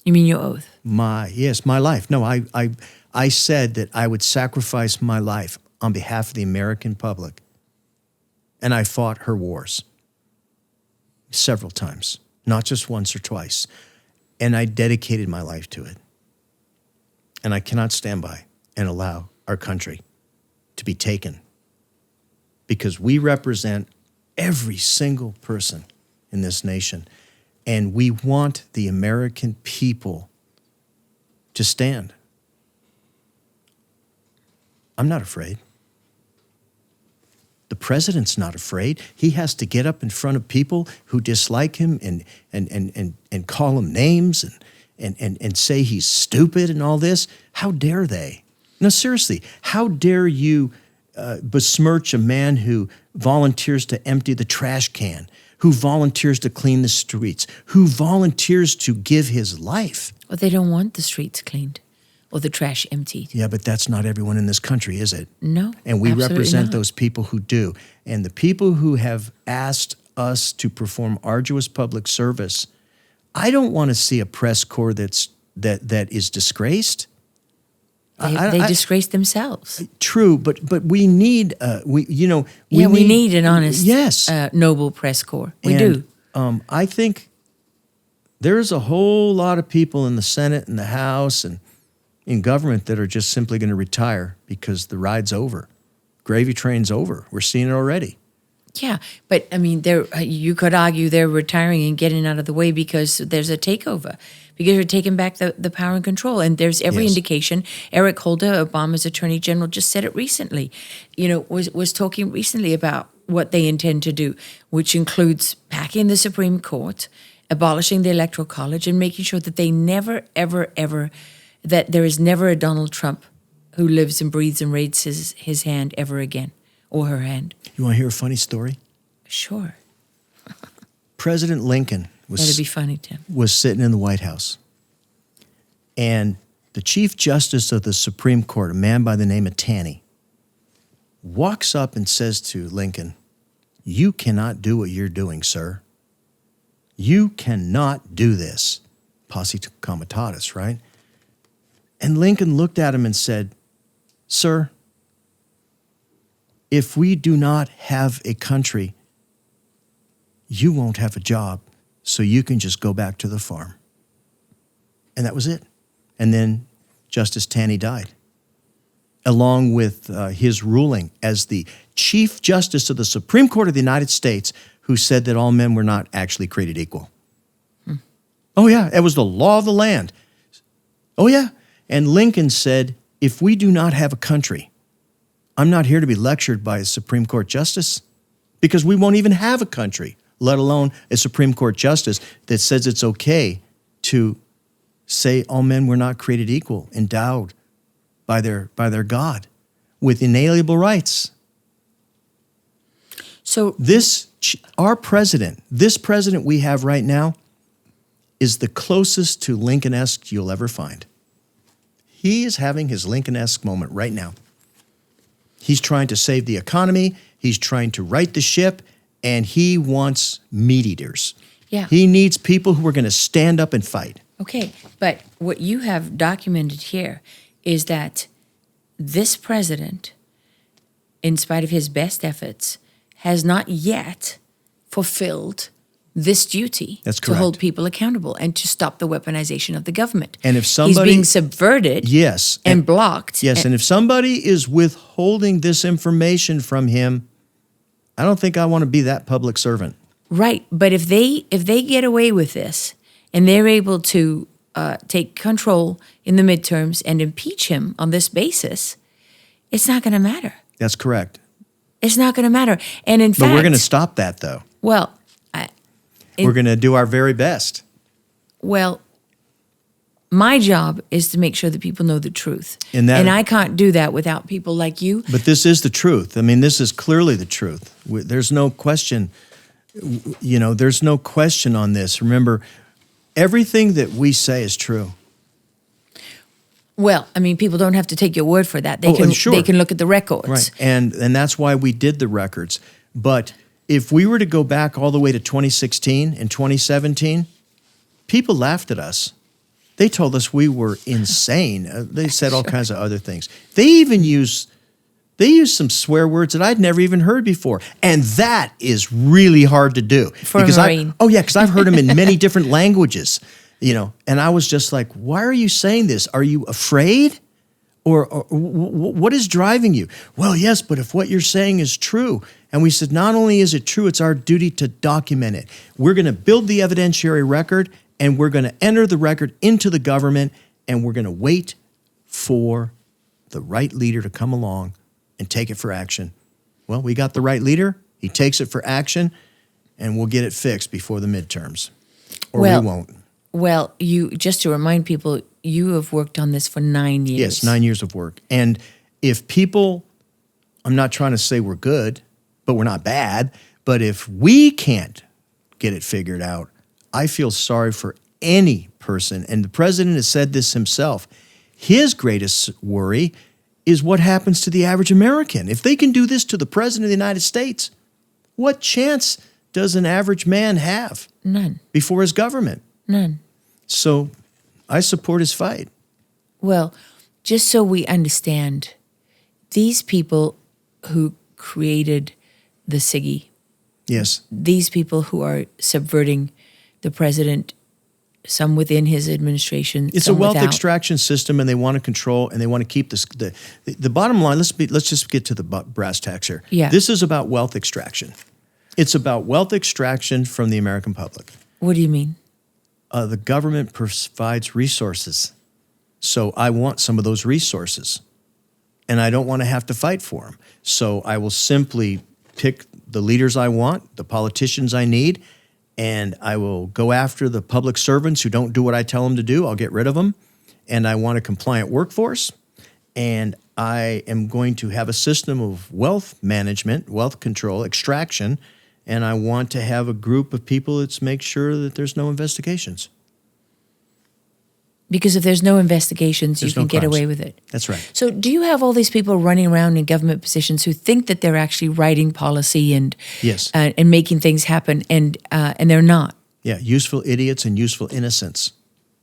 You mean your oath? My life. No, I said that I would sacrifice my life on behalf of the American public. And I fought her wars several times, not just once or twice. And I dedicated my life to it. And I cannot stand by and allow our country to be taken, because we represent every single person in this nation. And we want the American people to stand. I'm not afraid. The president's not afraid. He has to get up in front of people who dislike him and call him names and say he's stupid and all this. How dare they? No, seriously, how dare you besmirch a man who volunteers to empty the trash can, who volunteers to clean the streets, who volunteers to give his life? Well, they don't want the streets cleaned or the trash emptied. Yeah, but that's not everyone in this country, is it? No, and we absolutely represent not. those people who do. And the people who have asked us to perform arduous public service, I don't want to see a press corps that is disgraced. They disgrace themselves. True, but we need we need an honest, noble press corps. We do. I think there's a whole lot of people in the Senate and the House and in government that are just simply going to retire because the ride's over. Gravy train's over. We're seeing it already. Yeah, but I mean, you could argue they're retiring and getting out of the way because there's a takeover, because you're taking back the power and control. And there's every indication. Eric Holder, Obama's Attorney General, just said it recently. Was talking recently about what they intend to do, which includes packing the Supreme Court, abolishing the Electoral College, and making sure that they never, ever, ever, that there is never a Donald Trump who lives and breathes and raises his hand ever again, or her hand. You want to hear a funny story? Sure. President Lincoln That'd be funny, Tim. was sitting in the White House. And the Chief Justice of the Supreme Court, a man by the name of Taney, walks up and says to Lincoln, "You cannot do what you're doing, sir. You cannot do this." Posse comitatus, right? And Lincoln looked at him and said, "Sir, if we do not have a country, you won't have a job, so you can just go back to the farm." And that was it. And then Justice Taney died, along with his ruling as the Chief Justice of the Supreme Court of the United States, who said that all men were not actually created equal. Oh, yeah, it was the law of the land. Oh, yeah. And Lincoln said, if we do not have a country, I'm not here to be lectured by a Supreme Court justice, because we won't even have a country, let alone a Supreme Court justice that says it's okay to say all men were not created equal, endowed by their God with inalienable rights. So this president we have right now is the closest to Lincoln-esque you'll ever find. He is having his Lincoln-esque moment right now. He's trying to save the economy. He's trying to right the ship, and he wants meat eaters. Yeah. He needs people who are going to stand up and fight. Okay, but what you have documented here is that this president, in spite of his best efforts, has not yet fulfilled this duty That's to correct. hold people accountable and to stop the weaponization of the government. And if he's somebody- being subverted Yes. and blocked. Yes, and if somebody is withholding this information from him, I don't think I want to be that public servant. Right, but if they get away with this and they're able to take control in the midterms and impeach him on this basis, it's not going to matter. That's correct. It's not going to matter. And in But fact, we're going to stop that, though. well, We're going to do our very best. well, my job is to make sure that people know the truth, And I can't do that without people like you. But this is the truth. I mean, this is clearly the truth. There's no question. There's no question on this. Remember, everything that we say is true. Well, I mean, people don't have to take your word for that. They can sure. they can look at the records. Right. And that's why we did the records. But if we were to go back all the way to 2016 and 2017, people laughed at us. They told us we were insane. They said all kinds of other things. They even used some swear words that I'd never even heard before. And that is really hard to do. For a Marine. Because I've heard them in many different languages, And I was just like, why are you saying this? Are you afraid? Or what is driving you? Well, yes, but if what you're saying is true. And we said, not only is it true, it's our duty to document it. We're going to build the evidentiary record, and we're going to enter the record into the government, and we're going to wait for the right leader to come along and take it for action. Well, we got the right leader. He takes it for action, and we'll get it fixed before the midterms. Or we won't. Well, just to remind people, you have worked on this for 9 years. Yes, 9 years of work. And if people, I'm not trying to say we're good, but we're not bad, but if we can't get it figured out, I feel sorry for any person. And the president has said this himself. His greatest worry is what happens to the average American. If they can do this to the president of the United States, what chance does an average man have? None. Before his government? None. So I support his fight. Well, just so we understand, these people who created the SIGI, Yes. these people who are subverting the president, some within his administration, It's a some wealth without. extraction system, and they want to control, and they want to keep this. The bottom line. Let's just get to the brass tacks here. Yeah. This is about wealth extraction. It's about wealth extraction from the American public. What do you mean? The government provides resources, so I want some of those resources, and I don't want to have to fight for them. So I will simply pick the leaders I want, the politicians I need, and I will go after the public servants who don't do what I tell them to do. I'll get rid of them. And I want a compliant workforce. And I am going to have a system of wealth management, wealth control, extraction. And I want to have a group of people that make sure that there's no investigations. Because if there's no investigations, There's you can no get crimes. away with it. That's right. So do you have all these people running around in government positions who think that they're actually writing policy and Yes. and making things happen, and they're not? Yeah, useful idiots and useful innocents,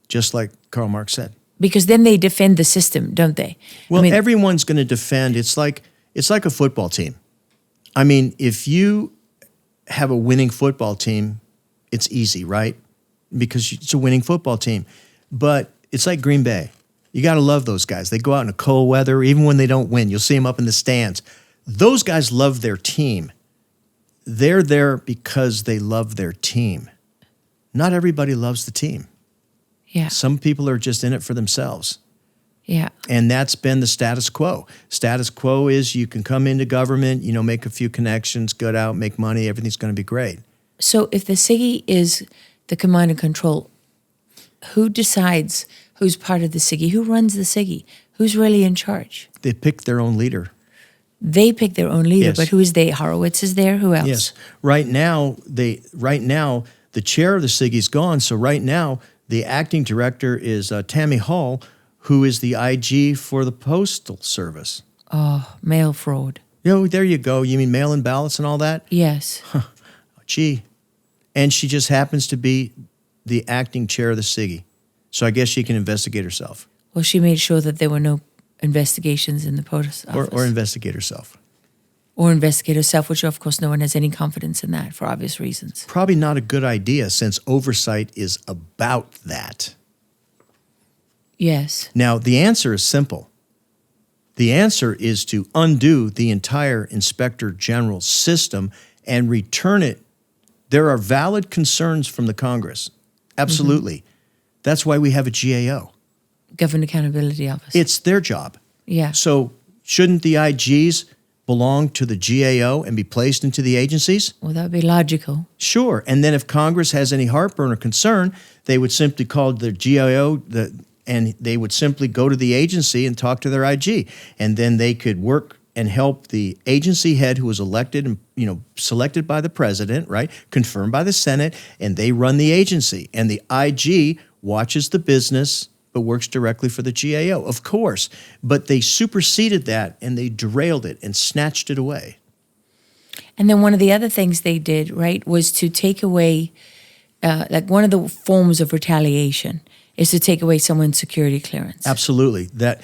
just like Karl Marx said. Because then they defend the system, don't they? Well, I mean, everyone's going to defend. It's like a football team. I mean, if you have a winning football team, it's easy, right? Because it's a winning football team. But it's like Green Bay. You got to love those guys. They go out in the cold weather, even when they don't win. You'll see them up in the stands. Those guys love their team. They're there because they love their team. Not everybody loves the team. yeah, Some people are just in it for themselves. yeah. And that's been the status quo. Status quo is you can come into government, make a few connections, go out, make money, everything's going to be great. So if the SIGI is the command and control, who decides who's part of the SIGI? Who runs the SIGI? Who's really in charge? They pick their own leader. They pick their own leader, Yes. but who is they? Horowitz is there? Who else? Yes. Right now, the chair of the SIGI's gone, so right now the acting director is Tammy Hall, who is the IG for the Postal Service. Oh, mail fraud. There you go. You mean mail-in ballots and all that? Yes. Gee. And she just happens to be the acting chair of the SIGI. So I guess she can investigate herself. Well, she made sure that there were no investigations in the post office. Or investigate herself. Or investigate herself, which of course no one has any confidence in that for obvious reasons. Probably not a good idea since oversight is about that. Yes. Now, the answer is simple. The answer is to undo the entire Inspector General system and return it. There are valid concerns from the Congress. Absolutely. That's why we have a GAO. Government Accountability Office. It's their job. Yeah. So shouldn't the IGs belong to the GAO and be placed into the agencies? Well, that would be logical. Sure. And then if Congress has any heartburn or concern, they would simply call the GAO and they would simply go to the agency and talk to their IG. And then they could work and help the agency head who was elected and, selected by the president, right? Confirmed by the Senate, and they run the agency. And the IG watches the business but works directly for the GAO, of course. But they superseded that and they derailed it and snatched it away. And then one of the other things they did, right, was to take away, like one of the forms of retaliation is to take away someone's security clearance. Absolutely. That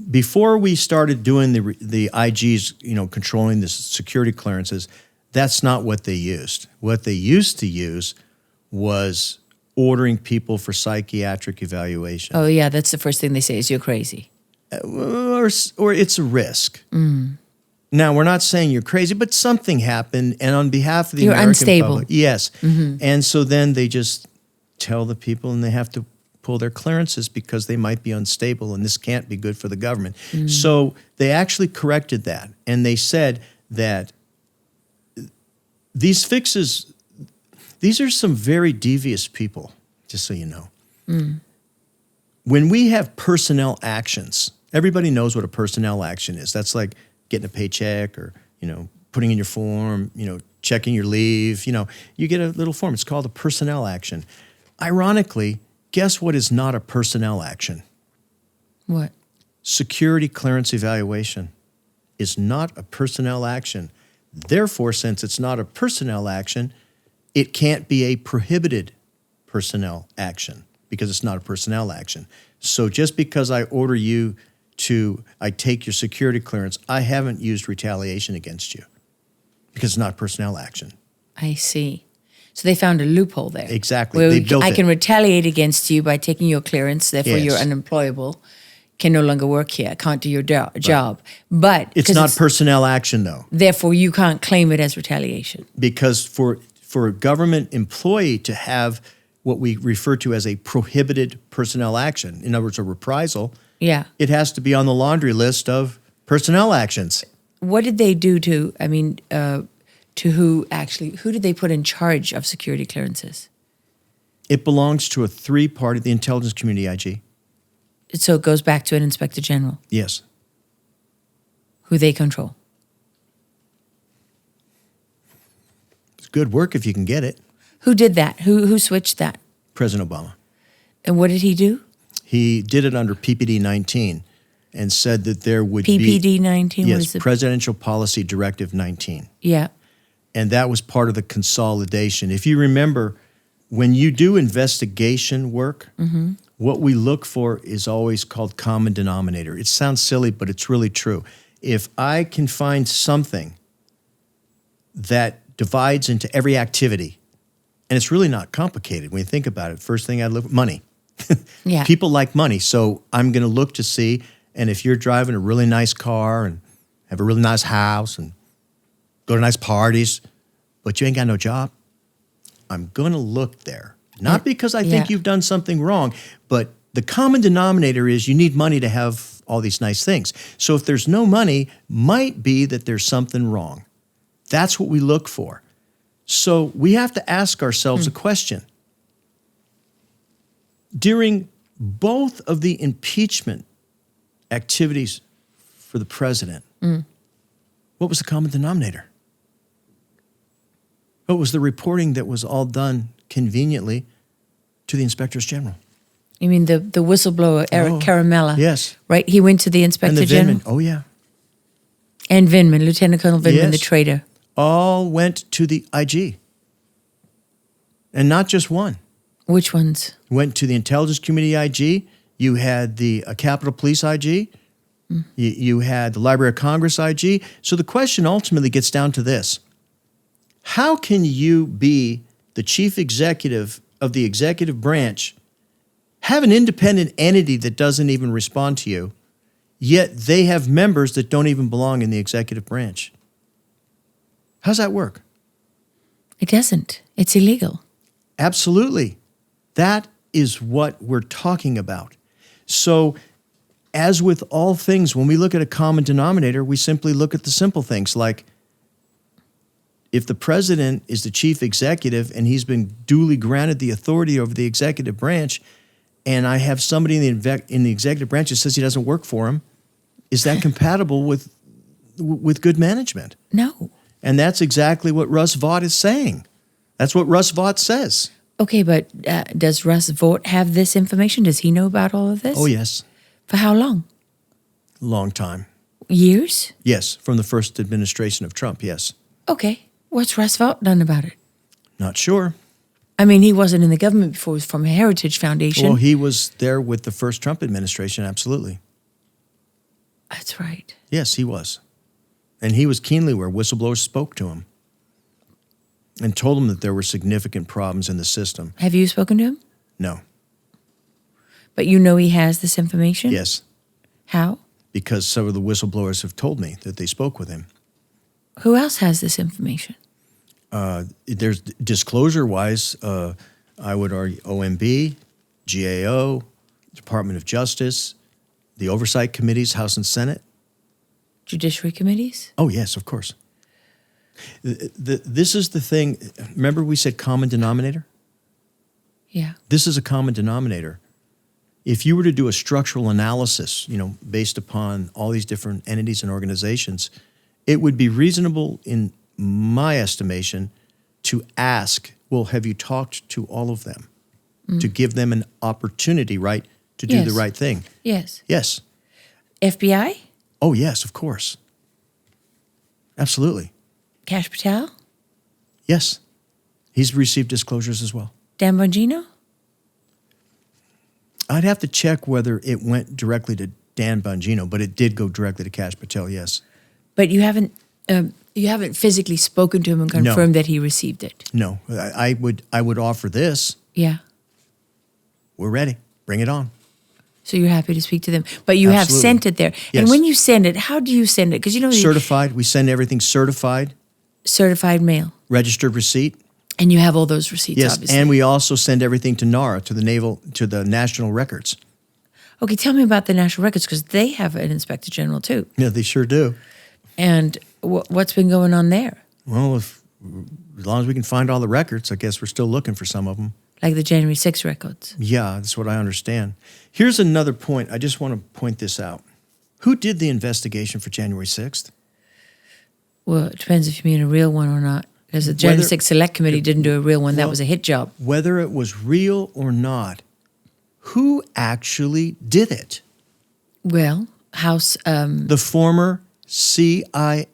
before we started doing the IGs, controlling the security clearances, that's not what they used. What they used to use was ordering people for psychiatric evaluation. Oh, yeah, that's the first thing they say is you're crazy. Or it's a risk. Now, we're not saying you're crazy, but something happened, and on behalf of the You're American unstable. public. Yes. And so then they just tell the people, and they have to pull their clearances because they might be unstable, and this can't be good for the government. So they actually corrected that, and they said that these fixes, these are some very devious people, just so you know. When we have personnel actions, everybody knows what a personnel action is. That's like getting a paycheck or, putting in your form, checking your leave. You get a little form. It's called a personnel action. Ironically, guess what is not a personnel action? What? Security clearance evaluation is not a personnel action. Therefore, since it's not a personnel action, it can't be a prohibited personnel action because it's not a personnel action. So just because I order you I take your security clearance, I haven't used retaliation against you because it's not personnel action. I see. So they found a loophole there. Exactly. Where They built I it. can retaliate against you by taking your clearance, therefore Yes. you're unemployable, can no longer work here, can't do your job. But It's 'cause not personnel action, though, therefore you can't claim it as retaliation. because for a government employee to have what we refer to as a prohibited personnel action, in other words, a reprisal, Yeah. it has to be on the laundry list of personnel actions. What did they do to who did they put in charge of security clearances? It belongs to a three-party, the intelligence community IG. So it goes back to an inspector general Yes. who they control. It's good work if you can get it. Who did that? Who switched that? President Obama. And what did he do? He did it under PPD 19 and said that there would PPD be 19? What Yes, is it? Presidential Policy Directive 19. Yeah. And that was part of the consolidation. If you remember, when you do investigation work, what we look for is always called common denominator. It sounds silly, but it's really true. If I can find something that divides into every activity, and it's really not complicated when you think about it. First thing I'd look at, money. Yeah. People like money, so I'm going to look to see, and if you're driving a really nice car and have a really nice house and go to nice parties, but you ain't got no job, I'm going to look there. Not because I think Yeah. you've done something wrong, but the common denominator is you need money to have all these nice things. So if there's no money, might be that there's something wrong. That's what we look for. So we have to ask ourselves a question. During both of the impeachment activities for the president, what was the common denominator? What was the reporting that was all done conveniently to the inspectors general? You mean the whistleblower, Eric Oh, Caramella? yes. Right? He went to the inspector And the general? Vindman. Oh, yeah. And Vindman, Lieutenant Colonel Vindman, the Yes. traitor. All went to the IG. And not just one. Which ones? Went to the intelligence community IG. You had the Capitol Police IG, You had the Library of Congress IG. So the question ultimately gets down to this. How can you be the chief executive of the executive branch, have an independent entity that doesn't even respond to you, yet they have members that don't even belong in the executive branch? How's that work? It doesn't. It's illegal. Absolutely. That is what we're talking about. So, as with all things, when we look at a common denominator, we simply look at the simple things like if the president is the chief executive and he's been duly granted the authority over the executive branch, and I have somebody in the executive branch that says he doesn't work for him, is that compatible with good management? No. And that's exactly what Russ Vought is saying. That's what Russ Vought says. Okay, but does Russ Vought have this information? Does he know about all of this? Oh, yes. For how long? Long time. Years? Yes, from the first administration of Trump, yes. Okay. What's Russ Vought done about it? Not sure. I mean, he wasn't in the government before. He was from a Heritage Foundation. Well, he was there with the first Trump administration, absolutely. That's right. Yes, he was. And he was keenly aware. Whistleblowers spoke to him and told him that there were significant problems in the system. Have you spoken to him? No. But you know he has this information? Yes. How? Because some of the whistleblowers have told me that they spoke with him. Who else has this information? There's disclosure-wise, I would argue OMB, GAO, Department of Justice, the Oversight Committees, House and Senate. Judiciary committees? Oh, yes, of course. This is the thing. Remember we said common denominator? Yeah. This is a common denominator. If you were to do a structural analysis, based upon all these different entities and organizations, it would be reasonable, in my estimation, to ask, well, have you talked to all of them? To give them an opportunity, right, to do the right thing. Yes. Yes. FBI? Oh, yes, of course. Absolutely. Kash Patel? Yes. He's received disclosures as well. Dan Bongino? I'd have to check whether it went directly to Dan Bongino, but it did go directly to Kash Patel, yes. But you haven't physically spoken to him and confirmed that he received it? No. I would offer this. Yeah. We're ready. Bring it on. So you're happy to speak to them. But you have sent it there. Yes. And when you send it, how do you send it? Because certified. We send everything certified. Certified mail. Registered receipt. And you have all those receipts, yes, obviously. And we also send everything to NARA, to the National Records. Okay, tell me about the National Records, because they have an Inspector General too. Yeah, they sure do. And what's been going on there? Well, as long as we can find all the records, I guess we're still looking for some of them. Like the January 6th records? Yeah, that's what I understand. Here's another point. I just want to point this out. Who did the investigation for January 6th? Well, it depends if you mean a real one or not. Because the January 6th Select Committee didn't do a real one. That was a hit job. Whether it was real or not, who actually did it? Well, House... the former CIA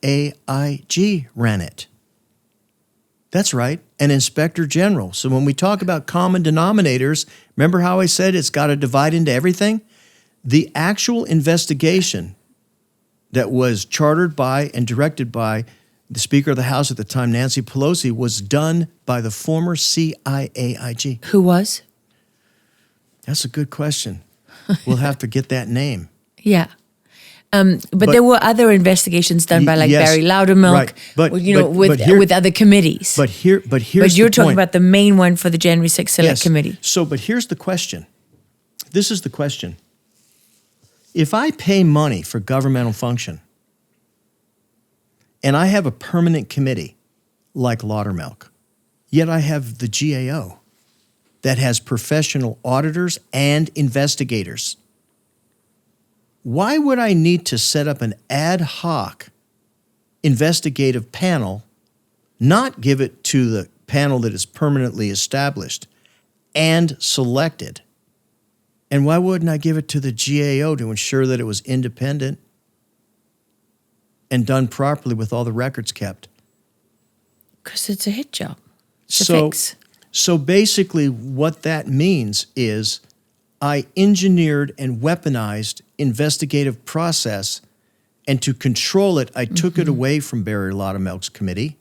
IG ran it. That's right, an Inspector General. So when we talk about common denominators, remember how I said it's got to divide into everything? The actual investigation that was chartered by and directed by the Speaker of the House at the time, Nancy Pelosi, was done by the former CIA IG. Who was? That's a good question. We'll have to get that name. Yeah. But there were other investigations done by Barry Loudermilk, right. with other committees. But you're talking about the main one for the January 6th Select Committee. So, but here's the question. This is the question. If I pay money for governmental function, and I have a permanent committee like Loudermilk, yet I have the GAO that has professional auditors and investigators, why would I need to set up an ad hoc investigative panel, not give it to the panel that is permanently established and selected? And why wouldn't I give it to the GAO to ensure that it was independent and done properly with all the records kept? Because it's a hit job. It's a fix. So basically what that means is I engineered and weaponized investigative process and to control it, I took it away from Barry Lotimelk's committee.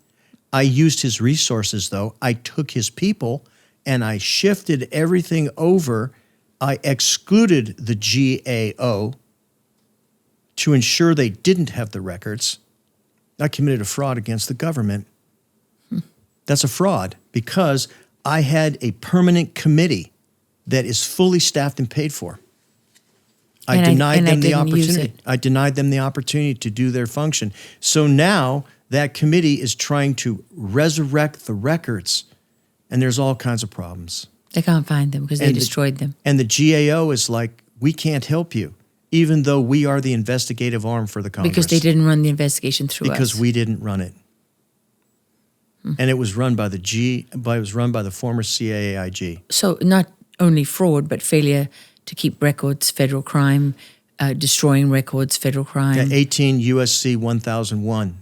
I used his resources, though. I took his people, and I shifted everything over. I excluded the GAO to ensure they didn't have the records. I committed a fraud against the government. That's a fraud because I had a permanent committee that is fully staffed and paid for. I denied them the opportunity. I denied them the opportunity to do their function. So now that committee is trying to resurrect the records, and there's all kinds of problems. They can't find them because they destroyed them. And the GAO is like, we can't help you, even though we are the investigative arm for the Congress. Because they didn't run the investigation through us. Because we didn't run it. And it was run by the former CIA IG. So not only fraud, but failure to keep records, federal crime, destroying records, federal crime. 18 USC 1001,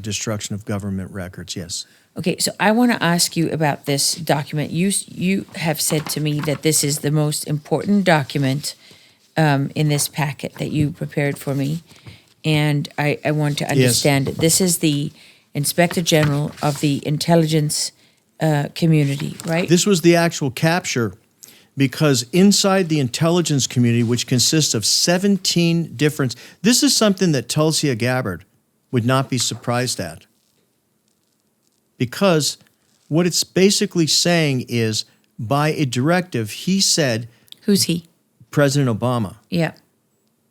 destruction of government records, yes. Okay, so I want to ask you about this document. You have said to me that this is the most important document in this packet that you prepared for me, and I want to understand it. This is the Inspector General of the intelligence community, right? This was the actual capture because inside the intelligence community, which consists of 17 different... This is something that Tulsi Gabbard would not be surprised at. Because what it's basically saying is, by a directive, he said... Who's he? President Obama. Yeah.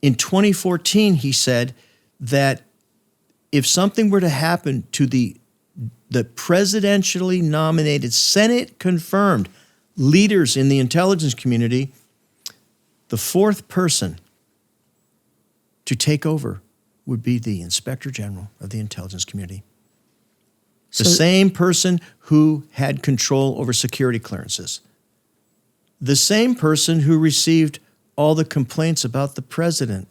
In 2014, he said that if something were to happen to the presidentially nominated, Senate-confirmed leaders in the intelligence community, the fourth person to take over would be the Inspector General of the intelligence community. The same person who had control over security clearances. The same person who received all the complaints about the president.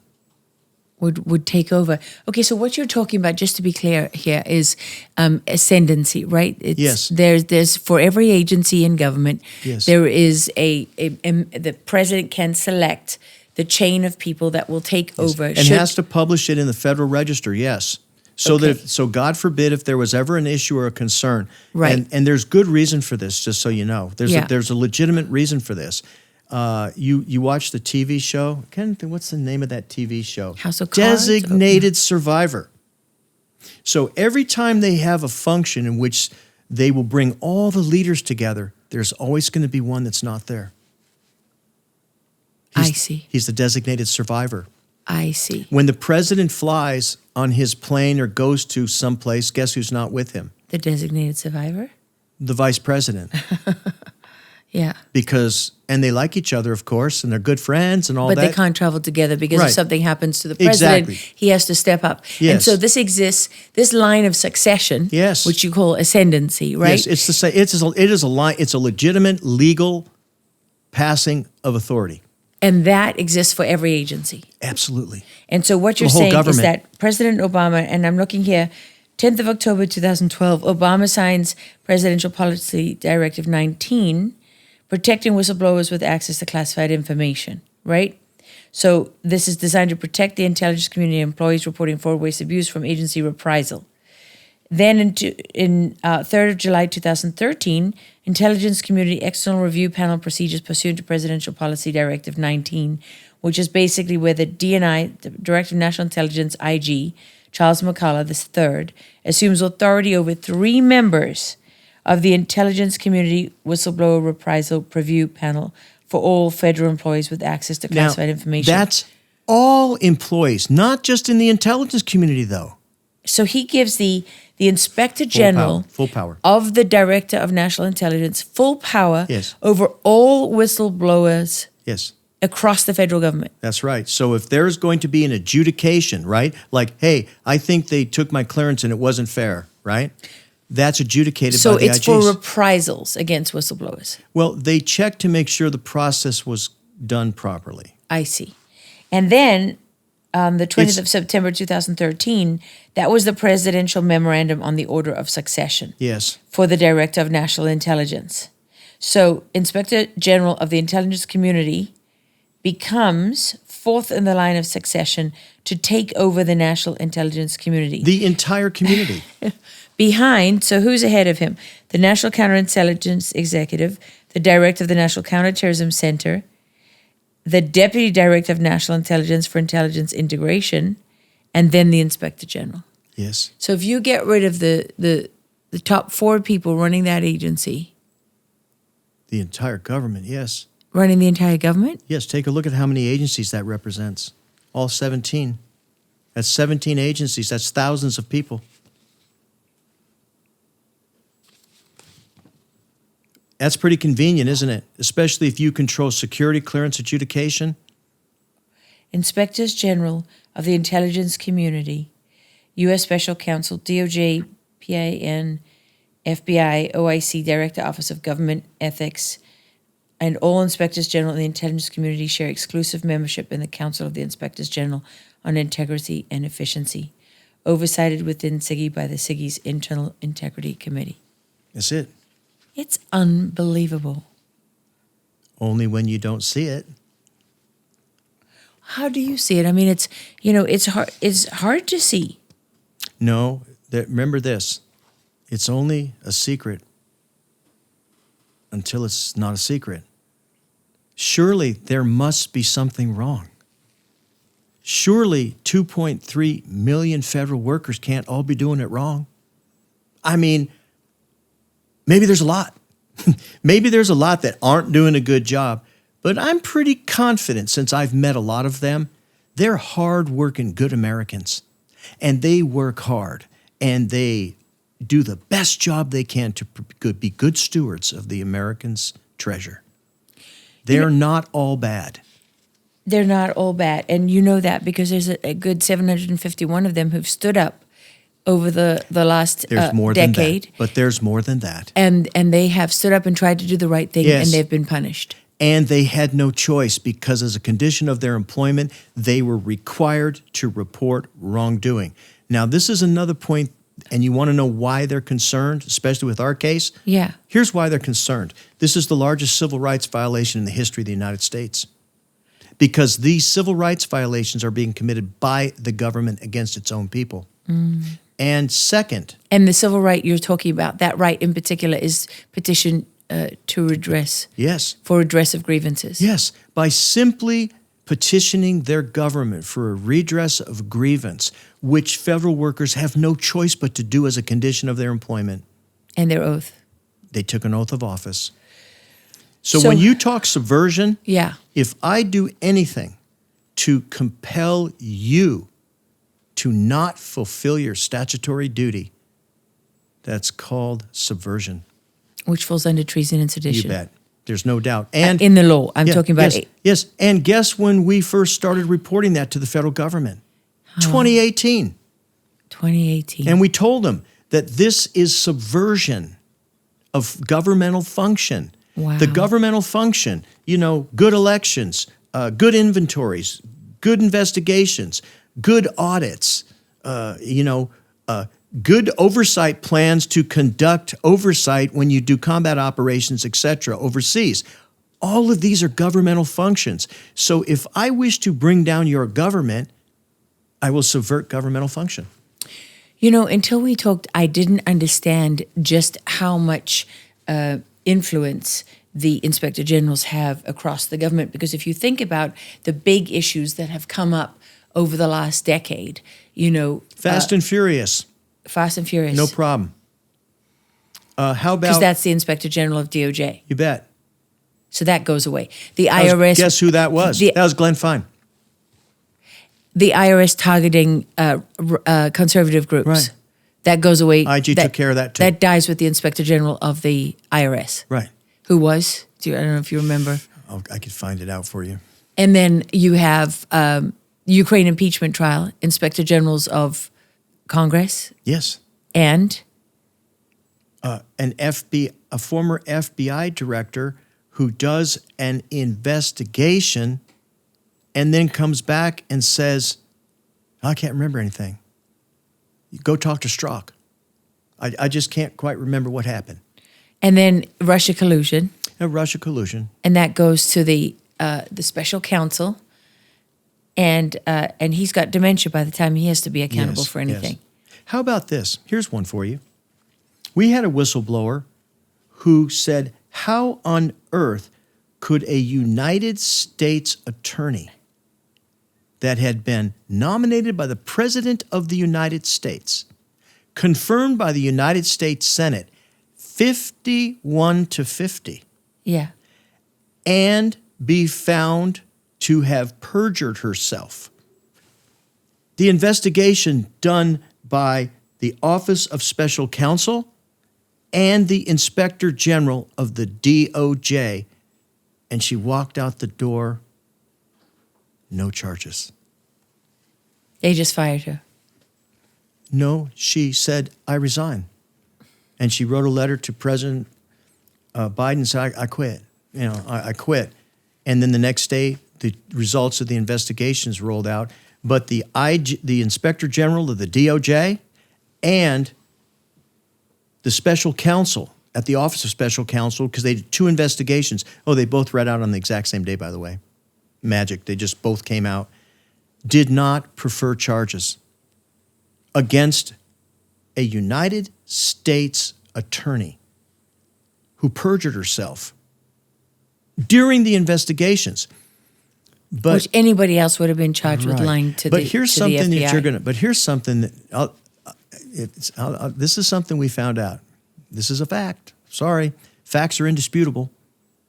Would take over. Okay, so what you're talking about, just to be clear here, is ascendancy, right? Yes. There's for every agency in government, yes, there is the president can select the chain of people that will take over. And has to publish it in the Federal Register, yes. So so God forbid if there was ever an issue or a concern. Right. And there's good reason for this, just so you know. There's a legitimate reason for this. You watch the TV show? I can't think, what's the name of that TV show? House of Cards? Designated Survivor. So every time they have a function in which they will bring all the leaders together, there's always going to be one that's not there. I see. He's the designated survivor. I see. When the president flies on his plane or goes to someplace, guess who's not with him? The designated survivor? The vice president. Yeah. And they like each other, of course, and they're good friends and all that. But they can't travel together because if something happens to the president, exactly, he has to step up. Yes. And so this exists, this line of succession, yes, which you call ascendancy, right? Yes, it's the same. It is a line. It's a legitimate legal passing of authority. And that exists for every agency. Absolutely. And so what you're saying is that President Obama, and I'm looking here, 10th of October 2012, Obama signs Presidential Policy Directive 19, protecting whistleblowers with access to classified information, right? So this is designed to protect the intelligence community employees reporting fraud, waste, abuse from agency reprisal. Then in 3rd of July 2013, Intelligence Community External Review Panel procedures pursuant to Presidential Policy Directive 19, which is basically where the DNI, the Director of National Intelligence, IG, Charles McCullough III, assumes authority over 3 members of the Intelligence Community Whistleblower Reprisal Review Panel for all federal employees with access to classified information. That's all employees, not just in the intelligence community, though. So he gives the Inspector General full power of the Director of National Intelligence full power yes, over all whistleblowers yes, across the federal government. That's right. So if there's going to be an adjudication, right, like, hey, I think they took my clearance and it wasn't fair, right? That's adjudicated by the IGs. So it's for reprisals against whistleblowers. Well, they check to make sure the process was done properly. I see. And then the 20th of September 2013, that was the presidential memorandum on the order of succession. Yes. For the Director of National Intelligence. So Inspector General of the Intelligence Community becomes fourth in the line of succession to take over the national intelligence community. The entire community. Behind, so who's ahead of him? The National Counterintelligence Executive, the Director of the National Counterterrorism Center, the Deputy Director of National Intelligence for Intelligence Integration, and then the Inspector General. Yes. So if you get rid of the top 4 people running that agency, The entire government, yes. running the entire government, Yes, take a look at how many agencies that represents. All 17. That's 17 agencies. That's thousands of people. That's pretty convenient, isn't it? Especially if you control security clearance adjudication. Inspectors General of the Intelligence Community, U.S. Special Counsel, DOJ, PIN, FBI, OIC, Director, Office of Government Ethics, and all Inspectors General in the Intelligence Community share exclusive membership in the Council of the Inspectors General on Integrity and Efficiency, oversighted within SIGI by the SIGI's Internal Integrity Committee. That's it. It's unbelievable. Only when you don't see it. How do you see it? I mean, it's hard to see. No, remember this. It's only a secret until it's not a secret. Surely there must be something wrong. Surely 2.3 million federal workers can't all be doing it wrong. I mean, maybe there's a lot. Maybe there's a lot that aren't doing a good job, but I'm pretty confident, since I've met a lot of them, they're hard-working, good Americans, and they work hard, and they do the best job they can to be good stewards of the Americans' treasure. They're not all bad. They're not all bad, and you know that because there's a good 751 of them who've stood up over the last There's more decade. than that, but there's more than that. And they have stood up and tried to do the right thing, Yes. and they've been punished. And they had no choice because as a condition of their employment, they were required to report wrongdoing. Now, this is another point, and you want to know why they're concerned, especially with our case? Yeah. Here's why they're concerned. This is the largest civil rights violation in the history of the United States. Because these civil rights violations are being committed by the government against its own people. And second, And the civil right you're talking about, that right in particular, is petition to redress. yes, For redress of grievances. yes, by simply petitioning their government for a redress of grievance, which federal workers have no choice but to do as a condition of their employment. And their oath. They took an oath of office. So So- when you talk subversion, Yeah. if I do anything to compel you to not fulfill your statutory duty, that's called subversion. Which falls under treason and You sedition. bet. There's no doubt. And In the law. I'm yeah, talking about yes, yes. And guess when we first started reporting that to the federal government? 2018. 2018. And we told them that this is subversion of governmental function. Wow. The governmental function, good elections, good inventories, good investigations, good audits, good oversight plans to conduct oversight when you do combat operations, etc., overseas. All of these are governmental functions. So if I wish to bring down your government, I will subvert governmental function. Until we talked, I didn't understand just how much influence the inspector generals have across the government. Because if you think about the big issues that have come up over the last decade, Fast and Furious, Fast and Furious. no problem. How Because about, that's the inspector general of DOJ. you bet. So that goes away. The That was- IRS. Guess who that was? The- That was Glenn Fine. The IRS targeting conservative groups. Right. That goes away. IG took care of that too. That dies with the inspector general of the IRS. Right. Who was? I don't know if you remember. I could find it out for you. And then you have Ukraine impeachment trial, inspector generals of Congress, Yes. and A former FBI director who does an investigation and then comes back and says, I can't remember anything. Go talk to Strzok. I just can't quite remember what happened. and then Russia collusion, Russia collusion. and that goes to the special counsel And he's got dementia by the time he has to be accountable Yes, for anything. yes. How about this? Here's one for you. We had a whistleblower who said, how on earth could a United States attorney that had been nominated by the President of the United States, confirmed by the United States Senate, 51-50, Yeah. and be found to have perjured herself? The investigation done by the Office of Special Counsel and the Inspector General of the DOJ, and she walked out the door, no charges. They just fired her. No, she said, I resign. And she wrote a letter to President Biden, said, I quit. I quit. And then the next day, the results of the investigations rolled out. But the Inspector General of the DOJ and the Special Counsel at the Office of Special Counsel, because they did 2 investigations. Oh, they both read out on the exact same day, by the way. Magic. They just both came out. Did not prefer charges against a United States attorney who perjured herself during the investigations. But, Which anybody else would have been charged with right. lying to but the here's to something the that FBI. you're gonna. But here's something that this is something we found out. This is a fact. Sorry, facts are indisputable.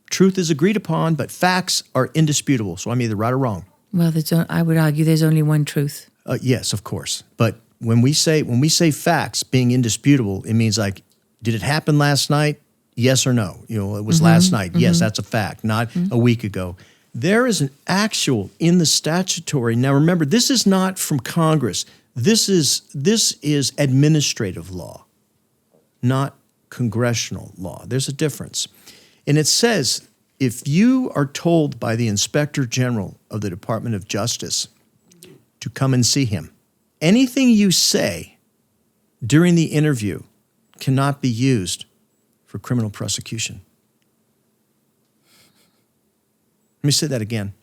Truth is agreed upon, but facts are indisputable. So I'm either right or wrong. Well, I would argue there's only one truth. Yes, of course. But when we say facts being indisputable, it means like, did it happen last night? Yes or no? It was last night. Yes, that's a fact, not a week ago. There is an actual in the statutory. Now remember, this is not from Congress. This is administrative law, not congressional law. There's a difference. And it says, if you are told by the Inspector General of the Department of Justice to come and see him, anything you say during the interview cannot be used for criminal prosecution. Let me say that again.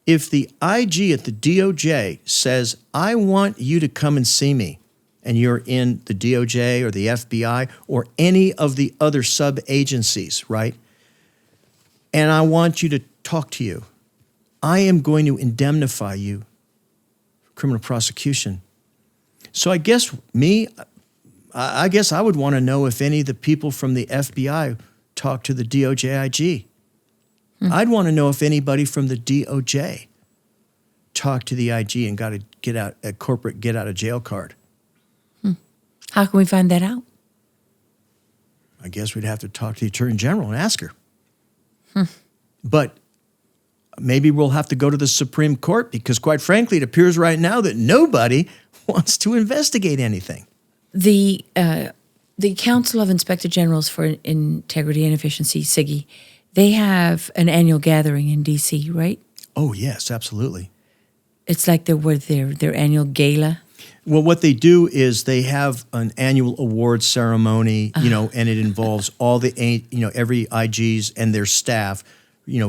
If the IG at the DOJ says, I want you to come and see me, and you're in the DOJ or the FBI or any of the other sub-agencies, right? And I want you to talk to you, I am going to indemnify you for criminal prosecution. So I guess I would want to know if any of the people from the FBI talked to the DOJ IG. I'd want to know if anybody from the DOJ talked to the IG and got a corporate get out of jail card. How can we find that out? I guess we'd have to talk to the Attorney General and ask her. But maybe we'll have to go to the Supreme Court because, quite frankly, it appears right now that nobody wants to investigate anything. The Council of Inspector Generals for Integrity and Efficiency, SIGI, they have an annual gathering in D.C., right? Oh, yes, absolutely. It's like their annual gala. Well, what they do is they have an annual awards ceremony, and it involves all the, every IGs and their staff,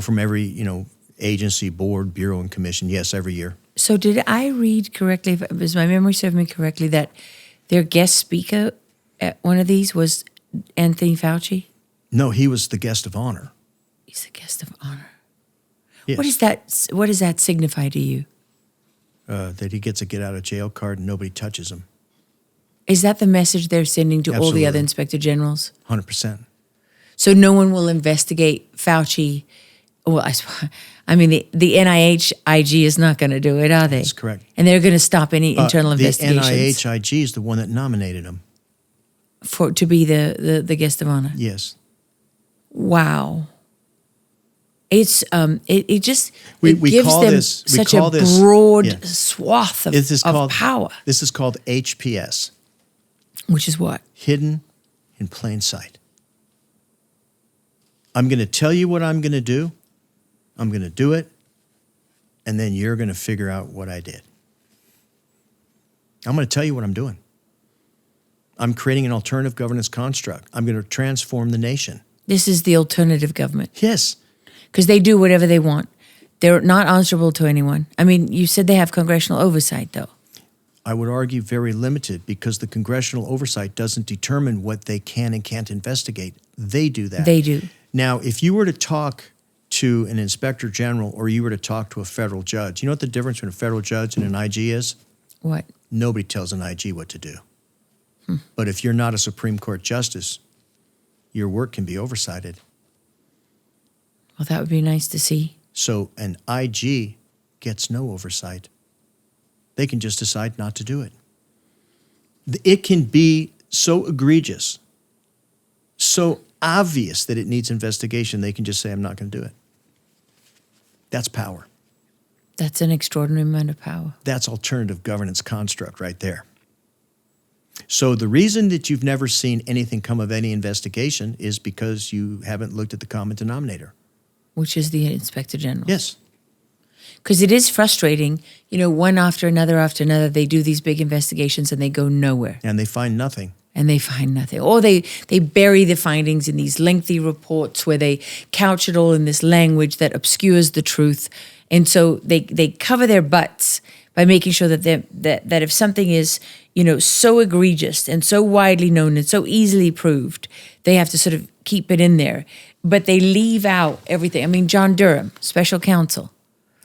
from every, agency, board, bureau, and commission. Yes, every year. So did I read correctly, does my memory serve me correctly, that their guest speaker at one of these was Anthony Fauci? No, he was the guest of honor. He's the guest of honor. Yes. What does that signify to you? That he gets a get out of jail card and nobody touches him. Is that the message they're sending to all the other Absolutely. inspector generals? 100%. So no one will investigate Fauci. Well, I mean, the NIH IG is not going to do it, are they? That's correct. And they're going to stop any internal investigations. The NIH IG is the one that nominated him. To be the guest of honor. Yes. Wow. It's it just We gives call them this- we such call a this- broad yeah. swath of power. This is called HPS, Which is what? hidden in plain sight. I'm going to tell you what I'm going to do. I'm going to do it, and then you're going to figure out what I did. I'm going to tell you what I'm doing. I'm creating an alternative governance construct. I'm going to transform the nation. This is the alternative government. Yes. Because they do whatever they want. They're not answerable to anyone. I mean, you said they have congressional oversight, though. I would argue very limited, because the congressional oversight doesn't determine what they can and can't investigate. They do that. They do. Now, if you were to talk to an inspector general or you were to talk to a federal judge, you know what the difference between a federal judge and an IG is? What? Nobody tells an IG what to do. But if you're not a Supreme Court justice, your work can be oversighted. Well, that would be nice to see. So an IG gets no oversight. They can just decide not to do it. It can be so egregious, so obvious that it needs investigation, they can just say, I'm not going to do it. That's power. That's an extraordinary amount of power. That's alternative governance construct right there. So the reason that you've never seen anything come of any investigation is because you haven't looked at the common denominator. Which is the Inspector General. Yes. Because it is frustrating, one after another, they do these big investigations and they go nowhere. And they find nothing. And they find nothing. Or they bury the findings in these lengthy reports where they couch it all in this language that obscures the truth. And so they cover their butts by making sure that if something is, so egregious and so widely known and so easily proved, they have to sort of keep it in there. But they leave out everything. I mean, John Durham, special counsel.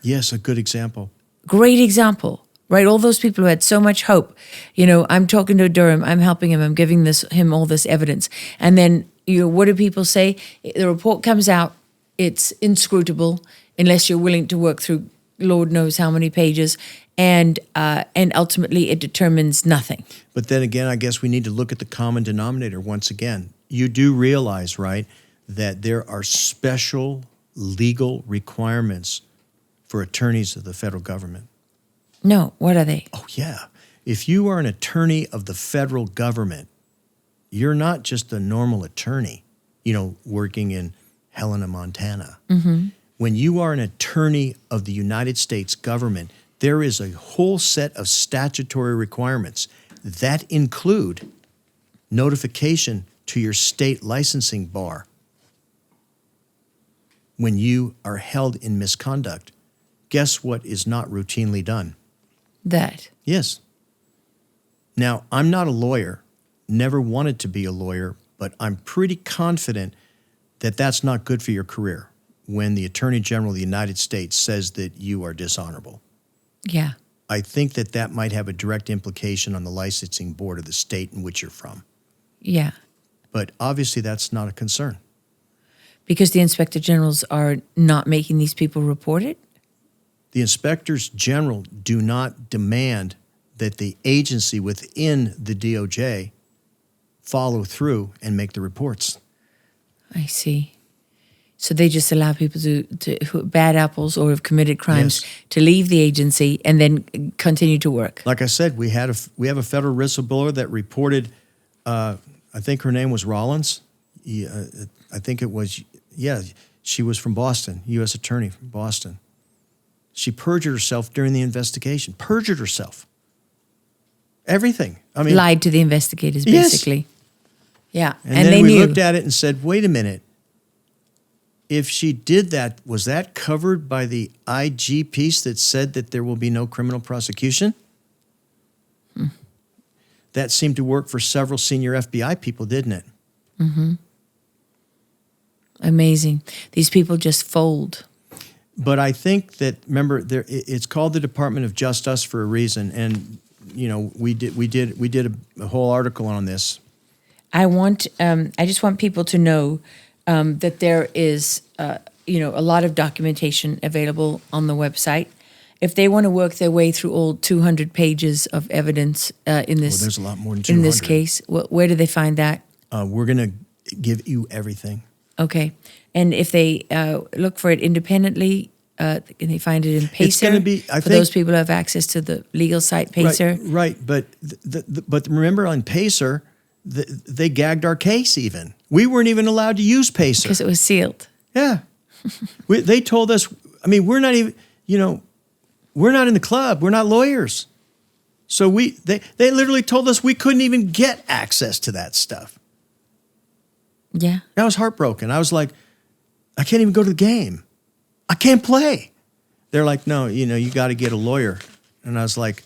Yes, a good example. Great example, right? All those people who had so much hope. I'm talking to Durham, I'm helping him, I'm giving him all this evidence. And then, what do people say? The report comes out, it's inscrutable, unless you're willing to work through Lord knows how many pages, and ultimately it determines nothing. But then again, I guess we need to look at the common denominator once again. You do realize, right, that there are special legal requirements for attorneys of the federal government. No, what are they? Oh, yeah. If you are an attorney of the federal government, you're not just a normal attorney, working in Helena, Montana. Mm-hmm. When you are an attorney of the United States government, there is a whole set of statutory requirements that include notification to your state licensing bar when you are held in misconduct. Guess what is not routinely done? That. Yes. Now, I'm not a lawyer, never wanted to be a lawyer, but I'm pretty confident that that's not good for your career when the Attorney General of the United States says that you are dishonorable. Yeah. I think that might have a direct implication on the licensing board of the state in which you're from. Yeah. But obviously that's not a concern. Because the Inspector Generals are not making these people report it? The inspectors general do not demand that the agency within the DOJ follow through and make the reports. I see. So they just allow people who bad apples or have committed crimes to leave the agency and then continue to work. Like I said, we have a federal whistleblower that reported. I think her name was Rollins. I think it was. Yeah, she was from Boston, U.S. Attorney from Boston. She perjured herself during the investigation. Perjured herself. Everything. I mean, lied to the investigators, basically. Yes. Yeah, and then they we knew. looked at it and said, wait a minute. If she did that, was that covered by the IG piece that said that there will be no criminal prosecution? That seemed to work for several senior FBI people, didn't it? Mm-hmm. Amazing. These people just fold. But I think that, remember, it's called the Department of Justice for a reason, and we did a whole article on this. I just want people to know that there is, a lot of documentation available on the website. If they want to work their way through all 200 pages of evidence in this, there's a lot more than 200. In this case, where do they find that? We're going to give you everything. Okay, and if they look for it independently, can they find it in Pacer? It's going to be, I for think, those people who have access to the legal site Pacer. Right. But but remember on Pacer, they gagged our case. Even we weren't even allowed to use Pacer because it was sealed. Yeah, they told us. I mean, we're not even. We're not in the club. We're not lawyers. So they literally told us we couldn't even get access to that stuff. Yeah. I was heartbroken. I was like, I can't even go to the game. I can't play. They're like, no, you got to get a lawyer. And I was like,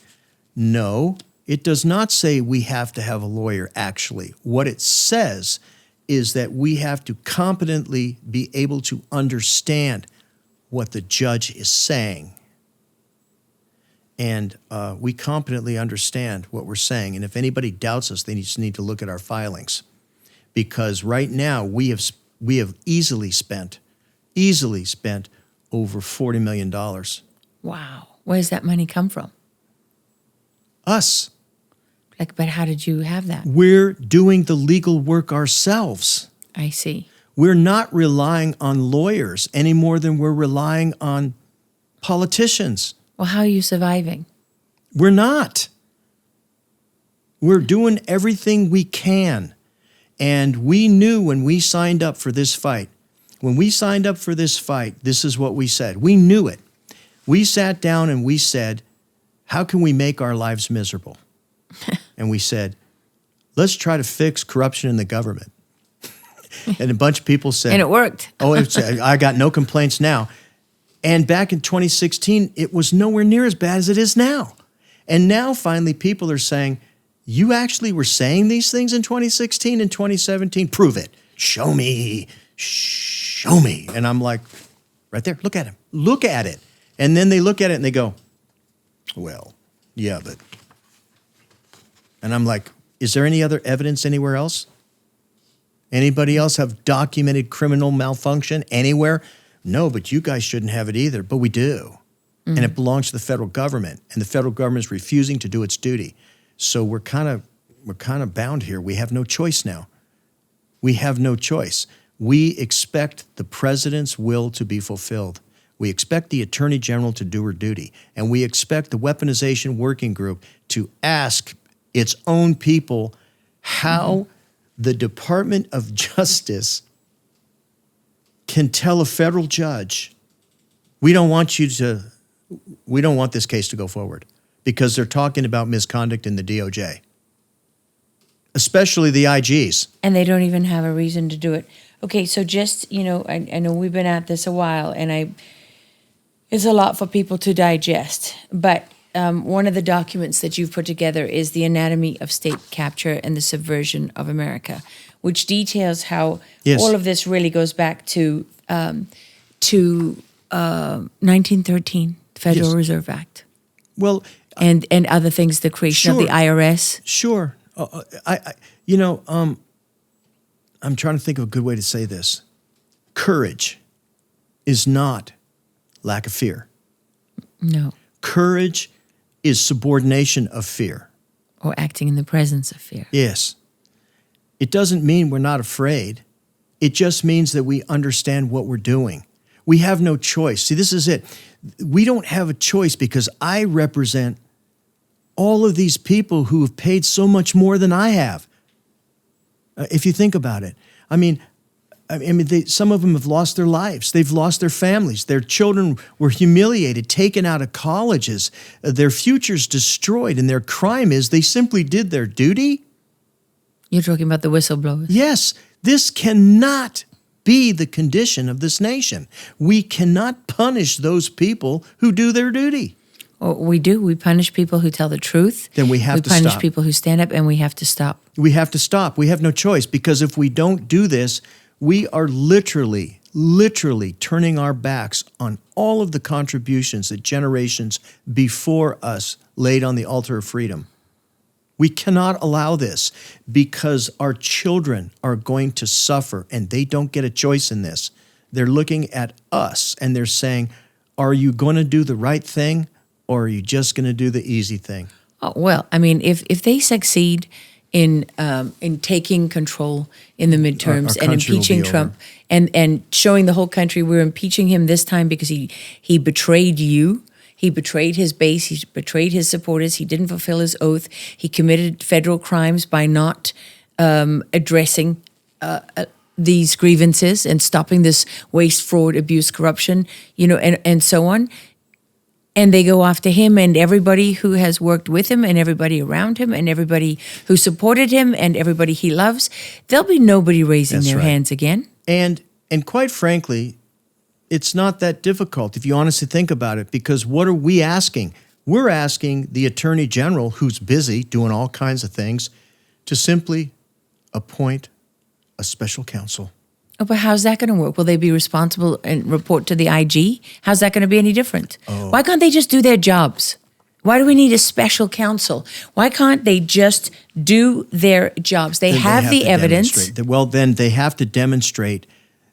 no, it does not say we have to have a lawyer, actually. What it says is that we have to competently be able to understand what the judge is saying. And we competently understand what we're saying. And if anybody doubts us, they just need to look at our filings. Because right now we have easily spent over $40 million. Wow. Where does that money come from? Us. But how did you have that? We're doing the legal work ourselves. I see. We're not relying on lawyers any more than we're relying on politicians. Well, how are you surviving? We're not. We're doing everything we can. And we knew when we signed up for this fight, this is what we said. We knew it. We sat down and we said, how can we make our lives miserable? And we said, let's try to fix corruption in the government. And a bunch of people said... And it worked. I got no complaints now. And back in 2016, it was nowhere near as bad as it is now. And now finally people are saying, you actually were saying these things in 2016 and 2017? Prove it. Show me. Show me. And I'm like, right there, look at him. Look at it. And then they look at it and they go, well, yeah, but... And I'm like, is there any other evidence anywhere else? Anybody else have documented criminal malfunction anywhere? No, but you guys shouldn't have it either. But we do. Mm-hmm. And it belongs to the federal government. And the federal government is refusing to do its duty. So we're kind of bound here. We have no choice now. We have no choice. We expect the president's will to be fulfilled. We expect the attorney general to do her duty. And we expect the weaponization working group to ask its own people how the Department of Justice can tell a federal judge, we don't want this case to go forward because they're talking about misconduct in the DOJ, especially the IGs. And they don't even have a reason to do it. Okay, so just, I know we've been at this a while, and it's a lot for people to digest, but one of the documents that you've put together is the Anatomy of State Capture and the Subversion of America, which details how all of this really goes back to 1913, Federal Reserve Act. Well, and other things, the creation of the IRS. Sure. I'm trying to think of a good way to say this. Courage is not lack of fear. No. Courage is subordination of fear. Or acting in the presence of fear. Yes. It doesn't mean we're not afraid. It just means that we understand what we're doing. We have no choice. See, this is it. We don't have a choice because I represent all of these people who have paid so much more than I have. If you think about it. Some of them have lost their lives. They've lost their families. Their children were humiliated, taken out of colleges. Their futures destroyed. And their crime is they simply did their duty. You're talking about the whistleblowers? Yes. This cannot be the condition of this nation. We cannot punish those people who do their duty. Well, we do. We punish people who tell the truth. Then we have to stop. We punish people who stand up, and we have to stop. We have to stop. We have no choice because if we don't do this, we are literally turning our backs on all of the contributions that generations before us laid on the altar of freedom. We cannot allow this because our children are going to suffer and they don't get a choice in this. They're looking at us and they're saying, are you going to do the right thing or are you just going to do the easy thing? Oh, well, if they succeed in taking control in the midterms and impeaching Trump and showing the whole country we're impeaching him this time because he betrayed you. He betrayed his base. He betrayed his supporters. He didn't fulfill his oath. He committed federal crimes by not addressing these grievances and stopping this waste, fraud, abuse, corruption, and so on. And they go after him and everybody who has worked with him and everybody around him and everybody who supported him and everybody he loves. There'll be nobody raising their hands again. And quite frankly, It's not that difficult if you honestly think about it, because what are we asking? We're asking the Attorney General, who's busy doing all kinds of things, to simply appoint a special counsel. Oh, but how's that going to work? Will they be responsible and report to the IG? How's that going to be any different? Why can't they just do their jobs? Why do we need a special counsel? Why can't they just do their jobs? They have the evidence. Well, then they have to demonstrate.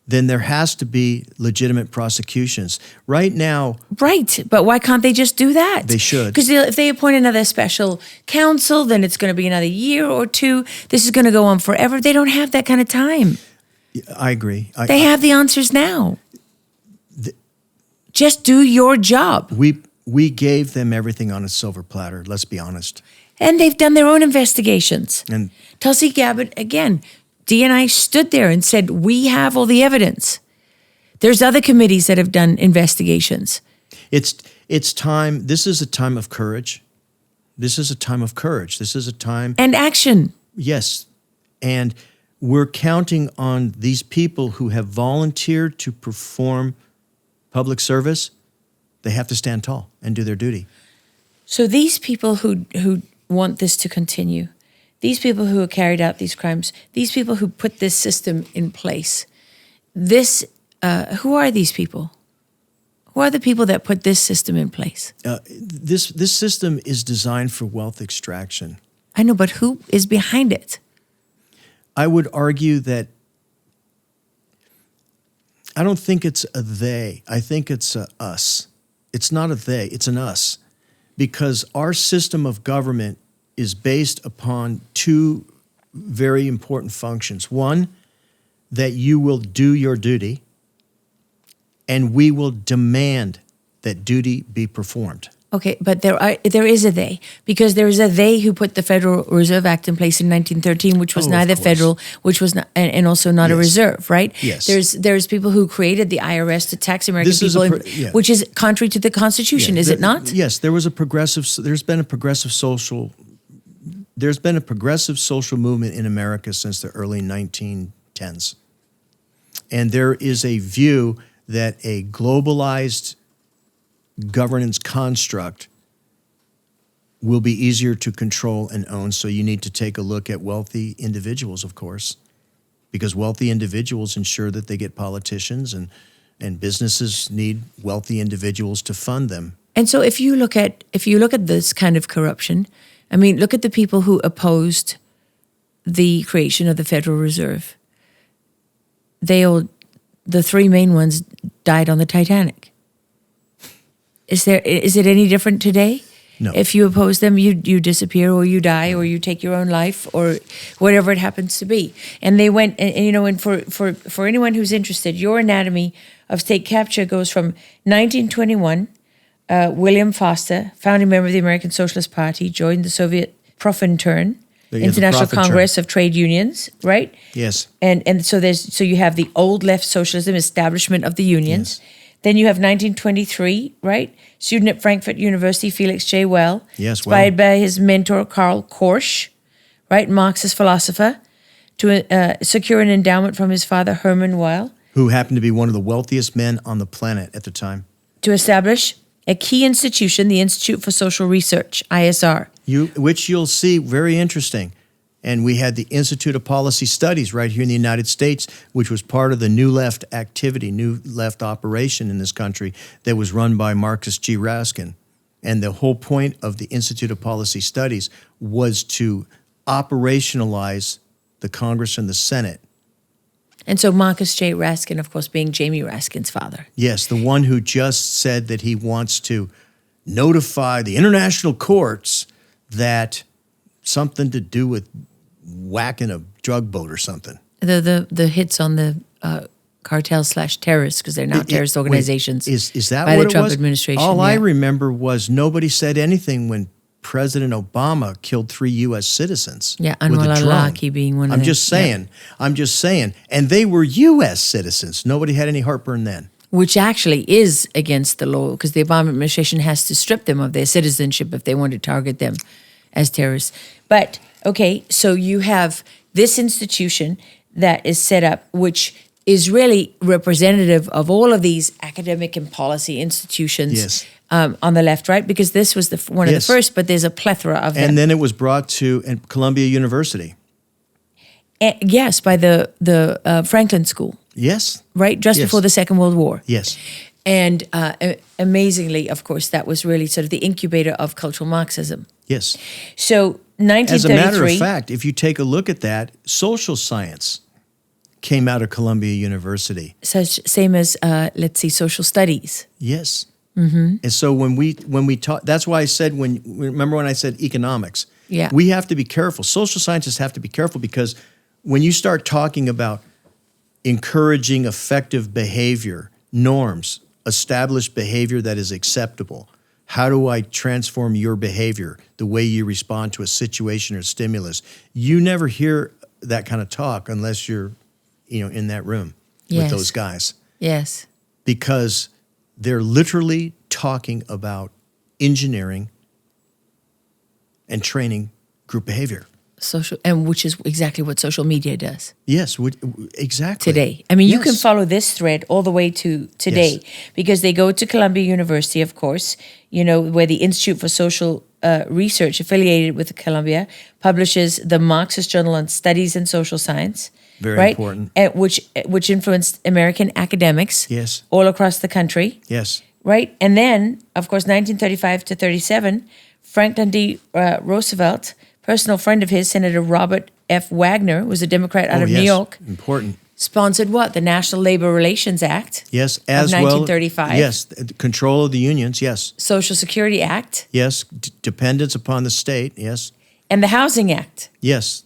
Then there has to be legitimate prosecutions. Right now... Right, but why can't they just do that? They should. Because if they appoint another special counsel, then it's going to be another year or two. This is going to go on forever. They don't have that kind of time. I agree. They have the answers now. Just do your job. We gave them everything on a silver platter, let's be honest. And they've done their own investigations. And Tulsi Gabbard, again, DNI stood there and said, we have all the evidence. There's other committees that have done investigations. it's time. This is a time of courage. This is a time of courage. This is a time... And action. Yes. And we're counting on these people who have volunteered to perform public service. They have to stand tall and do their duty. So these people who want this to continue, these people who have carried out these crimes, these people who put this system in place, who are these people? Who are the people that put this system in place? This system is designed for wealth extraction. I know, but who is behind it? I would argue that I don't think it's a they. I think it's a us. It's not a they, it's an us. Because our system of government is based upon two very important functions. One, that you will do your duty, and we will demand that duty be performed. Okay, but there is a they, because there is a they who put the Federal Reserve Act in place in 1913, which was neither federal, which was not, and also not a reserve, right? Yes. There's people who created the IRS to tax American people, which is contrary to the Constitution, is it not? Yes, there's been a progressive social movement in America since the early 1910s. And there is a view that a globalized governance construct will be easier to control and own. So you need to take a look at wealthy individuals, of course, because wealthy individuals ensure that they get politicians, and businesses need wealthy individuals to fund them. And so if you look at this kind of corruption, I mean, look at the people who opposed the creation of the Federal Reserve. The three main ones died on the Titanic. Is it any different today? No. If you oppose them, you disappear, or you die, or you take your own life, or whatever it happens to be. And they went, and for anyone who's interested, your anatomy of state capture goes from 1921. William Foster, founding member of the American Socialist Party, joined the Soviet Profintern, International Congress of Trade Unions, right? Yes. And so you have the old left socialism establishment of the unions. Yes. Then you have 1923, right? Student at Frankfurt University, Felix J. Well. Yes, inspired by his mentor, Karl Korsch, right? Marxist philosopher, to secure an endowment from his father, Hermann Weyl. Who happened to be one of the wealthiest men on the planet at the time. To establish a key institution, the Institute for Social Research, ISR. Which you'll see, very interesting. And we had the Institute of Policy Studies right here in the United States, which was part of the New Left activity, New Left operation in this country that was run by Marcus G. Raskin. And the whole point of the Institute of Policy Studies was to operationalize the Congress and the Senate. And so Marcus J. Raskin, of course, being Jamie Raskin's father. Yes, the one who just said that he wants to notify the international courts that something to do with whacking a drug boat or something. The hits on the cartel/terrorists, because they're now terrorist organizations. Is that by what the Trump it was? administration? All I remember was nobody said anything when President Obama killed 3 U.S. citizens. Yeah, with a Anwar drone. al-Awlaki being one of them. I'm just saying. And they were U.S. citizens. Nobody had any heartburn then. Which actually is against the law, because the Obama administration has to strip them of their citizenship if they want to target them as terrorists. But, okay, so you have this institution that is set up, which is really representative of all of these academic and policy institutions Yes. On the left, right? Because this was one of the Yes. first, but there's a plethora of them. And then it was brought to Columbia University. Yes, by the Franklin School, Yes. right? Just Yes. before the Second World War. Yes. And amazingly, of course, that was really sort of the incubator of cultural Marxism. Yes. So As a 1933. matter of fact, if you take a look at that, social science came out of Columbia University. Same as, let's see, social studies. Yes. Mm-hmm. And so when we talk, that's why I said remember when I said economics? Yeah. We have to be careful. Social scientists have to be careful because when you start talking about encouraging effective behavior, norms, established behavior that is acceptable, how do I transform your behavior, the way you respond to a situation or stimulus? You never hear that kind of talk unless you're, in that room with Yes. those guys. Yes. Because they're literally talking about engineering and training group behavior. Which is exactly what social media does Yes, exactly. today. I mean, you can Yes. follow this thread all the way to today because they go to Columbia University, of course, where the Institute for Social Research, affiliated with Columbia, publishes the Marxist Journal on Studies in Social Science. Very right? important. Which influenced American academics Yes. all across the country. Yes. Right? And then, of course, 1935 to 37, Franklin D. Roosevelt, personal friend of his, Senator Robert F. Wagner, was a Democrat out of New York, Important. sponsored what? The National Labor Relations Act. Yes, of as well. 1935. Yes, control of the unions. Yes. Social Security Act. Yes, dependence upon the state. Yes. And the Housing Act, Yes.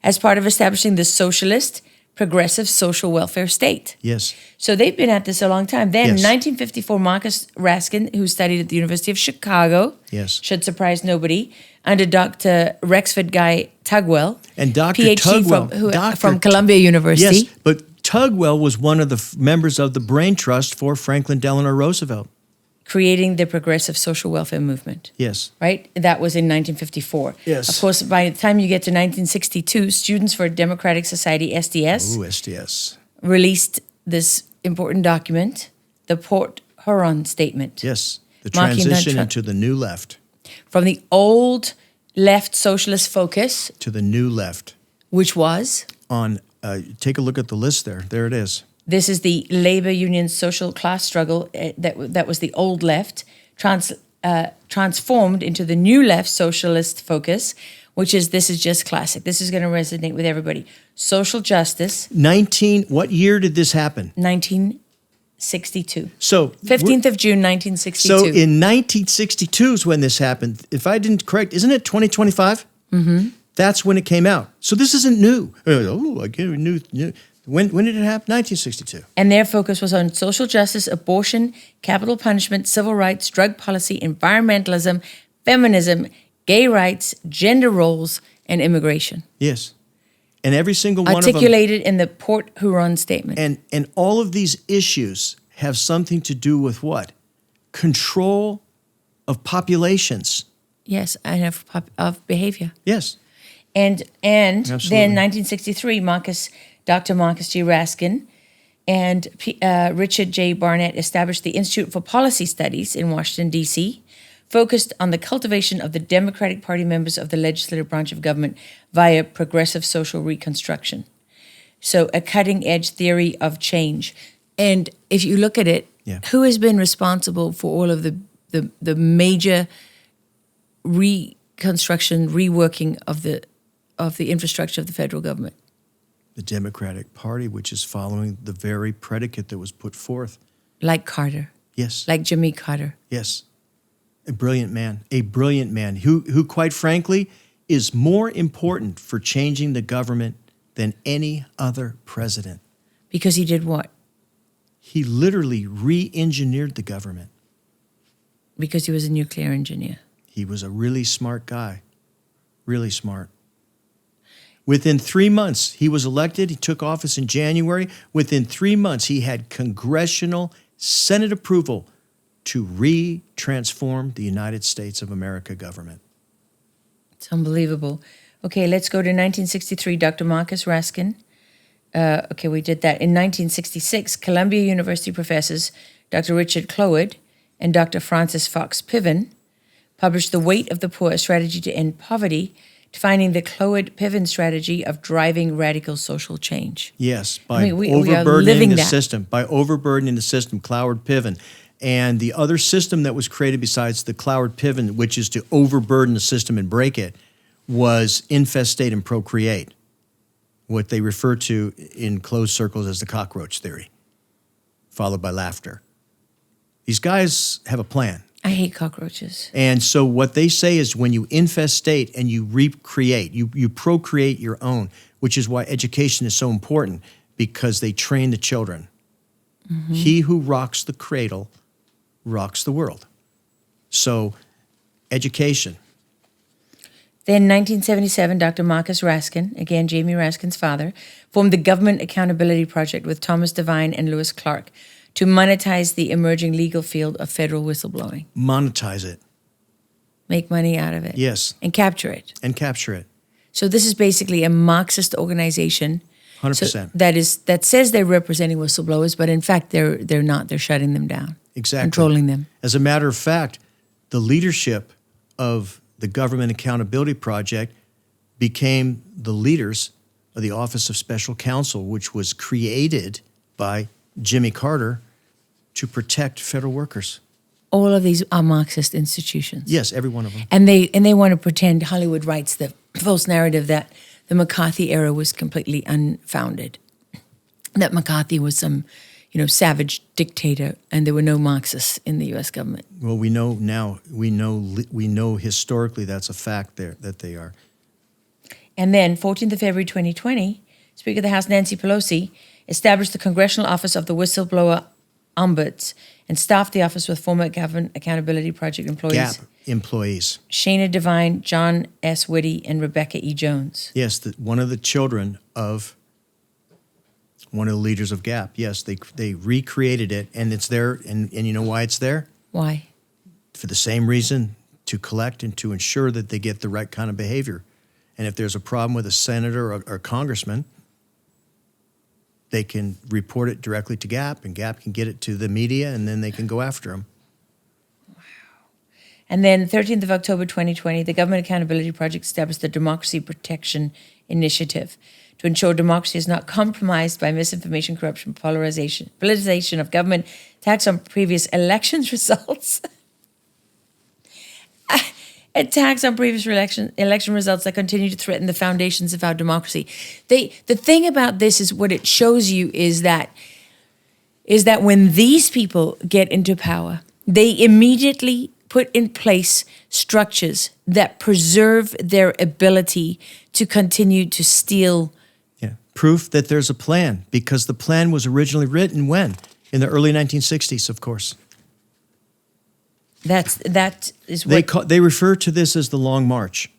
as part of establishing the socialist, progressive social welfare state. Yes. So they've been at this a long time. Then, Yes. 1954, Marcus Raskin, who studied at the University of Chicago, Yes. should surprise nobody, under Dr. Rexford Guy Tugwell, And Dr. PhD Tugwell, from Columbia University. Yes, but Tugwell was one of the members of the brain trust for Franklin Delano Roosevelt. creating the progressive social welfare movement. Yes. Right? That was in 1954. Yes. Of course, by the time you get to 1962, Students for a Democratic Society, SDS, Ooh, SDS. released this important document, the Port Huron Statement. Yes. The Marking the transition tra- into the new left. From the old left socialist focus, To the new left. which was, Take a look at the list there. There it is. this is the labor union social class struggle that was the old left, transformed into the new left socialist focus, which is, this is just classic. This is going to resonate with everybody. Social justice, What year did this happen? 1962. So 15th of June, 1962. So in 1962 is when this happened. If I didn't correct, isn't it 2025? Mm-hmm. That's when it came out. So this isn't new. Oh, I get a new. When did it happen? 1962. And their focus was on social justice, abortion, capital punishment, civil rights, drug policy, environmentalism, feminism, gay rights, gender roles, and immigration. Yes. And every single one Articulated in the Port Huron Statement. and all of these issues have something to do with what? Control of populations. Yes, and of behavior. Yes. And then Absolutely. 1963, Dr. Marcus G. Raskin and Richard J. Barnett established the Institute for Policy Studies in Washington, D.C., focused on the cultivation of the Democratic Party members of the legislative branch of government via progressive social reconstruction. So a cutting-edge theory of change. And if you look at it, Yeah. who has been responsible for all of the major reconstruction, reworking of the infrastructure of the federal government? The Democratic Party, which is following the very predicate that was put forth. Like Carter, Yes. like Jimmy Carter. Yes. A brilliant man who quite frankly is more important for changing the government than any other president. Because he did what? He literally re-engineered the government. Because he was a nuclear engineer. He was a really smart guy, really smart. Within 3 months, he was elected. He took office in January. Within 3 months, he had congressional Senate approval to re-transform the United States of America government. It's unbelievable. Okay, let's go to 1963. Dr. Marcus Raskin Okay, we did that. In 1966, Columbia University professors Dr. Richard Cloward and Dr. Francis Fox Piven published The Weight of the Poor, a strategy to end poverty, defining the Cloward-Piven strategy of driving radical social change. Yes, by we are overburdening living the that. system, Cloward-Piven. And the other system that was created besides the Cloward-Piven, which is to overburden the system and break it, was infestate and procreate, what they refer to in closed circles as the cockroach theory, followed by laughter. These guys have a plan. I hate cockroaches. And so what they say is when you infestate and you recreate, you procreate your own, which is why education is so important, because they train the children. Mm-hmm. He who rocks the cradle rocks the world. So education. Then in 1977, Dr. Marcus Raskin, again Jamie Raskin's father, formed the Government Accountability Project with Thomas Devine and Lewis Clark to monetize the emerging legal field of federal whistleblowing. Monetize it. Make money out of it. Yes. And capture it. And capture it. So this is basically a Marxist organization 100%. that says they're representing whistleblowers, but in fact they're not. They're shutting them down. Exactly. Controlling them. As a matter of fact, the leadership of the Government Accountability Project became the leaders of the Office of Special Counsel, which was created by Jimmy Carter to protect federal workers. All of these are Marxist institutions. Yes, every one of them. And they want to pretend Hollywood writes the false narrative that the McCarthy era was completely unfounded, that McCarthy was some, savage dictator, and there were no Marxists in the U.S. government. Well, we know now. We know historically that's a fact there that they are. And then, 14th of February 2020, Speaker of the House Nancy Pelosi established the Congressional Office of the Whistleblower Ombuds and staffed the office with former Government Accountability Project employees. GAP employees. Shana Devine, John S. Whitty, and Rebecca E. Jones. Yes, one of the children of one of the leaders of GAP. Yes, they recreated it, and it's there. And you know why it's there? Why? For the same reason, to collect and to ensure that they get the right kind of behavior. And if there's a problem with a senator or congressman, they can report it directly to GAP, and GAP can get it to the media, and then they can go after them. Wow. And then 13th of October 2020, the Government Accountability Project established the Democracy Protection Initiative to ensure democracy is not compromised by misinformation, corruption, politicization of government, attacks on previous elections results, attacks on previous election results that continue to threaten the foundations of our democracy. The thing about this is what it shows you is that when these people get into power, they immediately put in place structures that preserve their ability to continue to steal. Yeah, proof that there's a plan, because the plan was originally written when? In the early 1960s, of course. That is what they refer to this as the Long March.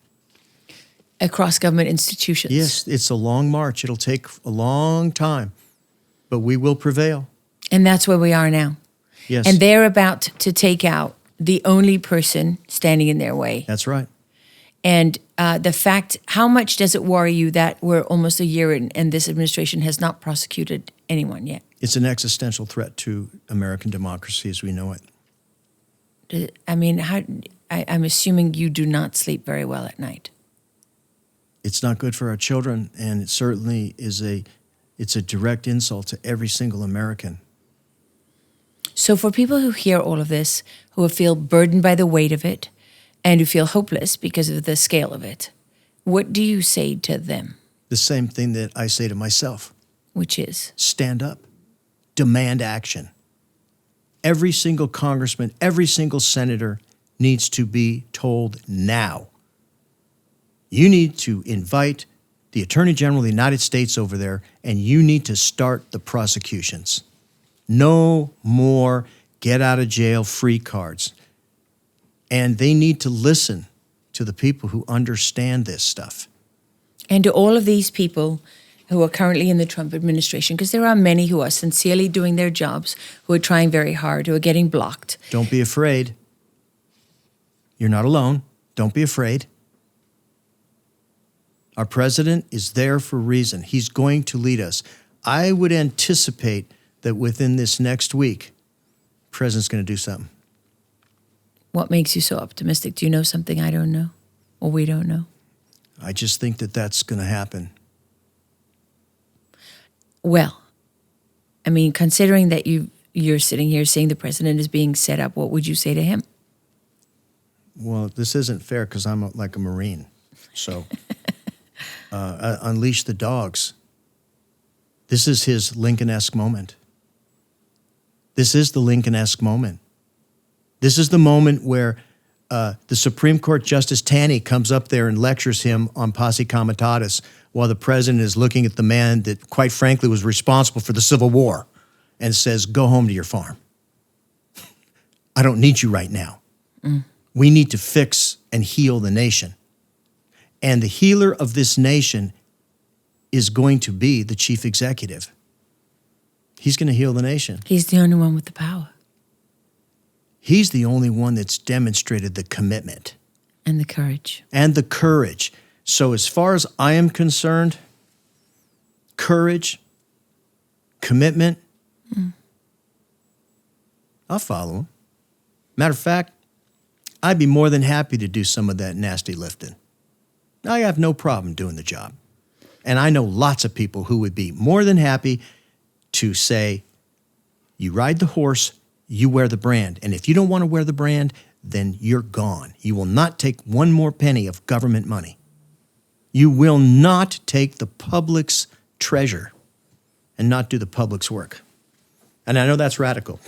Across government institutions. Yes, it's a long march. It'll take a long time, but we will prevail. And that's where we are now. Yes. And they're about to take out the only person standing in their way. That's right. And the fact, how much does it worry you that we're almost a year in and this administration has not prosecuted anyone yet? It's an existential threat to American democracy as we know it. I mean, I'm assuming you do not sleep very well at night. It's not good for our children, and it certainly is it's a direct insult to every single American. So for people who hear all of this, who feel burdened by the weight of it, and who feel hopeless because of the scale of it, what do you say to them? The same thing that I say to myself. Which is? Stand up. Demand action. Every single congressman, every single senator needs to be told now. You need to invite the Attorney General of the United States over there, and you need to start the prosecutions. No more get out of jail free cards. And they need to listen to the people who understand this stuff. And to all of these people who are currently in the Trump administration, because there are many who are sincerely doing their jobs, who are trying very hard, who are getting blocked. Don't be afraid. You're not alone. Don't be afraid. Our president is there for a reason. He's going to lead us. I would anticipate that within this next week, the president's going to do something. What makes you so optimistic? Do you know something I don't know or we don't know? I just think that that's going to happen. Well, I mean, considering that you're sitting here saying the president is being set up, what would you say to him? Well, this isn't fair because I'm like a Marine. So unleash the dogs. This is his Lincoln-esque moment. This is the Lincoln-esque moment. This is the moment where the Supreme Court Justice Taney comes up there and lectures him on posse comitatus while the president is looking at the man that, quite frankly, was responsible for the Civil War and says, go home to your farm. I don't need you right now. We need to fix and heal the nation. And the healer of this nation is going to be the chief executive. He's going to heal the nation. He's the only one with the power. He's the only one that's demonstrated the commitment. And the courage. And the courage. So as far as I am concerned, courage, commitment, I'll follow him. Matter of fact, I'd be more than happy to do some of that nasty lifting. I have no problem doing the job. And I know lots of people who would be more than happy to say, you ride the horse, you wear the brand. And if you don't want to wear the brand, then you're gone. You will not take one more penny of government money. You will not take the public's treasure and not do the public's work. And I know that's radical.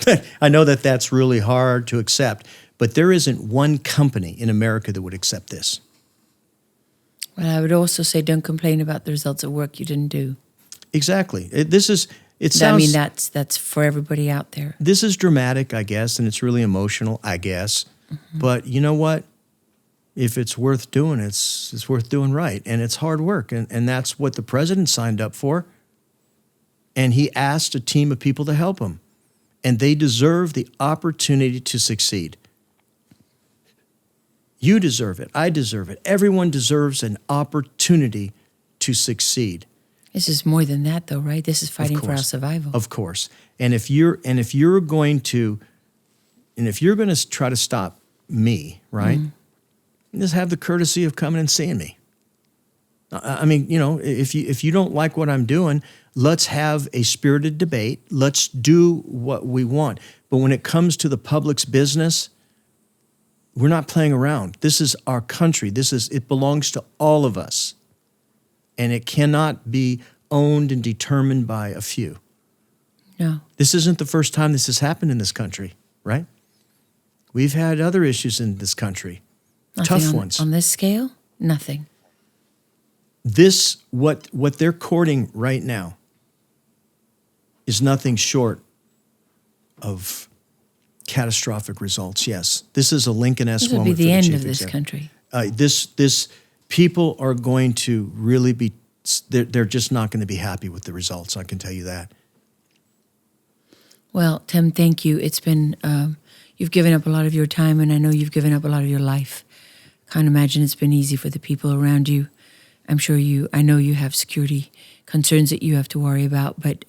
I know that that's really hard to accept, but there isn't one company in America that would accept this. Well, I would also say don't complain about the results of work you didn't do. Exactly. It sounds... I mean, that's for everybody out there. This is dramatic, I guess, and it's really emotional, I guess. But you know what? If it's worth doing, it's worth doing right. And it's hard work. And that's what the president signed up for. And he asked a team of people to help him. And they deserve the opportunity to succeed. You deserve it. I deserve it. Everyone deserves an opportunity to succeed. This is more than that, though, right? This is fighting for our survival. Of course. And if you're going to try to stop me, right? Just have the courtesy of coming and seeing me. I mean, you know, if you don't like what I'm doing, let's have a spirited debate. Let's do what we want. But when it comes to the public's business, we're not playing around. This is our country. It belongs to all of us. And it cannot be owned and determined by a few. No. This isn't the first time this has happened in this country, right? We've had other issues in this country. Nothing Tough ones. On this scale, nothing. This, what they're courting right now is nothing short of catastrophic results, yes. This is a Lincoln-esque moment for the chief This will be the end of this country. This people are going to really be, they're just not going to be happy with the results, I can tell you that. Well, Tim, thank you. It's been, you've given up a lot of your time, and I know you've given up a lot of your life. Can't imagine it's been easy for the people around you. I know you have security concerns that you have to worry about, but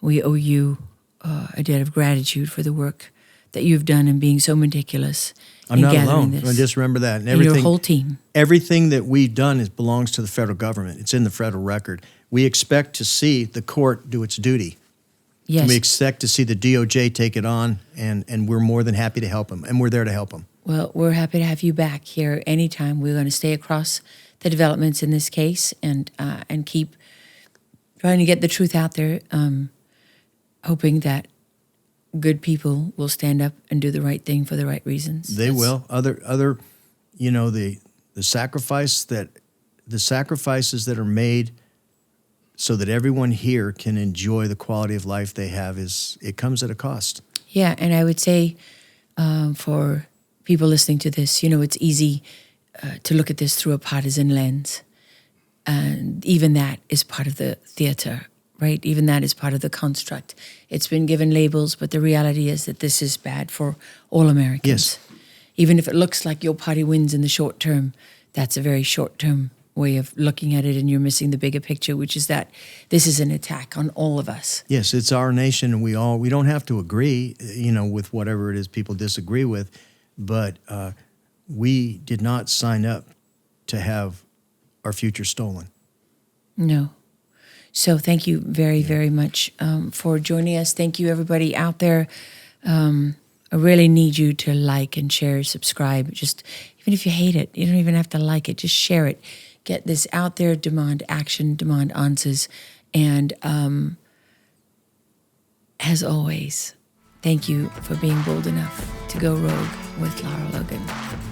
we owe you a debt of gratitude for the work that you've done in being so meticulous. I'm not alone. I just remember that. And your whole team. Everything that we've done belongs to the federal government. It's in the federal record. We expect to see the court do its duty. Yes. We expect to see the DOJ take it on, and we're more than happy to help them, and we're there to help them. Well, we're happy to have you back here anytime. We're going to stay across the developments in this case and keep trying to get the truth out there, hoping that good people will stand up and do the right thing for the right reasons. They will. Other, you know, the sacrifices that are made so that everyone here can enjoy the quality of life they have it comes at a cost. Yeah, and I would say for people listening to this, you know, it's easy to look at this through a partisan lens. And even that is part of the theater, right? Even that is part of the construct. It's been given labels, but the reality is that this is bad for all Americans. Yes. Even if it looks like your party wins in the short term, that's a very short-term way of looking at it, and you're missing the bigger picture, which is that this is an attack on all of us. Yes, it's our nation, and we don't have to agree, with whatever it is people disagree with, but we did not sign up to have our future stolen. No. So thank you very, very much for joining us. Thank you, everybody out there. I really need you to like and share, subscribe. Just even if you hate it, you don't even have to like it. Just share it. Get this out there. Demand action. Demand answers. And as always, thank you for being bold enough to go rogue with Lara Logan.